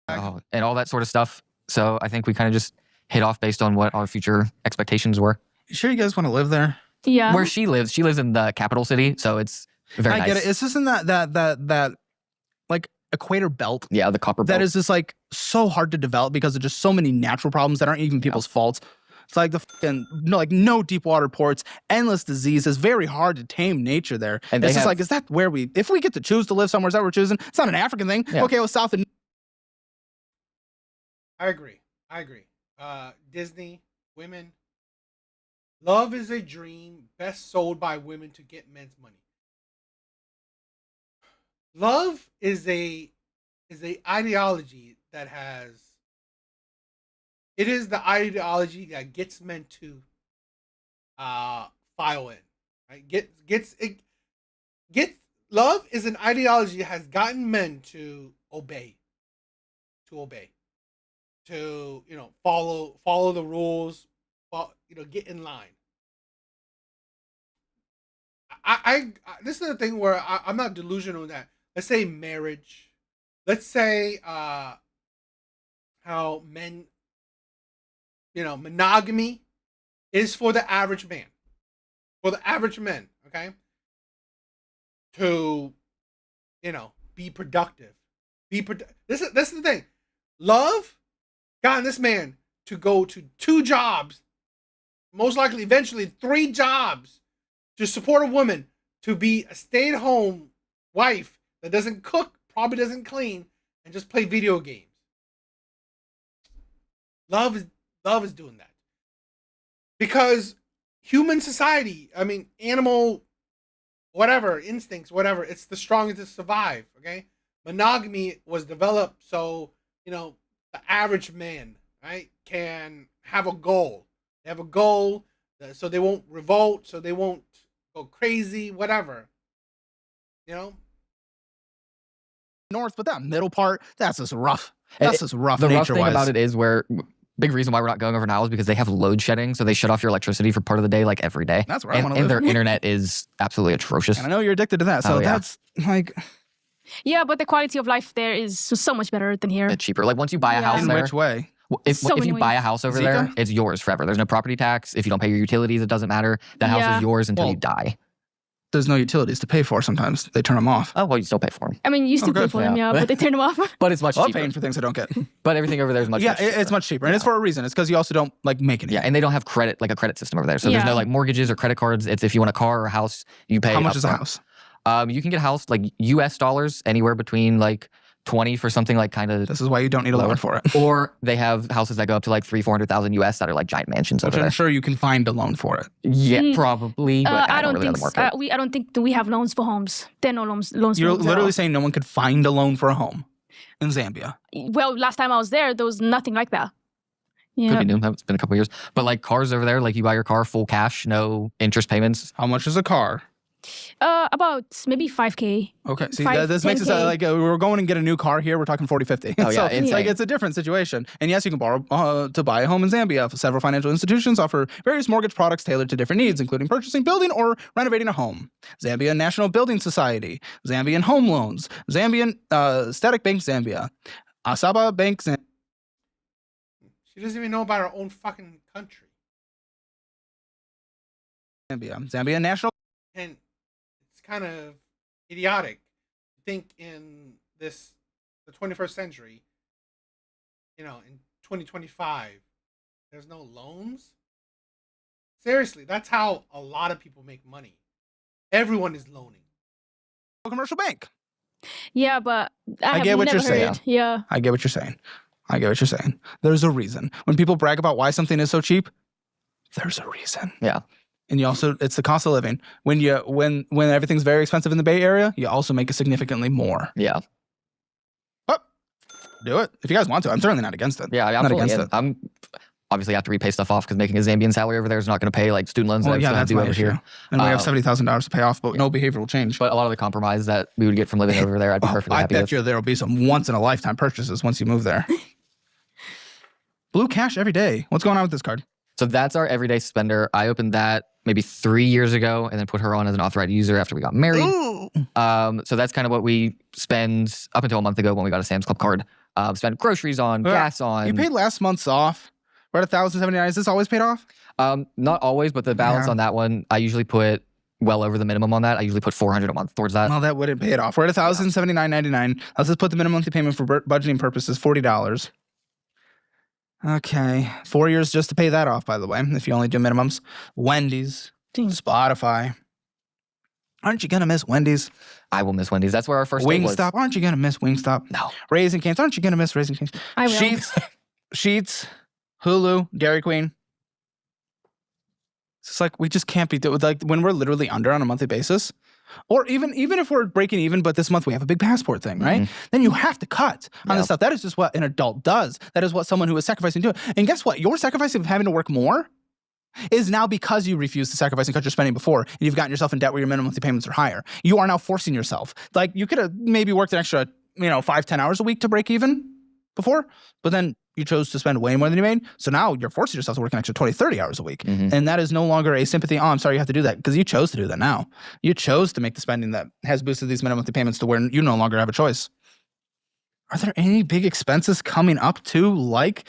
Speaker 6: And all that sort of stuff. So I think we kind of just hit off based on what our future expectations were.
Speaker 5: You sure you guys want to live there?
Speaker 7: Yeah.
Speaker 6: Where she lives in the capital city, so it's very
Speaker 5: I
Speaker 6: nice.
Speaker 5: get it. It's just in that like equator belt
Speaker 6: Yeah, the copper
Speaker 5: that
Speaker 6: belt.
Speaker 5: is just like so hard to develop because of just so many natural problems that aren't even people's faults. It's like the fucking no deep water ports, endless disease. It's very hard to tame nature there.
Speaker 6: And
Speaker 5: It's
Speaker 6: they
Speaker 5: just
Speaker 6: have-
Speaker 5: like, is that where if we get to choose to live somewhere, is that what we're choosing? It's not an African thing.
Speaker 6: Yeah.
Speaker 5: Okay, well, South and
Speaker 1: I agree. Disney, women. Love is a dream best sold by women to get men's money. Love is a ideology that has. It is the ideology that gets men to file in. Right? Love is an ideology that has gotten men to obey. To follow the rules, get in line. I this is the thing where I'm not delusional in that. Let's say marriage. Let's say how men, monogamy is for the average man. For the average men, okay? To, be productive. This is the thing. Love got this man to go to 2 jobs, most likely eventually 3 jobs, to support a woman, to be a stay-at-home wife that doesn't cook, probably doesn't clean, and just play video games. Love is doing that. Because human society, I mean, animal, whatever, instincts, whatever, it's the strongest to survive, okay? Monogamy was developed so, the average man, right, can have a goal. They have a goal, so they won't revolt, so they won't go crazy, whatever.
Speaker 5: North, but that middle part, that's just rough. That's just rough.
Speaker 6: The rough thing
Speaker 5: nature-wise.
Speaker 6: about it is big reason why we're not going over now is because they have load shedding, so they shut off your electricity for part of the day, like every day.
Speaker 5: That's where I want to
Speaker 6: And
Speaker 5: live.
Speaker 6: their internet is absolutely atrocious.
Speaker 5: And I know you're addicted to that, so that's like.
Speaker 7: Yeah, but the quality of life there is so much better than here.
Speaker 6: It's cheaper. Like once you buy a
Speaker 7: Yeah.
Speaker 6: house
Speaker 5: In
Speaker 6: there,
Speaker 5: which way?
Speaker 6: if
Speaker 7: So
Speaker 6: you
Speaker 7: many
Speaker 6: buy a
Speaker 7: ways.
Speaker 6: house over
Speaker 5: Zika?
Speaker 6: there, it's yours forever. There's no property tax. If you don't pay your utilities, it doesn't matter. That house
Speaker 7: Yeah.
Speaker 6: is yours until
Speaker 5: Well,
Speaker 6: you die.
Speaker 5: There's no utilities to pay for sometimes. They turn them off.
Speaker 6: Oh, well, you still pay for them.
Speaker 7: I mean, you still
Speaker 5: Okay.
Speaker 7: pay for them,
Speaker 6: Yeah.
Speaker 7: but they turn them off.
Speaker 6: But it's much
Speaker 5: I love
Speaker 6: cheaper.
Speaker 5: paying for things I don't get.
Speaker 6: But everything over there is much,
Speaker 5: Yeah,
Speaker 6: much cheaper.
Speaker 5: it's much cheaper. And it's for a reason. It's because you also don't make anything.
Speaker 6: Yeah, and they don't have credit, like a credit system over there. So there's
Speaker 7: Yeah.
Speaker 6: no like mortgages or credit cards. It's if you want a car or a house, you pay.
Speaker 5: How much is a
Speaker 6: upfront.
Speaker 5: house?
Speaker 6: You can get a house like US dollars anywhere between like 20 for something like kind of,
Speaker 5: This is why you don't need a
Speaker 6: Lower.
Speaker 5: loan for it.
Speaker 6: or they have houses that go up to like 300,000-400,000 US that are like giant mansions
Speaker 5: Which
Speaker 6: over
Speaker 5: I'm
Speaker 6: there.
Speaker 5: sure you can find a loan for it.
Speaker 6: Yeah,
Speaker 7: Mm.
Speaker 6: probably. But I don't really know the
Speaker 7: think
Speaker 6: market.
Speaker 7: I don't think that we have loans for homes. There are no loans for
Speaker 5: You're
Speaker 7: homes at
Speaker 5: literally
Speaker 7: all.
Speaker 5: saying no one could find a loan for a home in Zambia.
Speaker 7: Well, last time I was there was nothing like that.
Speaker 6: Could
Speaker 7: Yeah.
Speaker 6: be new. It's been a couple years. But like cars over there, like you buy your car full cash, no interest payments.
Speaker 5: How much is a car?
Speaker 7: About maybe 5K.
Speaker 5: Okay, see,
Speaker 7: Five,
Speaker 5: this makes it
Speaker 7: 10K.
Speaker 5: like we're going and get a new car here. We're talking 40, 50.
Speaker 6: Oh, yeah,
Speaker 5: so
Speaker 6: insane.
Speaker 5: like it's a different situation. And yes, you can borrow to buy a home in Zambia. Several financial institutions offer various mortgage products tailored to different needs, including purchasing, building, or renovating a home. Zambian National Building Society, Zambian Home Loans, Zambian Static Bank Zambia, Asaba Bank Zambia.
Speaker 1: She doesn't even know about her own fucking country.
Speaker 5: Zambian National.
Speaker 1: And it's kind of idiotic to think in the 21st century, in 2025, there's no loans. Seriously, that's how a lot of people make money. Everyone is loaning.
Speaker 5: Commercial Bank.
Speaker 7: Yeah, but I
Speaker 5: I
Speaker 7: have
Speaker 5: get what
Speaker 7: never
Speaker 5: you're saying.
Speaker 7: heard. Yeah.
Speaker 5: I get what you're saying. I get what you're saying. There's a reason. When people brag about why something is so cheap, there's a reason.
Speaker 6: Yeah.
Speaker 5: And you also, it's the cost of living. When everything's very expensive in the Bay Area, you also make it significantly more.
Speaker 6: Yeah.
Speaker 5: But do it if you guys want to. I'm certainly not against it.
Speaker 6: Yeah,
Speaker 5: Not
Speaker 6: absolutely.
Speaker 5: against
Speaker 6: And
Speaker 5: it.
Speaker 6: I'm obviously have to repay stuff off because making a Zambian salary over there is not going to pay like student loans
Speaker 5: Well,
Speaker 6: that I
Speaker 5: yeah,
Speaker 6: still have
Speaker 5: that's
Speaker 6: to do
Speaker 5: my
Speaker 6: over
Speaker 5: issue.
Speaker 6: here.
Speaker 5: And we have
Speaker 6: Uh,
Speaker 5: $70,000 to pay off, but no behavioral change.
Speaker 6: But a lot of the compromise that we would get from living over there, I'd be perfectly
Speaker 5: I
Speaker 6: happy
Speaker 5: bet
Speaker 6: with.
Speaker 5: you there will be some once in a lifetime purchases once you move there. Blue cash every day. What's going on with this card?
Speaker 6: So that's our everyday spender. I opened that maybe 3 years ago and then put her on as an authorized user after we got married.
Speaker 5: Ooh.
Speaker 6: So that's kind of what we spend up until a month ago when we got a Sam's Club card. Spend groceries on,
Speaker 5: Yeah.
Speaker 6: gas on.
Speaker 5: You paid last month's off. We're at $1,079. Is this always paid off?
Speaker 6: Not always, but the balance
Speaker 5: Yeah.
Speaker 6: on that one, I usually put well over the minimum on that. I usually put $400 a month towards that.
Speaker 5: Well, that wouldn't pay it off. We're at $1,079.99. Let's just put the minimum monthly payment for budgeting purposes, $40. Okay. 4 years just to pay that off, by the way, if you only do minimums. Wendy's,
Speaker 7: Dang.
Speaker 5: Spotify. Aren't you going to miss Wendy's?
Speaker 6: I will miss Wendy's. That's where our first date was.
Speaker 5: Wingstop. Aren't you going to miss Wingstop?
Speaker 6: No.
Speaker 5: Raising Cane's. Aren't you going to miss Raising Cane's?
Speaker 7: I will.
Speaker 5: Sheets, Hulu, Dairy Queen. It's just like we just can't be doing like when we're literally under on a monthly basis, or even if we're breaking even, but this month we have a big passport thing, right? Then you have to cut on this stuff. That is just what an adult does. That is what someone who is sacrificing do. And guess what? Your sacrifice of having to work more is now because you refused to sacrifice and cut your spending before, and you've gotten yourself in debt where your minimum monthly payments are higher. You are now forcing yourself. Like you could have maybe worked an extra, 5-10 hours a week to break even before, but then you chose to spend way more than you made. So now you're forcing yourself to work an extra 20-30 hours a week. And that is no longer a sympathy. Oh, I'm sorry you have to do that, because you chose to do that now. You chose to make the spending that has boosted these minimum monthly payments to where you no longer have a choice. Are there any big expenses coming up too, like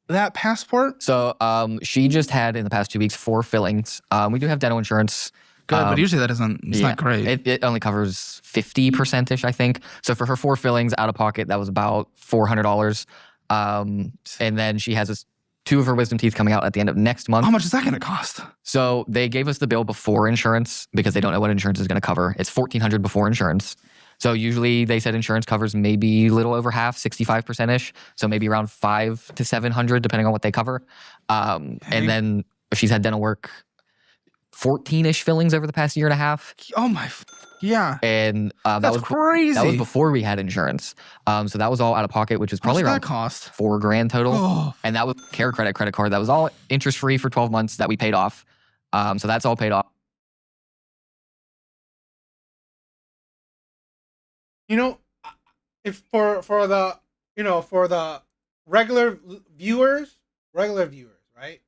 Speaker 5: that passport?
Speaker 6: So she just had in the past 2 weeks 4 fillings. We do have dental insurance.
Speaker 5: Good, but usually that it's not great.
Speaker 6: It only covers 50%-ish, I think. So for her 4 fillings out of pocket, that was about $400. And then she has 2 of her wisdom teeth coming out at the end of next month.
Speaker 5: How much is that going to cost?
Speaker 6: So they gave us the bill before insurance because they don't know what insurance is going to cover. It's $1,400 before insurance. So usually they said insurance covers maybe a little over half, 65%-ish. So maybe around 500 to 700, depending on what they cover. And then she's had dental work 14-ish fillings over the past year and a half.
Speaker 5: Oh my, yeah.
Speaker 6: And that
Speaker 5: That's
Speaker 6: was
Speaker 5: crazy.
Speaker 6: That was before we had insurance. So that was all out of pocket, which is probably
Speaker 5: How much
Speaker 6: around
Speaker 5: did that cost?
Speaker 6: $4,000 total.
Speaker 5: Oh.
Speaker 6: And that was Care Credit credit card. That was all interest free for 12 months that we paid off. So that's all paid off.
Speaker 1: You know, if for the for the regular viewers, right?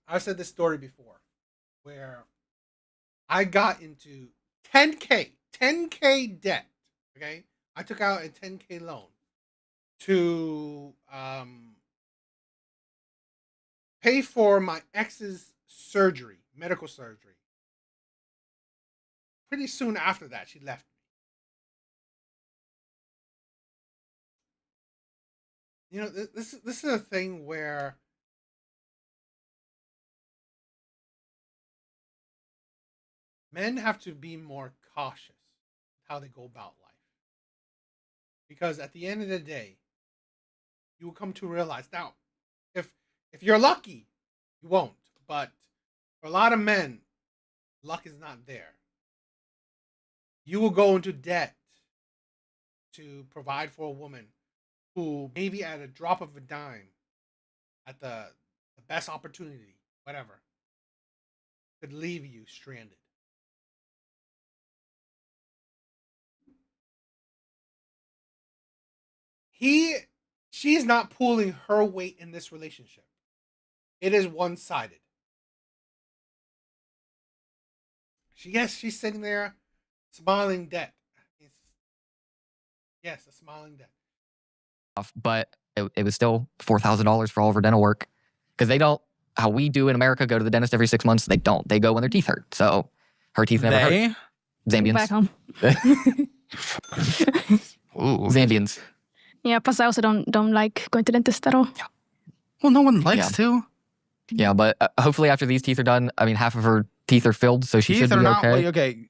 Speaker 1: I've said this story before, where I got into 10K debt. Okay, I took out a 10K loan to pay for my ex's surgery, medical surgery. Pretty soon after that, she left me. You know, this is a thing where men have to be more cautious how they go about life. Because at the end of the day, you will come to realize now, if you're lucky, you won't. But for a lot of men, luck is not there. You will go into debt to provide for a woman who maybe at a drop of a dime, at the best opportunity, whatever, could leave you stranded. She's not pulling her weight in this relationship. It is one-sided. She's sitting there smiling debt. Yes, a smiling debt.
Speaker 6: But it was still $4,000 for all of her dental work. Because they don't, how we do in America, go to the dentist every 6 months. They don't. They go when their teeth hurt. So her teeth never hurt. Zambians.
Speaker 7: Back home.
Speaker 5: Ooh.
Speaker 6: Zambians.
Speaker 7: Yeah, plus I also don't like going to dentist at all.
Speaker 6: Yeah.
Speaker 5: Well, no one likes to.
Speaker 6: Yeah, but hopefully after these teeth are done, I mean, half of her teeth are filled, so she should be okay.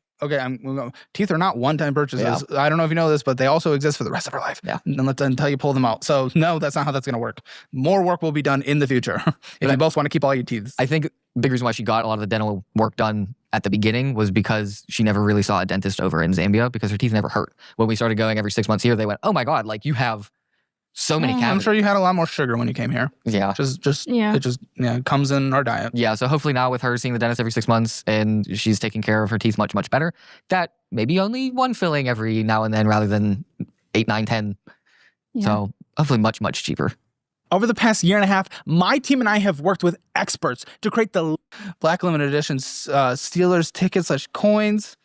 Speaker 5: Teeth are not one-time purchases. Yeah. I don't know if you know this, but they also exist for the rest of her life.
Speaker 6: Yeah.
Speaker 5: Until you pull them out. So no, that's not how that's going to work. More work will be done in the future if you both want to keep all your teeth.
Speaker 6: I think the big reason why she got a lot of the dental work done at the beginning was because she never really saw a dentist over in Zambia because her teeth never hurt. When we started going every 6 months here, they went, "Oh my God, like you have so many cavities."
Speaker 5: I'm sure you had a lot more sugar when you came here.
Speaker 6: Yeah.
Speaker 5: It comes in our diet.
Speaker 6: Yeah, so hopefully now with her seeing the dentist every 6 months and she's taking care of her teeth much, much better, that maybe only one filling every now and then rather than 8, 9, 10. Yeah. So hopefully much, much cheaper.
Speaker 5: Over the past year and a half, my team and I have worked with experts to create the Black Limited Edition Steelers tickets / coins.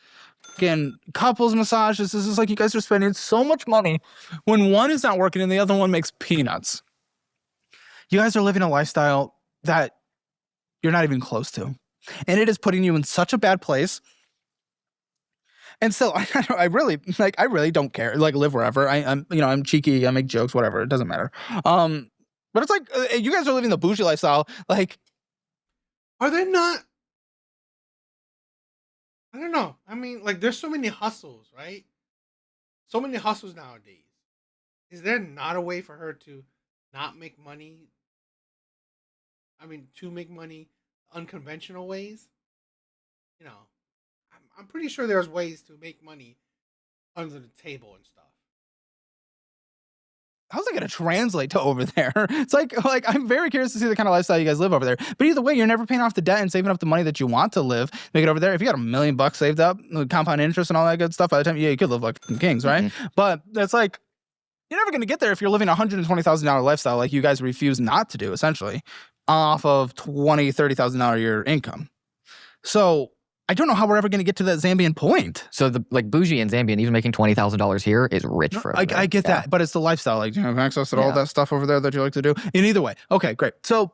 Speaker 5: Again, couples massages. This is like you guys are spending so much money when one is not working and the other one makes peanuts. You guys are living a lifestyle that you're not even close to. And it is putting you in such a bad place. And still, I really don't care. Like, live wherever. I'm cheeky. I make jokes, whatever. It doesn't matter. But it's like, you guys are living the bougie lifestyle. Like,
Speaker 1: are they not? I don't know. I mean, like, there's so many hustles, right? So many hustles nowadays. Is there not a way for her to not make money? I mean, to make money unconventional ways? You know, I'm pretty sure there's ways to make money under the table and stuff.
Speaker 5: How's that going to translate to over there? It's like I'm very curious to see the kind of lifestyle you guys live over there. But either way, you're never paying off the debt and saving up the money that you want to live. Make it over there. If you got $1 million saved up, compound interest and all that good stuff, by the time, you could live like kings, right? Mm-hmm. But it's like, you're never going to get there if you're living a $120,000 lifestyle like you guys refuse not to do, essentially, off of $20,000, $30,000 a year income. So I don't know how we're ever going to get to that Zambian point.
Speaker 6: So the bougie in Zambia, and even making $20,000 here is rich for
Speaker 5: I get that, but it's the lifestyle. Like, you have access to all that stuff over there that you like to do. In either way, okay, great. So,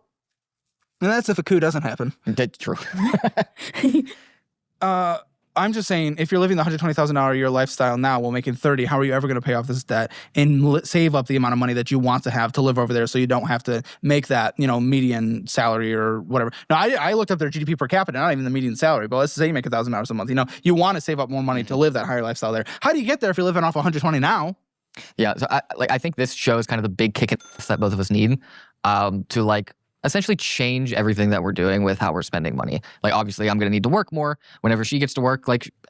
Speaker 5: and that's if a coup doesn't happen.
Speaker 6: That's true.
Speaker 5: I'm just saying, if you're living the $120,000 a year lifestyle now while making 30, how are you ever going to pay off this debt and save up the amount of money that you want to have to live over there so you don't have to make that, median salary or whatever? No, I looked up their GDP per capita, not even the median salary, but let's say you make $1,000 a month. You want to save up more money to live that higher lifestyle there. How do you get there if you're living off 120 now?
Speaker 6: Yeah, so I think this shows kind of the big kick in the ass that both of us need to essentially change everything that we're doing with how we're spending money. Obviously, I'm going to need to work more whenever she gets to work,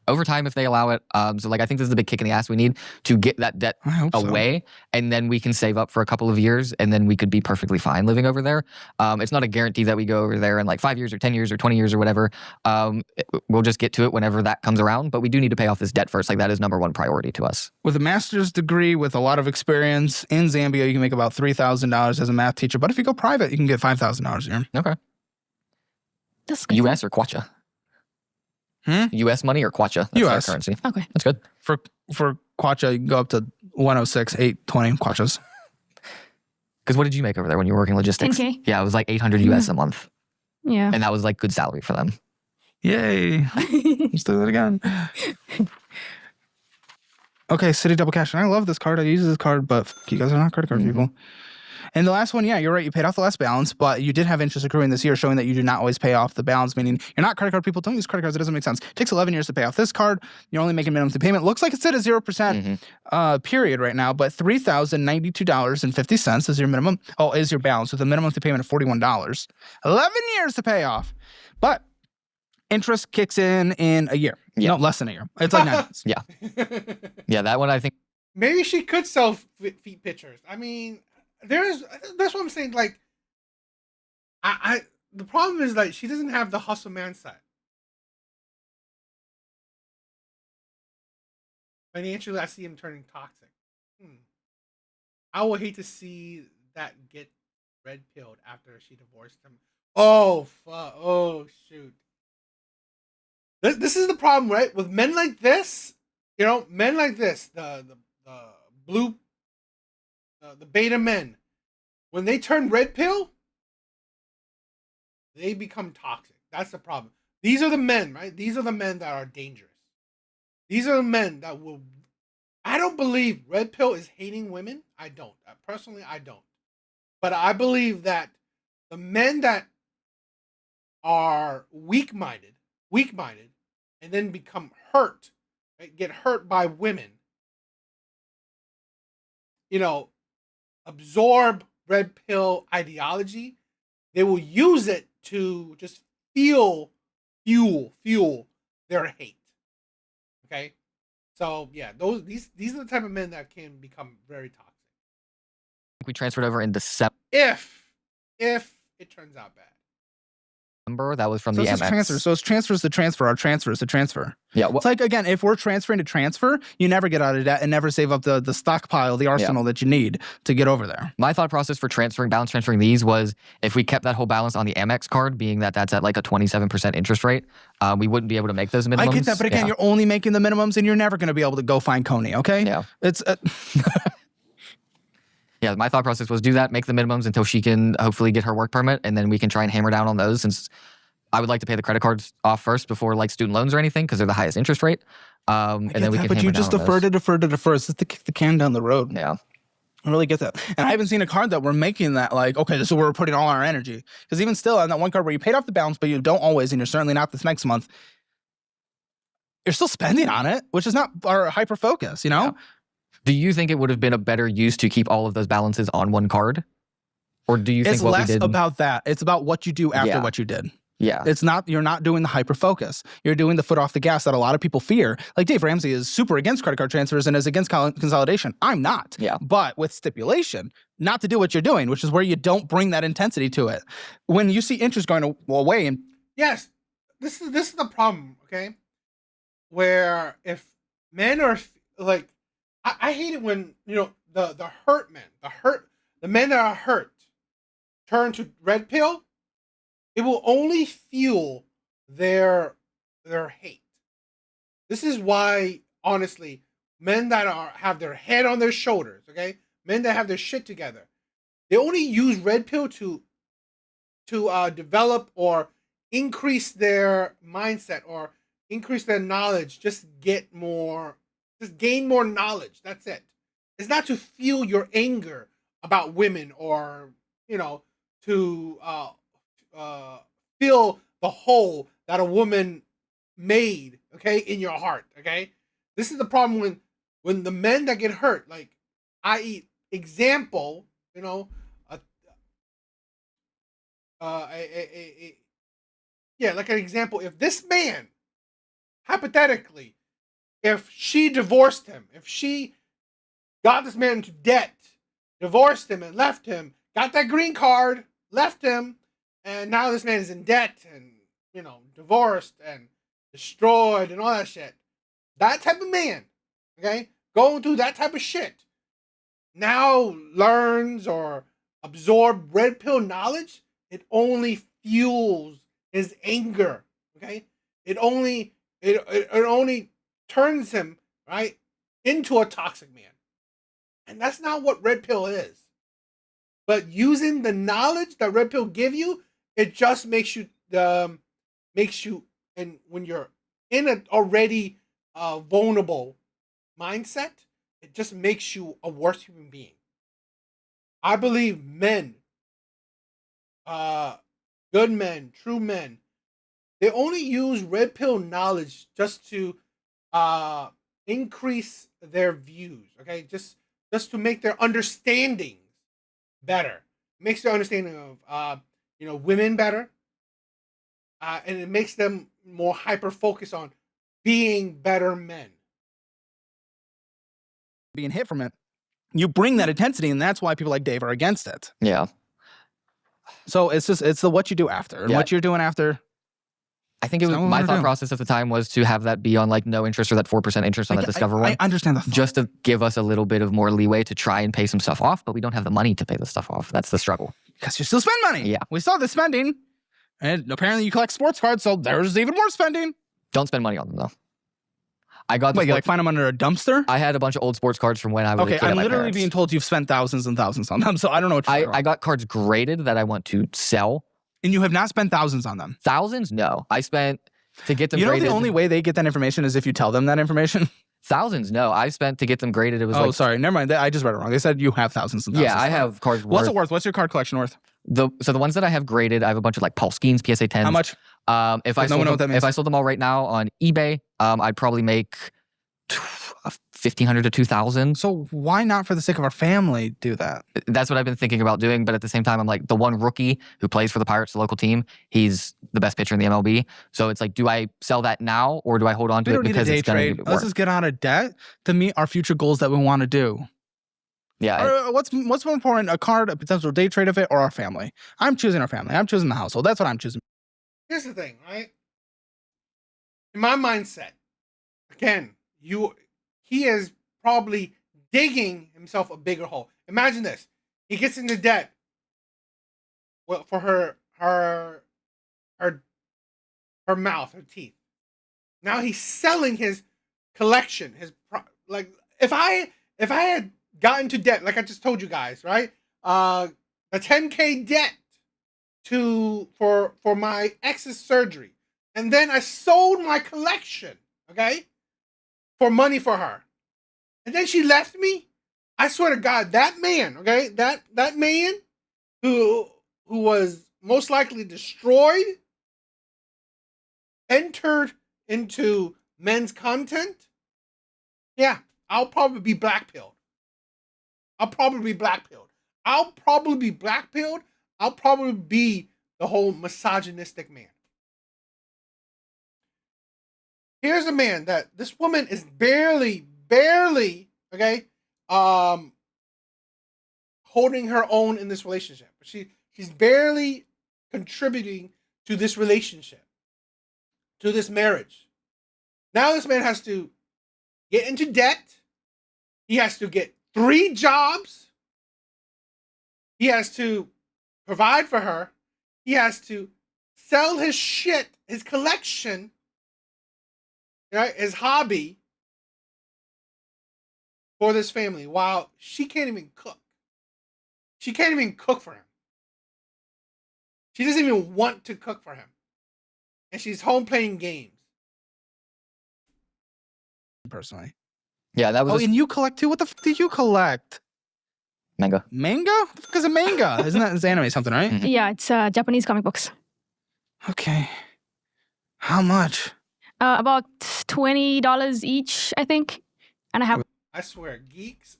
Speaker 6: overtime if they allow it. So I think this is the big kick in the ass we need to get that debt away, and then we can save up for a couple of years, and then we could be perfectly fine living over there. It's not a guarantee that we go over there in 5 years or 10 years or 20 years or whatever. We'll just get to it whenever that comes around, but we do need to pay off this debt first. That is number one priority to us.
Speaker 5: With a master's degree, with a lot of experience in Zambia, you can make about $3,000 as a math teacher. But if you go private, you can get $5,000 a year.
Speaker 6: Okay.
Speaker 7: That's good.
Speaker 6: U.S. or Kwacha? U.S. money or Kwacha? That's
Speaker 5: U.S.
Speaker 6: our currency.
Speaker 7: Okay.
Speaker 6: That's good.
Speaker 5: For Kwacha, you can go up to 106, 820 Kwachas.
Speaker 6: Because what did you make over there when you were working logistics?
Speaker 7: 10K.
Speaker 6: Yeah, it was 800 US a month.
Speaker 7: Yeah.
Speaker 6: And that was good salary for them.
Speaker 5: Yay. Let's do that again. Okay, City Double Cash. And I love this card. I use this card, but you guys are not credit card people. And the last one, yeah, you're right. You paid off the last balance, but you did have interest accruing this year, showing that you do not always pay off the balance, meaning you're not credit card people. Don't use credit cards. It doesn't make sense. It takes 11 years to pay off this card. You're only making minimum payment. Looks like it's at a 0% period right now, but $3,092.50 is your minimum. Oh, is your balance with a minimum payment of $41. 11 years to pay off. But interest kicks in a year.
Speaker 6: Yeah.
Speaker 5: No, less than a year. It's like 9 months.
Speaker 6: Yeah. Yeah, that one I think.
Speaker 1: Maybe she could sell feet pictures. I mean, that's what I'm saying. The problem is she doesn't have the hustle mindset. Financially, I see him turning toxic. I would hate to see that get red pilled after she divorced him. Oh fuck! Oh shoot! This is the problem, right? With men like this, men like this, the blue. The beta men, when they turn red pill, they become toxic. That's the problem. These are the men, right? These are the men that are dangerous. These are the men that will. I don't believe red pill is hating women. I don't. Personally, I don't. But I believe that the men that are weak-minded, and then become hurt, right? Get hurt by women, absorb red pill ideology, they will use it to just fuel their hate. Okay, so yeah, these are the type of men that can become very toxic.
Speaker 6: We transferred over in December.
Speaker 1: If it turns out bad.
Speaker 6: That was from
Speaker 5: So
Speaker 6: the
Speaker 5: it's
Speaker 6: MX.
Speaker 5: transfer. So it's transfers to transfer. Our transfers to transfer.
Speaker 6: Yeah.
Speaker 5: It's again, if we're transferring to transfer, you never get out of debt and never save up the stockpile, the arsenal that you need to get over there.
Speaker 6: My thought process for balance transferring these was if we kept that whole balance on the Amex card, being that that's at a 27% interest rate, we wouldn't be able to make those minimums.
Speaker 5: I get that, but again, you're only making the minimums and you're never going to be able to go find Coney, okay?
Speaker 6: Yeah.
Speaker 5: It's...
Speaker 6: Yeah, my thought process was do that, make the minimums until she can hopefully get her work permit, and then we can try and hammer down on those since I would like to pay the credit cards off first before student loans or anything because they're the highest interest rate. And then we can.
Speaker 5: But you just defer to defer. It's just to kick the can down the road.
Speaker 6: Yeah,
Speaker 5: I really get that. And I haven't seen a card that we're making that okay, this is where we're putting all our energy. Because even still, on that one card where you paid off the balance, but you don't always, and you're certainly not this next month, you're still spending on it, which is not our hyper focus.
Speaker 6: Yeah. Do you think it would have been a better use to keep all of those balances on one card, or do you think
Speaker 5: it's
Speaker 6: what
Speaker 5: less
Speaker 6: we did
Speaker 5: about that? It's about what you do after what you did.
Speaker 6: Yeah.
Speaker 5: It's not, you're not doing the hyper focus. You're doing the foot off the gas that a lot of people fear. Like Dave Ramsey is super against credit card transfers and is against consolidation. I'm not.
Speaker 6: Yeah.
Speaker 5: But with stipulation, not to do what you're doing, which is where you don't bring that intensity to it. When you see interest going away and
Speaker 1: yes, this is the problem, okay? Where if men are I hate it when, the hurt men, the men that are hurt turn to red pill. It will only fuel their hate. This is why, honestly, men that have their head on their shoulders, okay? Men that have their shit together, they only use red pill to develop or increase their mindset or increase their knowledge, just gain more knowledge. That's it. It's not to fuel your anger about women or, you know, to uh, fill the hole that a woman made, okay, in your heart, okay? This is the problem when the men that get hurt, like, i.e., example, you know, a, yeah, like an example, if this man, hypothetically, if she divorced him, if she got this man into debt, divorced him and left him, got that green card, left him, and now this man is in debt and, you know, divorced and destroyed and all that shit. That type of man, okay, going through that type of shit, now learns or absorb red pill knowledge, it only fuels his anger, okay? It only turns him, right, into a toxic man. And that's not what red pill is. But using the knowledge that red pill give you, it just makes you and when you're in an already vulnerable mindset, it just makes you a worse human being. I believe men, good men, true men, they only use red pill knowledge just to increase their views, okay? Just to make their understandings better. It makes their understanding of women better. And it makes them more hyper focused on being better men.
Speaker 5: Being hit from it, you bring that intensity, and that's why people like Dave are against it.
Speaker 6: Yeah.
Speaker 5: So it's the what you do after, and what you're doing after.
Speaker 6: I think my thought process at the time was to have that be on like no interest or that 4% interest on that Discover one.
Speaker 5: I understand the thought.
Speaker 6: Just to give us a little bit of more leeway to try and pay some stuff off, but we don't have the money to pay the stuff off. That's the struggle.
Speaker 5: Because you still spend money.
Speaker 6: Yeah.
Speaker 5: We saw the spending, and apparently you collect sports cards, so there's even more spending.
Speaker 6: Don't spend money on them though. I got
Speaker 5: you like find them under a dumpster?
Speaker 6: I had a bunch of old sports cards from when I was a kid.
Speaker 5: I'm literally being told you've spent thousands and thousands on them, so I don't know what you're
Speaker 6: I got cards graded that I want to sell.
Speaker 5: And you have not spent thousands on them?
Speaker 6: Thousands? No. I spent to get them graded.
Speaker 5: You know the only way they get that information is if you tell them that information?
Speaker 6: Thousands? No. I spent to get them graded. It was
Speaker 5: sorry. Never mind. I just read it wrong. They said you have thousands and thousands.
Speaker 6: Yeah, I have cards worth.
Speaker 5: What's it worth? What's your card collection worth?
Speaker 6: So the ones that I have graded, I have a bunch of like Paul Skeens, PSA 10s.
Speaker 5: How much?
Speaker 6: If I sold them all right now on eBay, I'd probably make $1,500 to $2,000.
Speaker 5: So why not, for the sake of our family, do that?
Speaker 6: That's what I've been thinking about doing. But at the same time, I'm like, the one rookie who plays for the Pirates, the local team, he's the best pitcher in the MLB. So it's like, do I sell that now or do I hold on to it because it's going to be more?
Speaker 5: Let's just get out of debt to meet our future goals that we want to do.
Speaker 6: Yeah.
Speaker 5: What's more important, a card, a potential day trade of it, or our family? I'm choosing our family. I'm choosing the household. That's what I'm choosing.
Speaker 1: Here's the thing, right? In my mindset, again, he is probably digging himself a bigger hole. Imagine this. He gets into debt for her mouth, her teeth. Now he's selling his collection, if I had gotten to debt, like I just told you guys, right? A $10K debt for my ex's surgery. And then I sold my collection, okay? For money for her. And then she left me. I swear to God, that man, okay? That man who was most likely destroyed, entered into men's content. Yeah, I'll probably be blackpilled. I'll probably be the whole misogynistic man. Here's a man that this woman is barely, okay, holding her own in this relationship. She's barely contributing to this relationship, to this marriage. Now this man has to get into debt. He has to get 3 jobs. He has to provide for her. He has to sell his shit, his collection, right, his hobby, for this family, while she can't even cook. She can't even cook for him. She doesn't even want to cook for him. And she's home playing games.
Speaker 5: personally.
Speaker 6: Yeah, that was
Speaker 5: Oh,
Speaker 6: just
Speaker 5: and you collect too? What the fuck do you collect?
Speaker 6: manga.
Speaker 5: Manga? What the fuck is a manga? Isn't that it's anime something, right?
Speaker 6: Mhm.
Speaker 7: Yeah, it's Japanese comic books.
Speaker 5: Okay. How much?
Speaker 7: About $20 each, I think. And I have
Speaker 1: I swear, geeks.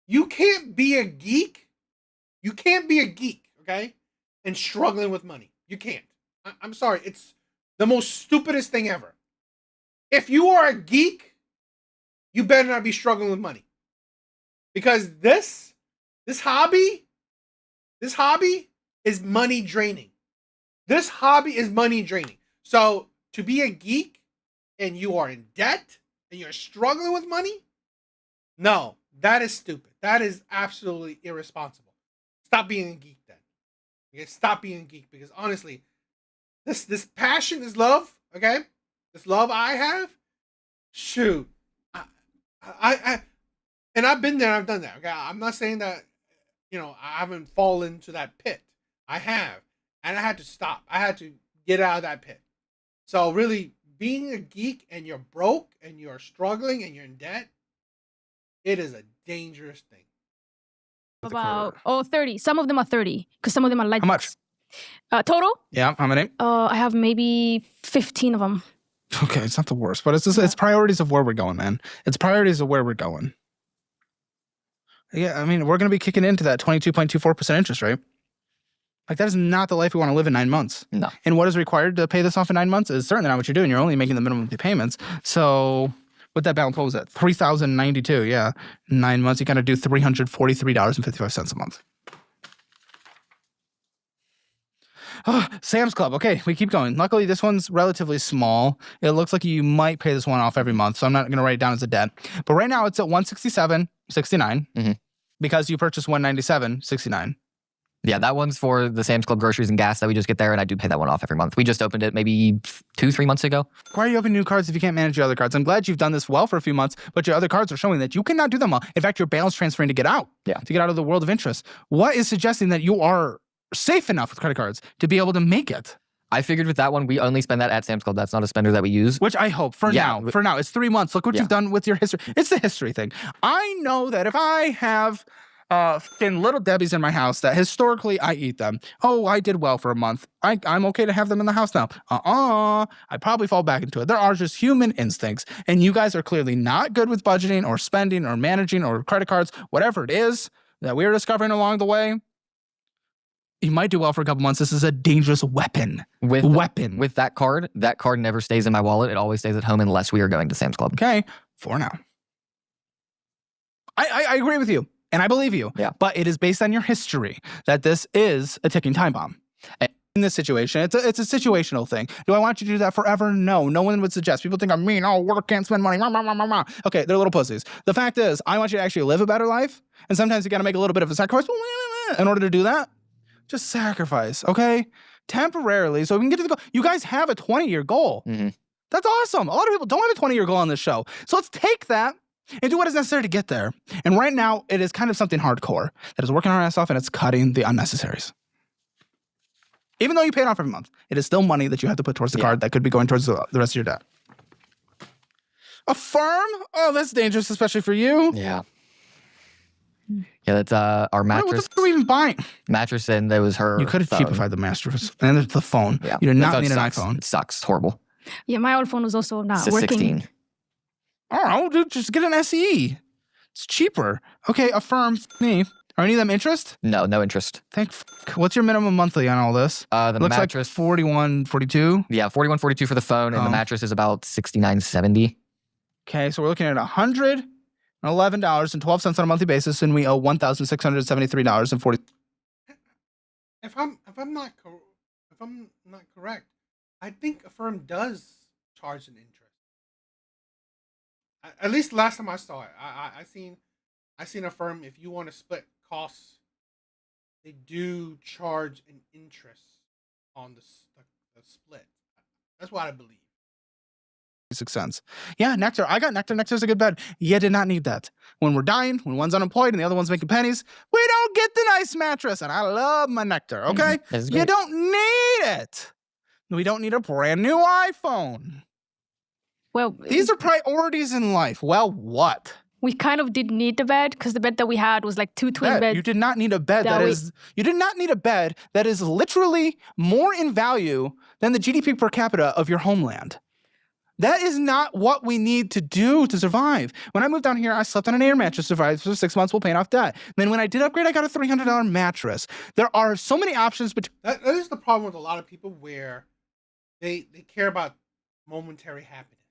Speaker 1: You can't be a geek. You can't be a geek, okay? And struggling with money. You can't. I'm sorry. It's the most stupidest thing ever. If you are a geek, you better not be struggling with money. Because this hobby is money draining. This hobby is money draining. So to be a geek and you are in debt and you're struggling with money, no, that is stupid. That is absolutely irresponsible. Stop being a geek then. Okay, stop being a geek because honestly, this passion, this love, okay, this love I have, shoot, I and I've been there, I've done that. Okay, I'm not saying that I haven't fallen into that pit. I have, and I had to stop. I had to get out of that pit. So really, being a geek and you're broke and you're struggling and you're in debt, it is a dangerous thing.
Speaker 7: about 30. Some of them are 30 because some of them are light.
Speaker 5: How much?
Speaker 7: Total?
Speaker 5: Yeah, how many?
Speaker 7: I have maybe 15 of them.
Speaker 5: Okay, it's not the worst, but it's just, it's priorities of where we're going, man. It's priorities of where we're going. Yeah, I mean, we're going to be kicking into that 22.24% interest rate. Like, that is not the life we want to live in 9 months.
Speaker 6: No.
Speaker 5: And what is required to pay this off in 9 months is certainly not what you're doing. You're only making the minimum payments. So with that balance, what was that? $3,092. Yeah. 9 months, you kind of do $343.55 a month. Oh, Sam's Club. Okay, we keep going. Luckily, this one's relatively small. It looks like you might pay this one off every month, so I'm not going to write it down as a debt. But right now, it's at $167.69 because you purchased $197.69.
Speaker 6: Yeah, that one's for the Sam's Club groceries and gas that we just get there, and I do pay that one off every month. We just opened it maybe 2-3 months ago.
Speaker 5: Why are you opening new cards if you can't manage your other cards? I'm glad you've done this well for a few months, but your other cards are showing that you cannot do them well. In fact, you're balance transferring to get out.
Speaker 6: Yeah.
Speaker 5: To get out of the world of interest. What is suggesting that you are safe enough with credit cards to be able to make it?
Speaker 6: I figured with that one, we only spend that at Sam's Club. That's not a spender that we use.
Speaker 5: Which I hope for now. For now, it's 3 months. Look what you've done with your history. It's the history thing. I know that if I have in Little Debbie's in my house that historically I eat them. Oh, I did well for a month. I'm okay to have them in the house now. I'd probably fall back into it. There are just human instincts, and you guys are clearly not good with budgeting or spending or managing or credit cards, whatever it is that we're discovering along the way. You might do well for a couple months. This is a dangerous weapon. With
Speaker 6: that card never stays in my wallet. It always stays at home unless we are going to Sam's Club.
Speaker 5: Okay, for now. I agree with you. And I believe you.
Speaker 6: Yeah.
Speaker 5: But it is based on your history that this is a ticking time bomb. In this situation, it's a situational thing. Do I want you to do that forever? No. No one would suggest. People think I'm mean. Oh, work can't spend money. Okay, they're little pussies. The fact is, I want you to actually live a better life. And sometimes you got to make a little bit of a sacrifice. In order to do that, just sacrifice, okay? Temporarily, so we can get to the goal. You guys have a 20-year goal.
Speaker 6: Mm-hmm.
Speaker 5: That's awesome. A lot of people don't have a 20-year goal on this show. So let's take that and do what is necessary to get there. And right now, it is kind of something hardcore that is working our ass off and it's cutting the unnecessaries. Even though you pay it off every month, it is still money that you have to put towards the card that could be going towards the rest of your debt. Affirm? Oh, that's dangerous, especially for you.
Speaker 6: Yeah. Yeah, that's our mattress.
Speaker 5: What the fuck are we even buying?
Speaker 6: Mattress, and there was her.
Speaker 5: You could have
Speaker 6: phone.
Speaker 5: cheapified the mattress. And there's the phone.
Speaker 6: Yeah.
Speaker 5: You do not
Speaker 6: phone
Speaker 5: need an
Speaker 6: sucks.
Speaker 5: iPhone.
Speaker 6: It sucks. It's horrible.
Speaker 7: Yeah, my old phone was also not
Speaker 6: It's a
Speaker 7: working.
Speaker 6: 16.
Speaker 5: Oh, dude, just get an SE. It's cheaper. Okay, Affirm me. Are any of them interest?
Speaker 6: No interest.
Speaker 5: What's your minimum monthly on all this?
Speaker 6: The
Speaker 5: Looks
Speaker 6: mattress,
Speaker 5: like $41.42.
Speaker 6: Yeah, $41.42 for the phone, and the mattress is about $69.70.
Speaker 5: Okay, so we're looking at $111.12 on a monthly basis, and we owe $1,673.40.
Speaker 1: If I'm not correct, I think Affirm does charge an interest. At least last time I saw it, I seen Affirm. If you want to split costs, they do charge an interest on the split. That's what I believe.
Speaker 5: 6 cents. Yeah, Nectar. I got Nectar. Nectar's a good bet. You did not need that. When we're dying, when one's unemployed and the other one's making pennies, we don't get the nice mattress. And I love my Nectar, okay?
Speaker 6: Mm-hmm.
Speaker 5: You don't need it. We don't need a brand new iPhone.
Speaker 7: Well,
Speaker 5: These are priorities in life. Well, what?
Speaker 7: we kind of did need the bed because the bed that we had was like 2 twin
Speaker 5: Bed.
Speaker 7: beds.
Speaker 5: You did not need a bed you did not need a bed that is literally more in value than the GDP per capita of your homeland. That is not what we need to do to survive. When I moved down here, I slept on an air mattress, survived for 6 months while paying off debt. Then when I did upgrade, I got a $300 mattress. There are so many options. But
Speaker 1: that is the problem with a lot of people, where they care about momentary happiness.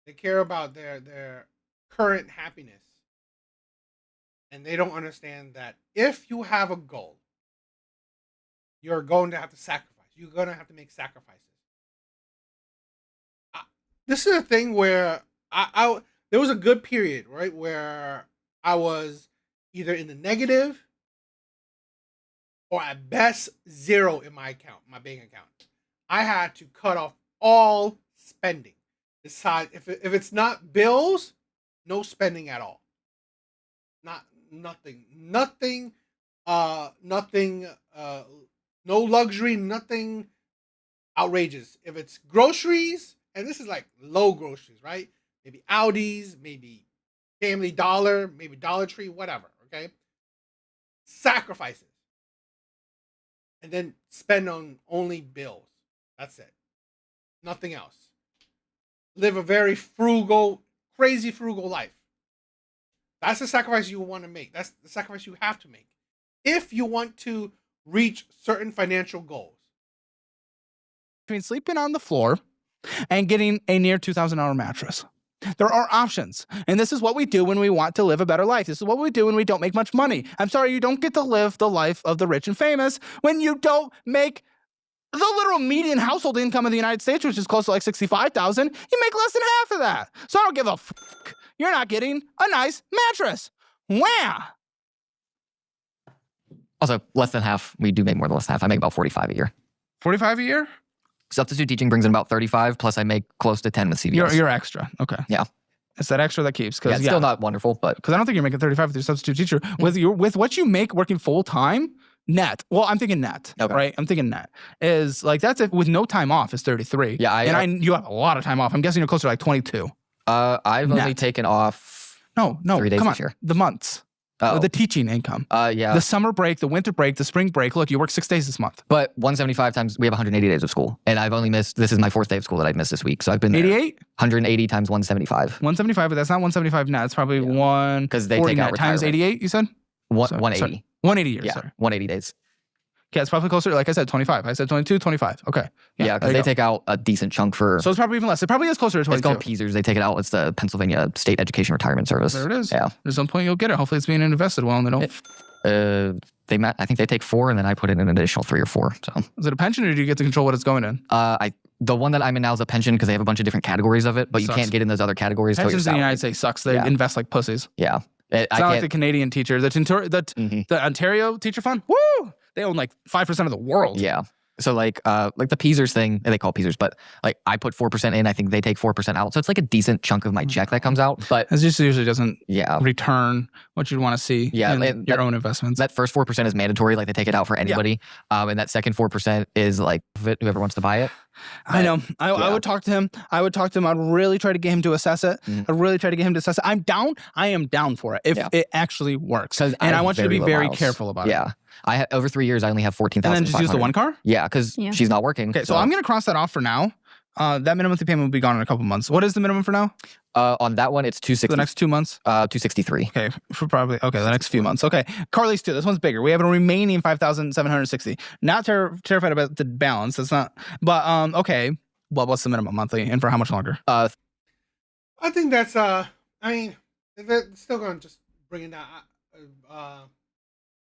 Speaker 1: They care about their current happiness. And they don't understand that if you have a goal, you're going to have to sacrifice. You're going to have to make sacrifices. This is a thing where I there was a good period, right, where I was either in the negative or at best zero in my account, my bank account. I had to cut off all spending. Decide if it's not bills, no spending at all. Nothing, no luxury, nothing outrageous. If it's groceries, and this is like low groceries, right? Maybe Aldi's, maybe Family Dollar, maybe Dollar Tree, whatever, okay? Sacrifices. And then spend on only bills. That's it. Nothing else. Live a very frugal, crazy frugal life. That's the sacrifice you want to make. That's the sacrifice you have to make if you want to reach certain financial goals.
Speaker 5: between sleeping on the floor and getting a near $2,000 mattress. There are options. And this is what we do when we want to live a better life. This is what we do when we don't make much money. I'm sorry, you don't get to live the life of the rich and famous when you don't make the literal median household income in the United States, which is close to like $65,000. You make less than half of that. So I don't give a fuck. You're not getting a nice mattress. Wham!
Speaker 6: Also, less than half. We do make more than less than half. I make about 45 a year.
Speaker 5: 45 a year?
Speaker 6: Substitute teaching brings in about 35, plus I make close to 10 with CVS.
Speaker 5: You're extra. Okay.
Speaker 6: Yeah.
Speaker 5: It's that extra that keeps.
Speaker 6: Yeah, it's still not wonderful, but
Speaker 5: because I don't think you're making 35 with your substitute teacher. With what you make working full time, net. Well, I'm thinking net,
Speaker 6: okay.
Speaker 5: Right? I'm thinking net is like that's with no time off is 33.
Speaker 6: Yeah,
Speaker 5: you have a lot of time off. I'm guessing you're closer to like 22.
Speaker 6: I've
Speaker 5: net.
Speaker 6: only taken off.
Speaker 5: No,
Speaker 6: 3 days
Speaker 5: come on,
Speaker 6: this year.
Speaker 5: the months. The teaching income.
Speaker 6: Yeah.
Speaker 5: The summer break, the winter break, the spring break. Look, you work 6 days this month.
Speaker 6: But 175 times, we have 180 days of school. And I've only missed, this is my 4th day of school that I've missed this week. So I've been
Speaker 5: 88?
Speaker 6: 180 times 175.
Speaker 5: 175, but that's not 175 net. It's probably 1
Speaker 6: because they take out
Speaker 5: times 88, you said?
Speaker 6: 180.
Speaker 5: Sorry. 180 years,
Speaker 6: yeah,
Speaker 5: sorry.
Speaker 6: 180 days.
Speaker 5: Yeah, it's probably closer, like I said, 25. I said 22, 25. Okay.
Speaker 6: Yeah, because they take out a decent chunk for...
Speaker 5: So it's probably even less. It probably is closer to 22.
Speaker 6: It's called PESERS. They take it out. It's the Pennsylvania State Education Retirement Service.
Speaker 5: There it is.
Speaker 6: Yeah.
Speaker 5: There's some point you'll get it. Hopefully it's being invested well and they don't...
Speaker 6: I think they take 4 and then I put in an additional 3 or 4. So
Speaker 5: is it a pension or do you get to control what it's going in?
Speaker 6: The one that I'm in now is a pension because they have a bunch of different categories of it, but you can't get in those other categories.
Speaker 5: Pensions in the United States sucks. They invest like pussies.
Speaker 6: Yeah.
Speaker 5: It's not like the Canadian teacher. The Ontario teacher fund, woo! They own like 5% of the world.
Speaker 6: Yeah. So like the PESERS thing, they call it PESERS, but like I put 4% in, I think they take 4% out. So it's like a decent chunk of my check that comes out. But
Speaker 5: it just usually doesn't return what you'd want to see in your own investments.
Speaker 6: That first 4% is mandatory, like they take it out for anybody. Yeah. And that second 4% is like whoever wants to buy it.
Speaker 5: I know. I would talk to him. I'd really try to get him to assess it. I'd really try to get him to assess it. I'm down. I am down for it if it actually works. And I want you to be very careful about it.
Speaker 6: Yeah. I have over 3 years. I only have 14,000.
Speaker 5: And then just use the one car.
Speaker 6: Yeah, because she's not working.
Speaker 5: Okay, so I'm gonna cross that off for now. That minimum monthly payment will be gone in a couple months. What is the minimum for now?
Speaker 6: On that one, it's 260.
Speaker 5: The next 2 months.
Speaker 6: 263.
Speaker 5: Okay, for probably the next few months. Okay, Carly's too. This one's bigger. We have a remaining 5,760. Not terrified about the balance. That's not. But okay. Well, what's the minimum monthly, and for how much longer?
Speaker 1: I think that's I mean, they're still gonna just bring it down.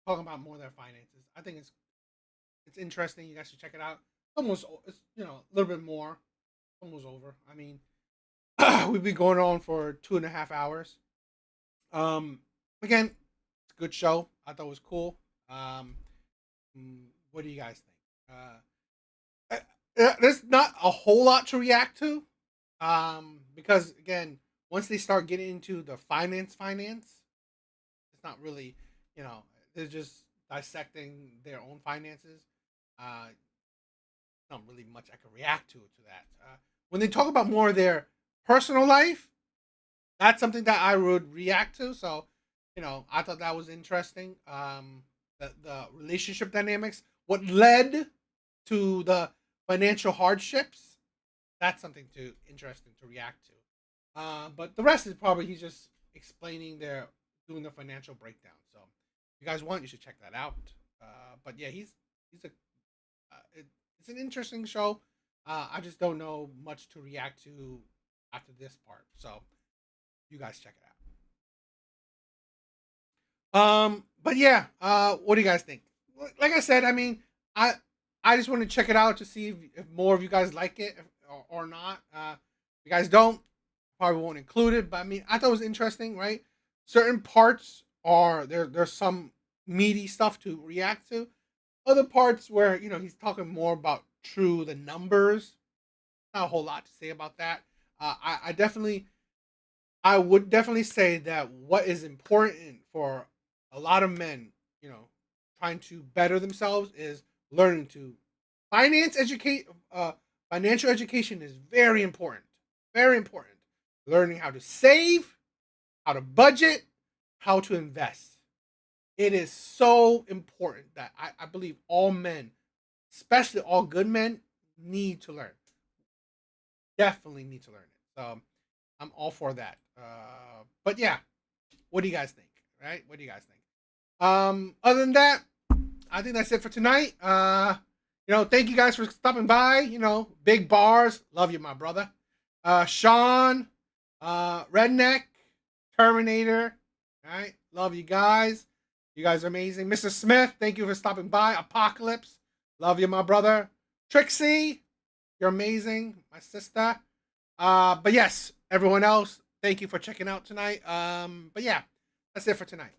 Speaker 1: Talking about more of their finances. I think it's interesting. You guys should check it out. It's a little bit more. Almost over. I mean, we've been going on for 2.5 hours. Again, it's a good show. I thought it was cool. What do you guys think? There's not a whole lot to react to, because again, once they start getting into the finance, it's not really, they're just dissecting their own finances. Not really much I can react to that. When they talk about more of their personal life, that's something that I would react to. So, I thought that was interesting. The relationship dynamics, what led to the financial hardships, that's something interesting to react to. But the rest is probably he's just explaining doing the financial breakdown. So, if you guys want, you should check that out. But yeah, he's it's an interesting show. I just don't know much to react to after this part. So, you guys check it out. But yeah, what do you guys think? Like I said, I mean, I just want to check it out to see if more of you guys like it or not. If you guys don't, probably won't include it. But I mean, I thought it was interesting, right? Certain parts there's some meaty stuff to react to. Other parts where he's talking more about the numbers. Not a whole lot to say about that. I would definitely say that what is important for a lot of men, trying to better themselves is learning to financial education is very important. Very important. Learning how to save, how to budget, how to invest. It is so important that I believe all men, especially all good men, need to learn. Definitely need to learn it. So I'm all for that. But yeah, what do you guys think? Right? What do you guys think? Other than that, I think that's it for tonight. Thank you guys for stopping by. Big bars. Love you, my brother. Sean, Redneck, Terminator. All right. Love you guys. You guys are amazing. Mr. Smith, thank you for stopping by. Apocalypse. Love you, my brother. Trixie, you're amazing. My sister. But yes, everyone else, thank you for checking out tonight. But yeah, that's it for tonight.